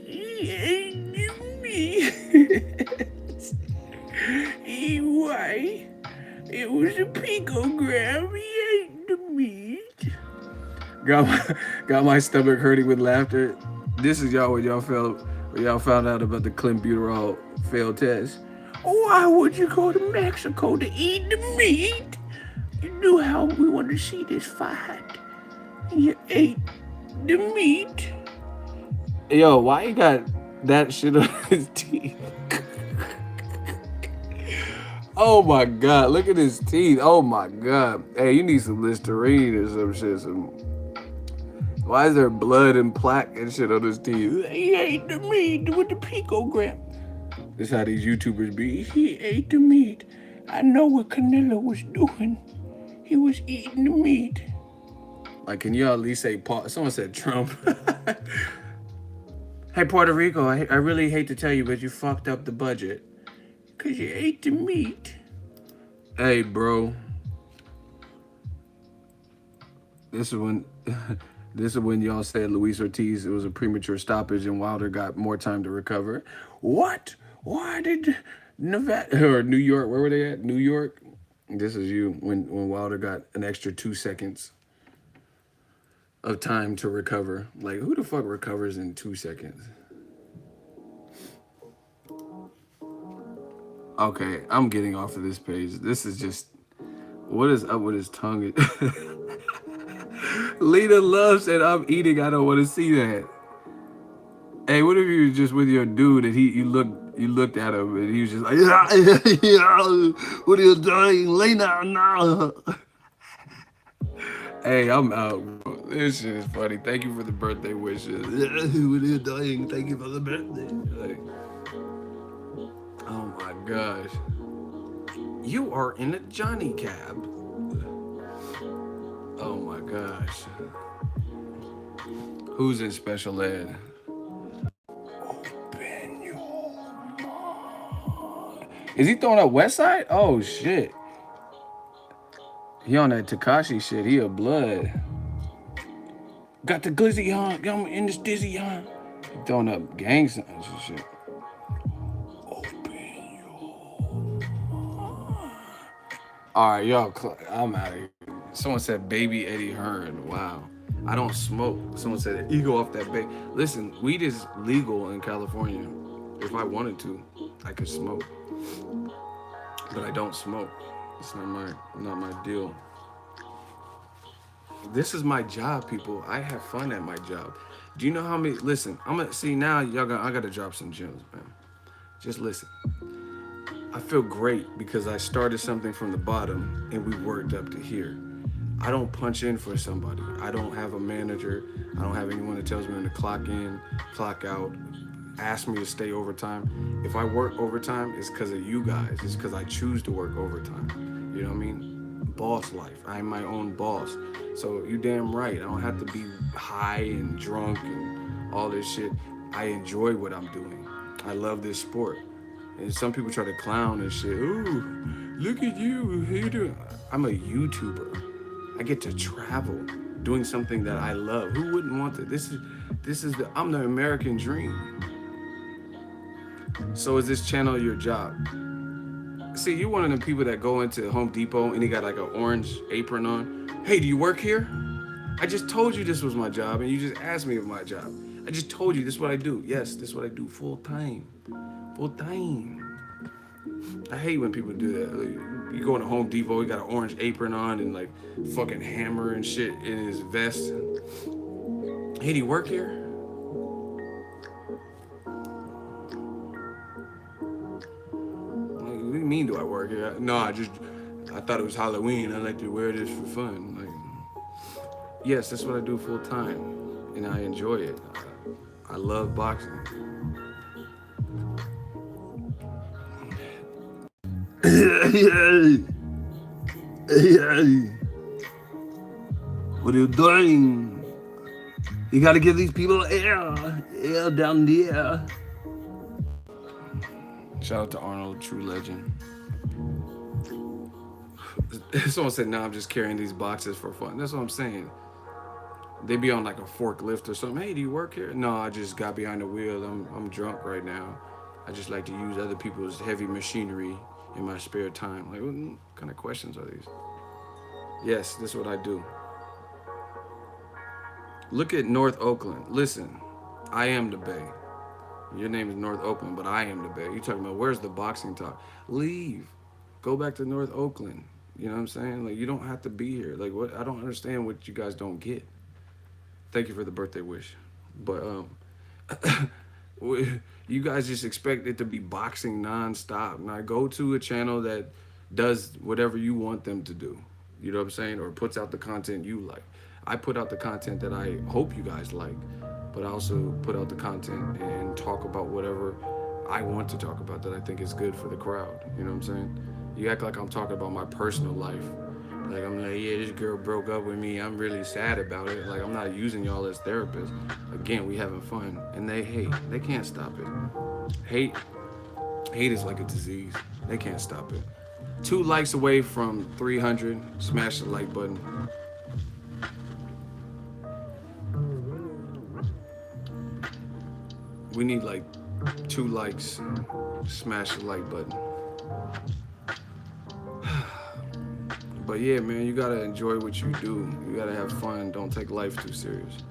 He ate the meat. Why? It was a picogram. He ate the meat. Got my stomach hurting with laughter. This is y'all when y'all found out about the clenbuterol failed test. Why would you go to Mexico to eat the meat? You knew how we wanted to see this fight. You ate the meat. Yo, why you got that shit on his teeth? Oh my god, look at his teeth. Oh my god. Hey, you need some Listerine or some shit. Why is there blood and plaque and shit on his teeth? He ate the meat with the picogram. This is how these YouTubers be. He ate the meat. I know what Canelo was doing. He was eating the meat. Like, can you at least say Paul? Someone said Trump. Hey, Puerto Rico, I really hate to tell you, but you fucked up the budget. Because you ate the meat. Hey, bro. This is when y'all said Luis Ortiz, it was a premature stoppage and Wilder got more time to recover. What? Why did Nevada or New York, where were they at? New York? This is you when Wilder got an extra 2 seconds of time to recover. Like, who the fuck recovers in 2 seconds? Okay, I'm getting off of this page. This is just, what is up with his tongue? Lena Love said, I'm eating, I don't want to see that. Hey, what if you were just with your dude and you looked at him and he was just like, what are you doing, Lena? No. Hey, I'm out, bro. This shit is funny. Thank you for the birthday wishes. What are you doing? Thank you for the birthday. Like, oh my gosh. You are in a Johnny cab. Oh my gosh. Who's in special ed? Open your mind. Is he throwing up West Side? Oh shit. He on that Tekashi shit. He a blood. Got the glizzy on. Got him in this dizzy on. He throwing up gang signs and shit. Open your mind. All right, y'all. I'm out of here. Someone said baby Eddie Hearn. Wow. I don't smoke. Someone said ego off that bait. Listen, weed is legal in California. If I wanted to, I could smoke. But I don't smoke. It's not my deal. This is my job, people. I have fun at my job. Do you know how many? Listen, I'm gonna see now. I gotta drop some gems, man. Just listen. I feel great because I started something from the bottom and we worked up to here. I don't punch in for somebody. I don't have a manager. I don't have anyone that tells me when to clock in, clock out, ask me to stay overtime. If I work overtime, it's because of you guys. It's because I choose to work overtime. You know what I mean? Boss life. I'm my own boss. So you damn right. I don't have to be high and drunk and all this shit. I enjoy what I'm doing. I love this sport. And some people try to clown and shit. Ooh, look at you. How you doing? I'm a YouTuber. I get to travel doing something that I love. Who wouldn't want to? I'm the American dream. So is this channel your job? See, you're one of the people that go into Home Depot and he got like an orange apron on. Hey, do you work here? I just told you this was my job and you just asked me if my job. I just told you this is what I do. Yes, this is what I do full time. Full time. I hate when people do that. Like, you go into Home Depot, he got an orange apron on and like fucking hammer and shit in his vest. Hey, do you work here? Like, what do you mean do I work here? No, I thought it was Halloween. I like to wear this for fun. Like, yes, that's what I do full time. And I enjoy it. I love boxing. What are you doing? You gotta give these people air down there. Shout out to Arnold, true legend. Someone said, "No, I'm just carrying these boxes for fun." That's what I'm saying. They be on like a forklift or something. Hey, do you work here? No, I just got behind the wheel. I'm drunk right now. I just like to use other people's heavy machinery in my spare time. Like, what kind of questions are these? Yes, this is what I do. Look at North Oakland. Listen, I am the Bay. Your name is North Oakland, but I am the Bay. You talking about where's the boxing talk? Leave. Go back to North Oakland. You know what I'm saying? Like, you don't have to be here. Like, what? I don't understand what you guys don't get. Thank you for the birthday wish. But you guys just expect it to be boxing nonstop. Now go to a channel that does whatever you want them to do. You know what I'm saying? Or puts out the content you like. I put out the content that I hope you guys like, but I also put out the content and talk about whatever I want to talk about that I think is good for the crowd. You know what I'm saying? You act like I'm talking about my personal life. Like, I'm like, yeah, this girl broke up with me. I'm really sad about it. Like, I'm not using y'all as therapists. Again, we having fun. And they hate. They can't stop it. Hate is like a disease. They can't stop it. 2 likes away from 300. Smash the like button. We need like 2 likes. Smash the like button. But yeah, man, you gotta enjoy what you do. You gotta have fun. Don't take life too serious.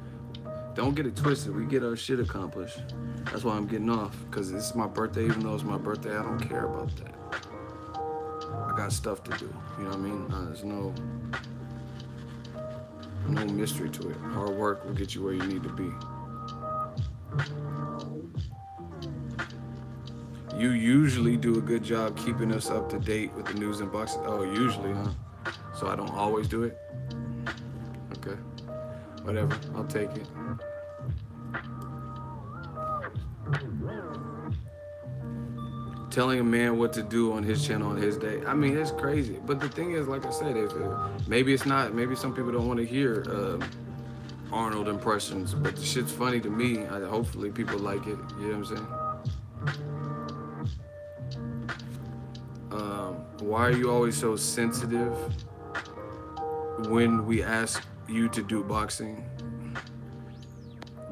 Don't get it twisted. We get our shit accomplished. That's why I'm getting off. Because it's my birthday. Even though it's my birthday, I don't care about that. I got stuff to do. You know what I mean? There's no mystery to it. Hard work will get you where you need to be. You usually do a good job keeping us up to date with the news and boxing. Oh, usually, huh? So I don't always do it? Okay. Whatever. I'll take it. Telling a man what to do on his channel on his day. I mean, it's crazy. But the thing is, like I said, maybe it's not. Maybe some people don't want to hear Arnold impressions. But the shit's funny to me. Hopefully people like it. You know what I'm saying? Why are you always so sensitive when we ask you to do boxing?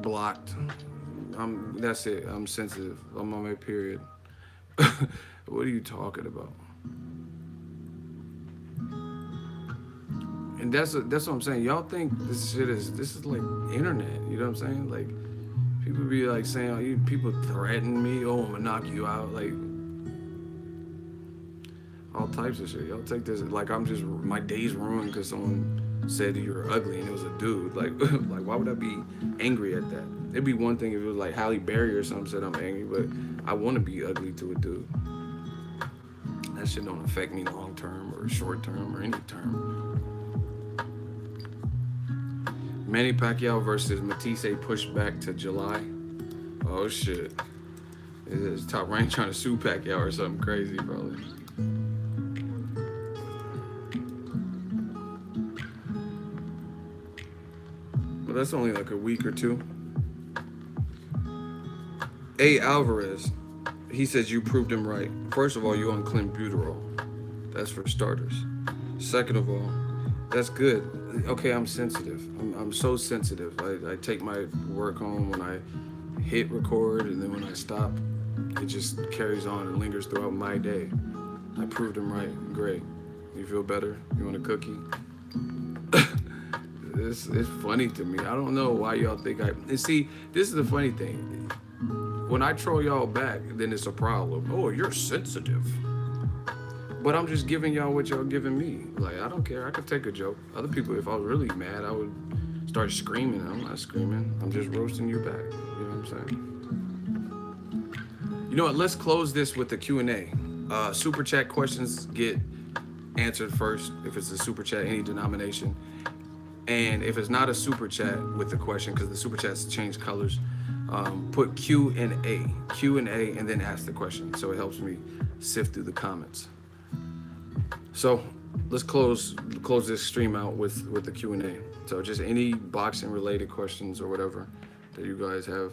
Blocked. That's it. I'm sensitive. I'm on my period. What are you talking about? And that's what I'm saying. Y'all think this is like internet. You know what I'm saying? Like, people be like saying, people threaten me. Oh, I'm gonna knock you out. Like, all types of shit. Y'all take this like I'm just my day's ruined because someone said you're ugly and it was a dude. Like, like why would I be angry at that? It'd be one thing if it was like Halle Berry or something said I'm angry, but I want to be ugly to a dude. That shit don't affect me long term or short term or any term. Manny Pacquiao versus Matisse pushed back to July. Oh shit. Is Top Rank trying to sue Pacquiao or something crazy, probably. But that's only like a week or two. A. Alvarez, he says you proved him right. First of all, you on clenbuterol. That's for starters. Second of all, that's good. Okay, I'm sensitive. I'm so sensitive. I take my work home when I hit record, and then when I stop, it just carries on and lingers throughout my day. I proved him right. Great. You feel better? You want a cookie? It's funny to me. I don't know why y'all think and see, this is the funny thing. When I troll y'all back, then it's a problem. Oh, you're sensitive. But I'm just giving y'all what y'all giving me. Like, I don't care. I could take a joke. Other people, if I was really mad, I would start screaming. I'm not screaming. I'm just roasting you back. You know what I'm saying? You know what? Let's close this with the Q&A. Super chat questions get answered first. If it's a super chat, any denomination. And if it's not a super chat with the question, because the super chats change colors, put Q&A, and then ask the question. So it helps me sift through the comments. So let's close this stream out with the Q&A. So just any boxing related questions or whatever that you guys have.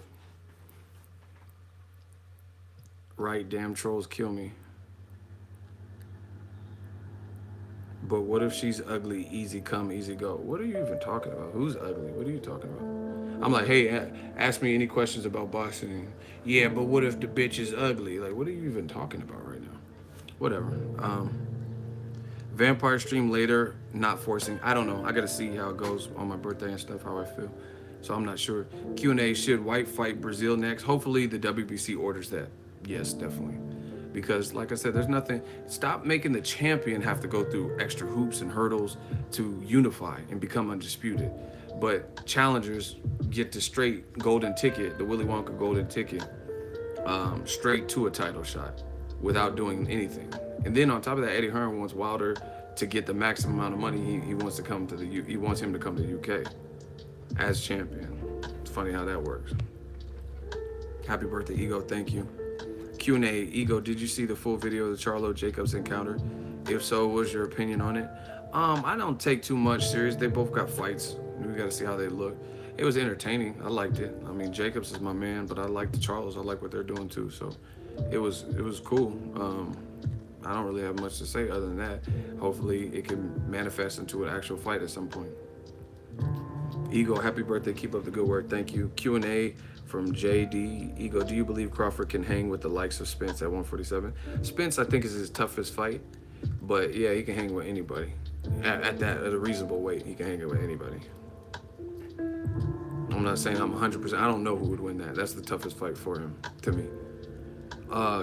Right, damn trolls kill me. But what if she's ugly? Easy come, easy go. What are you even talking about? Who's ugly? What are you talking about? I'm like, hey, ask me any questions about boxing. Yeah, but what if the bitch is ugly? Like, what are you even talking about right now? Whatever. Vampire stream later, not forcing. I don't know. I gotta see how it goes on my birthday and stuff, how I feel. So I'm not sure. Q&A, should Whyte fight Brazil next? Hopefully the WBC orders that. Yes, definitely. Because like I said, there's nothing, stop making the champion have to go through extra hoops and hurdles to unify and become undisputed. But challengers get the straight golden ticket, the Willy Wonka golden ticket, straight to a title shot without doing anything. And then on top of that, Eddie Hearn wants Wilder to get the maximum amount of money. He wants to come to he wants him to come to the UK as champion. It's funny how that works. Happy birthday, Ego, thank you. Q&A, Ego, did you see the full video of the Charlo Jacobs encounter? If so, what's your opinion on it? I don't take too much serious. They both got fights. We got to see how they look. It was entertaining. I liked it. I mean, Jacobs is my man, but I like the Charlos. I like what they're doing too. So it was cool. I don't really have much to say other than that. Hopefully it can manifest into an actual fight at some point. Ego, happy birthday. Keep up the good work. Thank you. Q&A from JD. Ego, do you believe Crawford can hang with the likes of Spence at 147? Spence, I think, is his toughest fight. But yeah, he can hang with anybody. At a reasonable weight, he can hang it with anybody. I'm not saying I'm 100%. I don't know who would win that. That's the toughest fight for him, to me.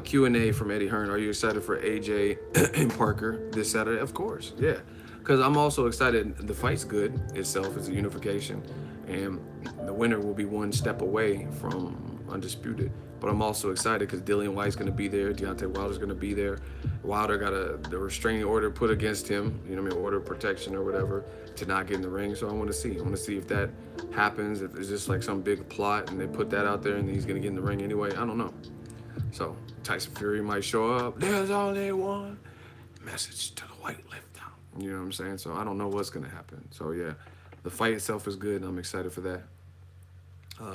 Q&A from Eddie Hearn. Are you excited for AJ and Parker this Saturday? Of course, yeah. Because I'm also excited. The fight's good itself. It's a unification. And the winner will be one step away from undisputed. But I'm also excited because Dillian Whyte's going to be there. Deontay Wilder's going to be there. Wilder got the restraining order put against him, you know what I mean, order of protection or whatever, to not get in the ring. So I want to see. I want to see if that happens, if it's just like some big plot and they put that out there and he's going to get in the ring anyway. I don't know. So Tyson Fury might show up. There's only one message to the white lift down. You know what I'm saying? So I don't know what's going to happen. So yeah, the fight itself is good. And I'm excited for that.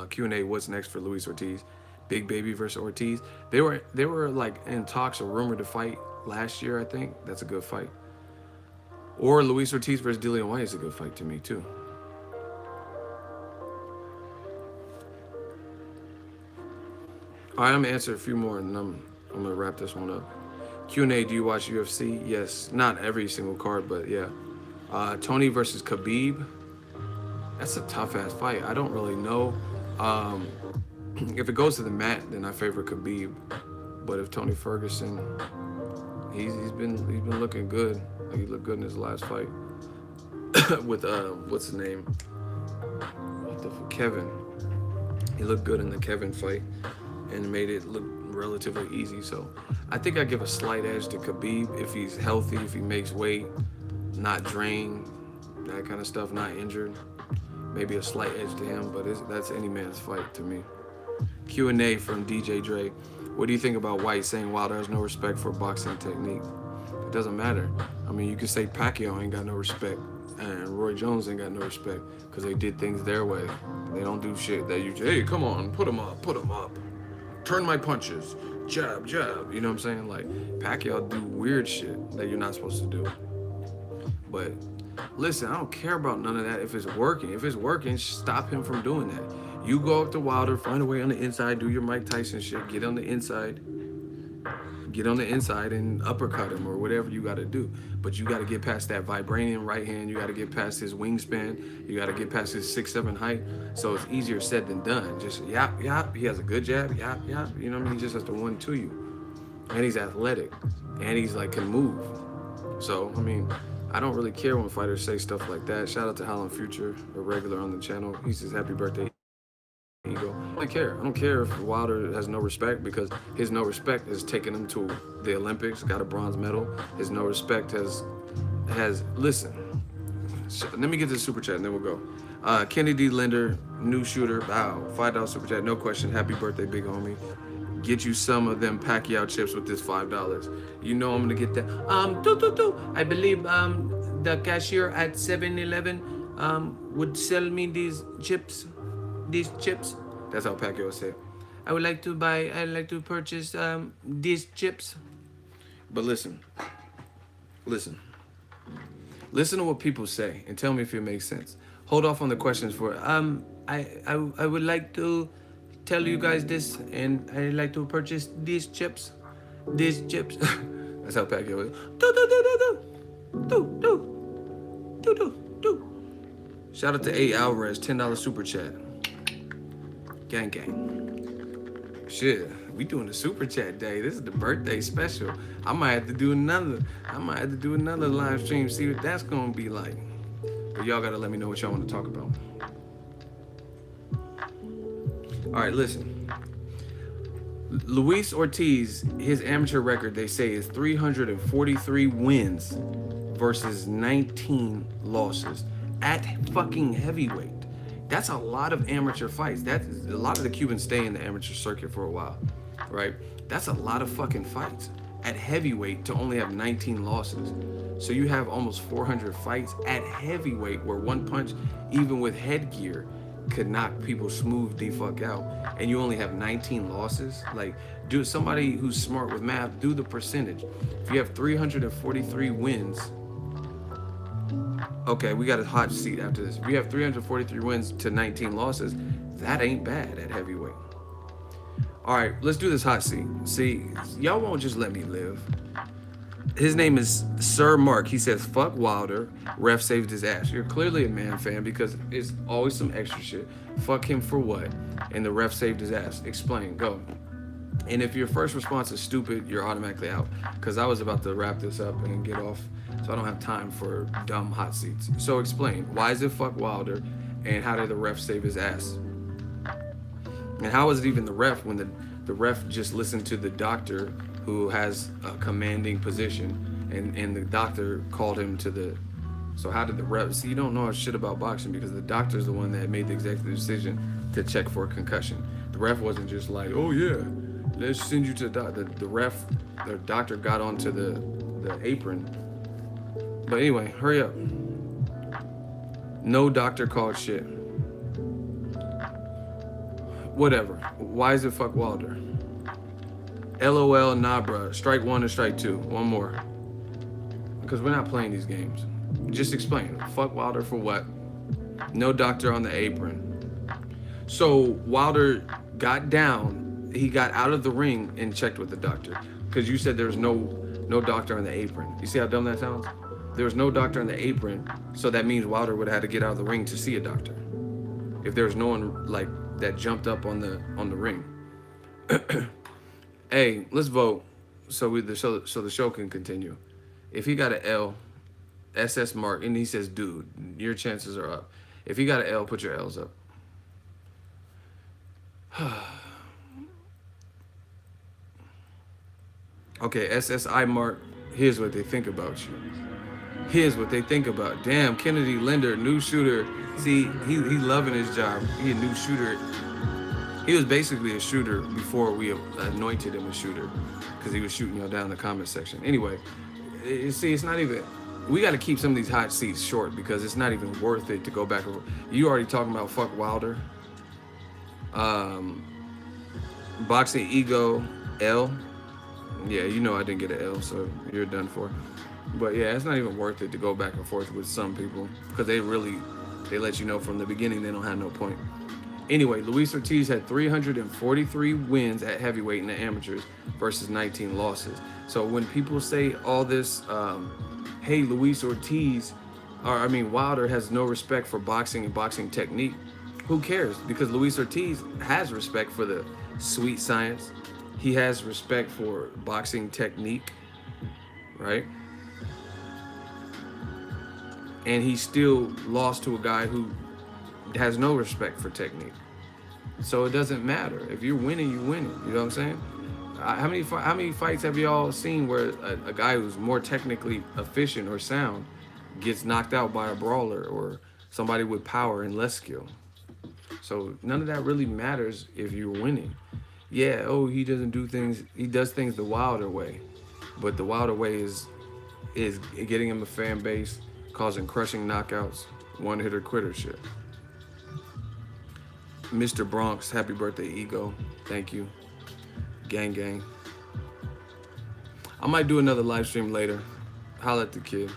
Q&A, what's next for Luis Ortiz? Big Baby versus Ortiz. They were like in talks or rumored to fight last year, I think. That's a good fight. Or Luis Ortiz versus Dillian Whyte is a good fight to me too. All right, I'm gonna answer a few more and then I'm gonna wrap this one up. Q&A, do you watch UFC? Yes, not every single card, but yeah. Tony versus Khabib. That's a tough ass fight. I don't really know. If it goes to the mat, then I favor Khabib. But if Tony Ferguson He's been looking good. Like he looked good in his last fight with what's his name? What the Kevin. He looked good in the Kevin fight and made it look relatively easy. So I think I give a slight edge to Khabib if he's healthy, if he makes weight, not drained, that kind of stuff, not injured. Maybe a slight edge to him, but that's any man's fight to me. Q&A from DJ Dre. What do you think about Whyte saying Wilder has no respect for boxing technique? It doesn't matter. I mean, you could say Pacquiao ain't got no respect and Roy Jones ain't got no respect because they did things their way. They don't do shit that you, hey, come on, put him up. Turn my punches, jab, jab. You know what I'm saying? Like, Pacquiao do weird shit that you're not supposed to do. But listen, I don't care about none of that if it's working. If it's working, stop him from doing that. You go up to Wilder, find a way on the inside, do your Mike Tyson shit, get on the inside and uppercut him or whatever you got to do. But you got to get past that vibranium right hand. You got to get past his wingspan. You got to get past his 6'7" height. So it's easier said than done. Just yap, yap. He has a good jab, yap, yap. You know what I mean? He just has to one to you. And he's athletic. And he's like can move. So, I mean, I don't really care when fighters say stuff like that. Shout out to Howlin' Future, a regular on the channel. He says happy birthday, Ego. I don't care. I don't care if Wilder has no respect because his no respect has taken him to the Olympics, got a bronze medal. His no respect has listen. Let me get to the super chat and then we'll go. Kennedy Linder, new shooter, wow, $5 super chat, no question. Happy birthday, big homie. Get you some of them Pacquiao chips with this $5. You know I'm gonna get that. I believe the cashier at 7-Eleven would sell me these chips. That's how Pacquiao would say it. I'd like to purchase these chips. But listen to what people say and tell me if it makes sense. Hold off on the questions for I would like to tell you guys this and I'd like to purchase these chips. That's how Pacquiao is. Shout out to A Alvarez, $10 super chat. Gang gang. Shit, we doing the super chat day. This is the birthday special. I might have to do another live stream, see what that's gonna be like. But y'all gotta let me know what y'all want to talk about. All right, listen. Luis Ortiz, his amateur record, they say, is 343 wins versus 19 losses at fucking heavyweight. That's a lot of amateur fights. That's a lot of the Cubans stay in the amateur circuit for a while, right? That's a lot of fucking fights at heavyweight to only have 19 losses. So you have almost 400 fights at heavyweight where one punch, even with headgear, could knock people smooth the fuck out, and you only have 19 losses. Like, do somebody who's smart with math, do the percentage. If you have 343 wins, okay, we got a hot seat after this. If you have 343 wins to 19 losses, that ain't bad at heavyweight. All right, let's do this hot seat. See, y'all won't just let me live. His name is Sir Mark. He says, fuck Wilder. Ref saved his ass. You're clearly a man fan because it's always some extra shit. Fuck him for what? And the ref saved his ass. Explain. Go. And if your first response is stupid, you're automatically out. Because I was about to wrap this up and get off. So I don't have time for dumb hot seats. So explain. Why is it fuck Wilder? And how did the ref save his ass? And how is it even the ref when the ref just listened to the doctor who has a commanding position, and the doctor called him to the... So how did the ref... See, you don't know shit about boxing because the doctor's the one that made the executive decision to check for a concussion. The ref wasn't just like, oh yeah, let's send you to the doctor. The doctor got onto the apron. But anyway, hurry up. No doctor called shit. Whatever. Why is it fuck Wilder? LOL, nah, bruh. Strike one and strike two. One more. Because we're not playing these games. Just explain. Fuck Wilder for what? No doctor on the apron. So Wilder got down. He got out of the ring and checked with the doctor. Because you said there was no doctor on the apron. You see how dumb that sounds? There was no doctor on the apron. So that means Wilder would have had to get out of the ring to see a doctor. If there was no one like that jumped up on the ring. Hey, let's vote. so the show can continue. If he got an L, SS mark, and he says, dude, your chances are up. If he got an L, put your L's up. Okay, SSI mark, here's what they think about you. Here's what they think about. Damn, Kennedy Linder, new shooter. See, he loving his job. He a new shooter. He was basically a shooter before we anointed him a shooter, because he was shooting y'all down in the comment section. Anyway, see, it's not even. We got to keep some of these hot seats short because it's not even worth it to go back over. You already talking about fuck Wilder. Boxing ego L. Yeah, you know I didn't get an L, so you're done for. But yeah, it's not even worth it to go back and forth with some people because they let you know from the beginning they don't have no point. Anyway, Luis Ortiz had 343 wins at heavyweight in the amateurs versus 19 losses. So when people say all this, hey, Luis Ortiz, Wilder has no respect for boxing and boxing technique, who cares? Because Luis Ortiz has respect for the sweet science. He has respect for boxing technique, right? And he still lost to a guy who has no respect for technique. So it doesn't matter. If you're winning, you're winning. You know what I'm saying? How many fights have y'all seen where a guy who's more technically efficient or sound gets knocked out by a brawler or somebody with power and less skill? So none of that really matters if you're winning. Yeah, he doesn't do things, he does things the Wilder way. But the Wilder way is getting him a fan base, causing crushing knockouts, one-hitter quitter shit. Mr. Bronx, happy birthday, Ego. Thank you. Gang, gang. I might do another live stream later. Holla at the kid.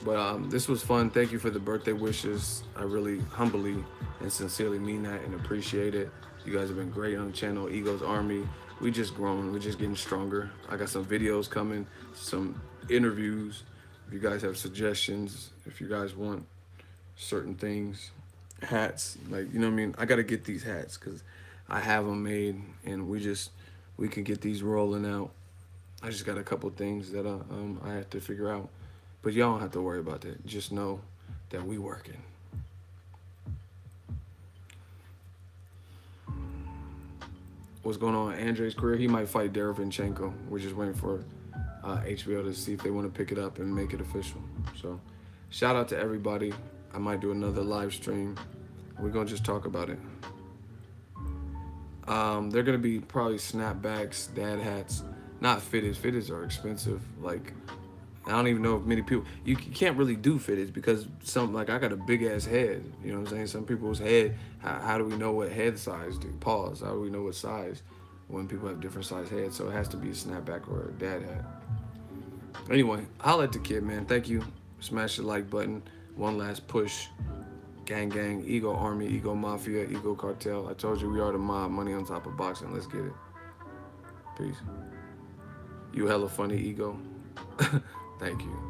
But this was fun. Thank you for the birthday wishes. I really humbly and sincerely mean that and appreciate it. You guys have been great on the channel, Ego's Army. We just growing. We're just getting stronger. I got some videos coming, some interviews. If you guys have suggestions, if you guys want certain things, hats, like, you know what I mean? I got to get these hats because I have them made and we can get these rolling out. I just got a couple things that I have to figure out. But y'all don't have to worry about that. Just know that we working. What's going on in Andre's career? He might fight Derevyanchenko. We're just waiting for HBO to see if they want to pick it up and make it official. So shout out to everybody. I might do another live stream. We're going to just talk about it. They're going to be probably snapbacks, dad hats, not fitteds. Fitteds are expensive. Like, I don't even know if many people, you can't really do fitteds because I got a big ass head. You know what I'm saying? Some people's head, how do we know what head size to pause? How do we know what size when people have different size heads? So it has to be a snapback or a dad hat. Anyway, holla at the kid, man. Thank you. Smash the like button. One last push. Gang, gang, Ego Army, Ego Mafia, Ego Cartel. I told you we are the mob. Money on top of boxing. Let's get it. Peace. You hella funny, Ego. Thank you.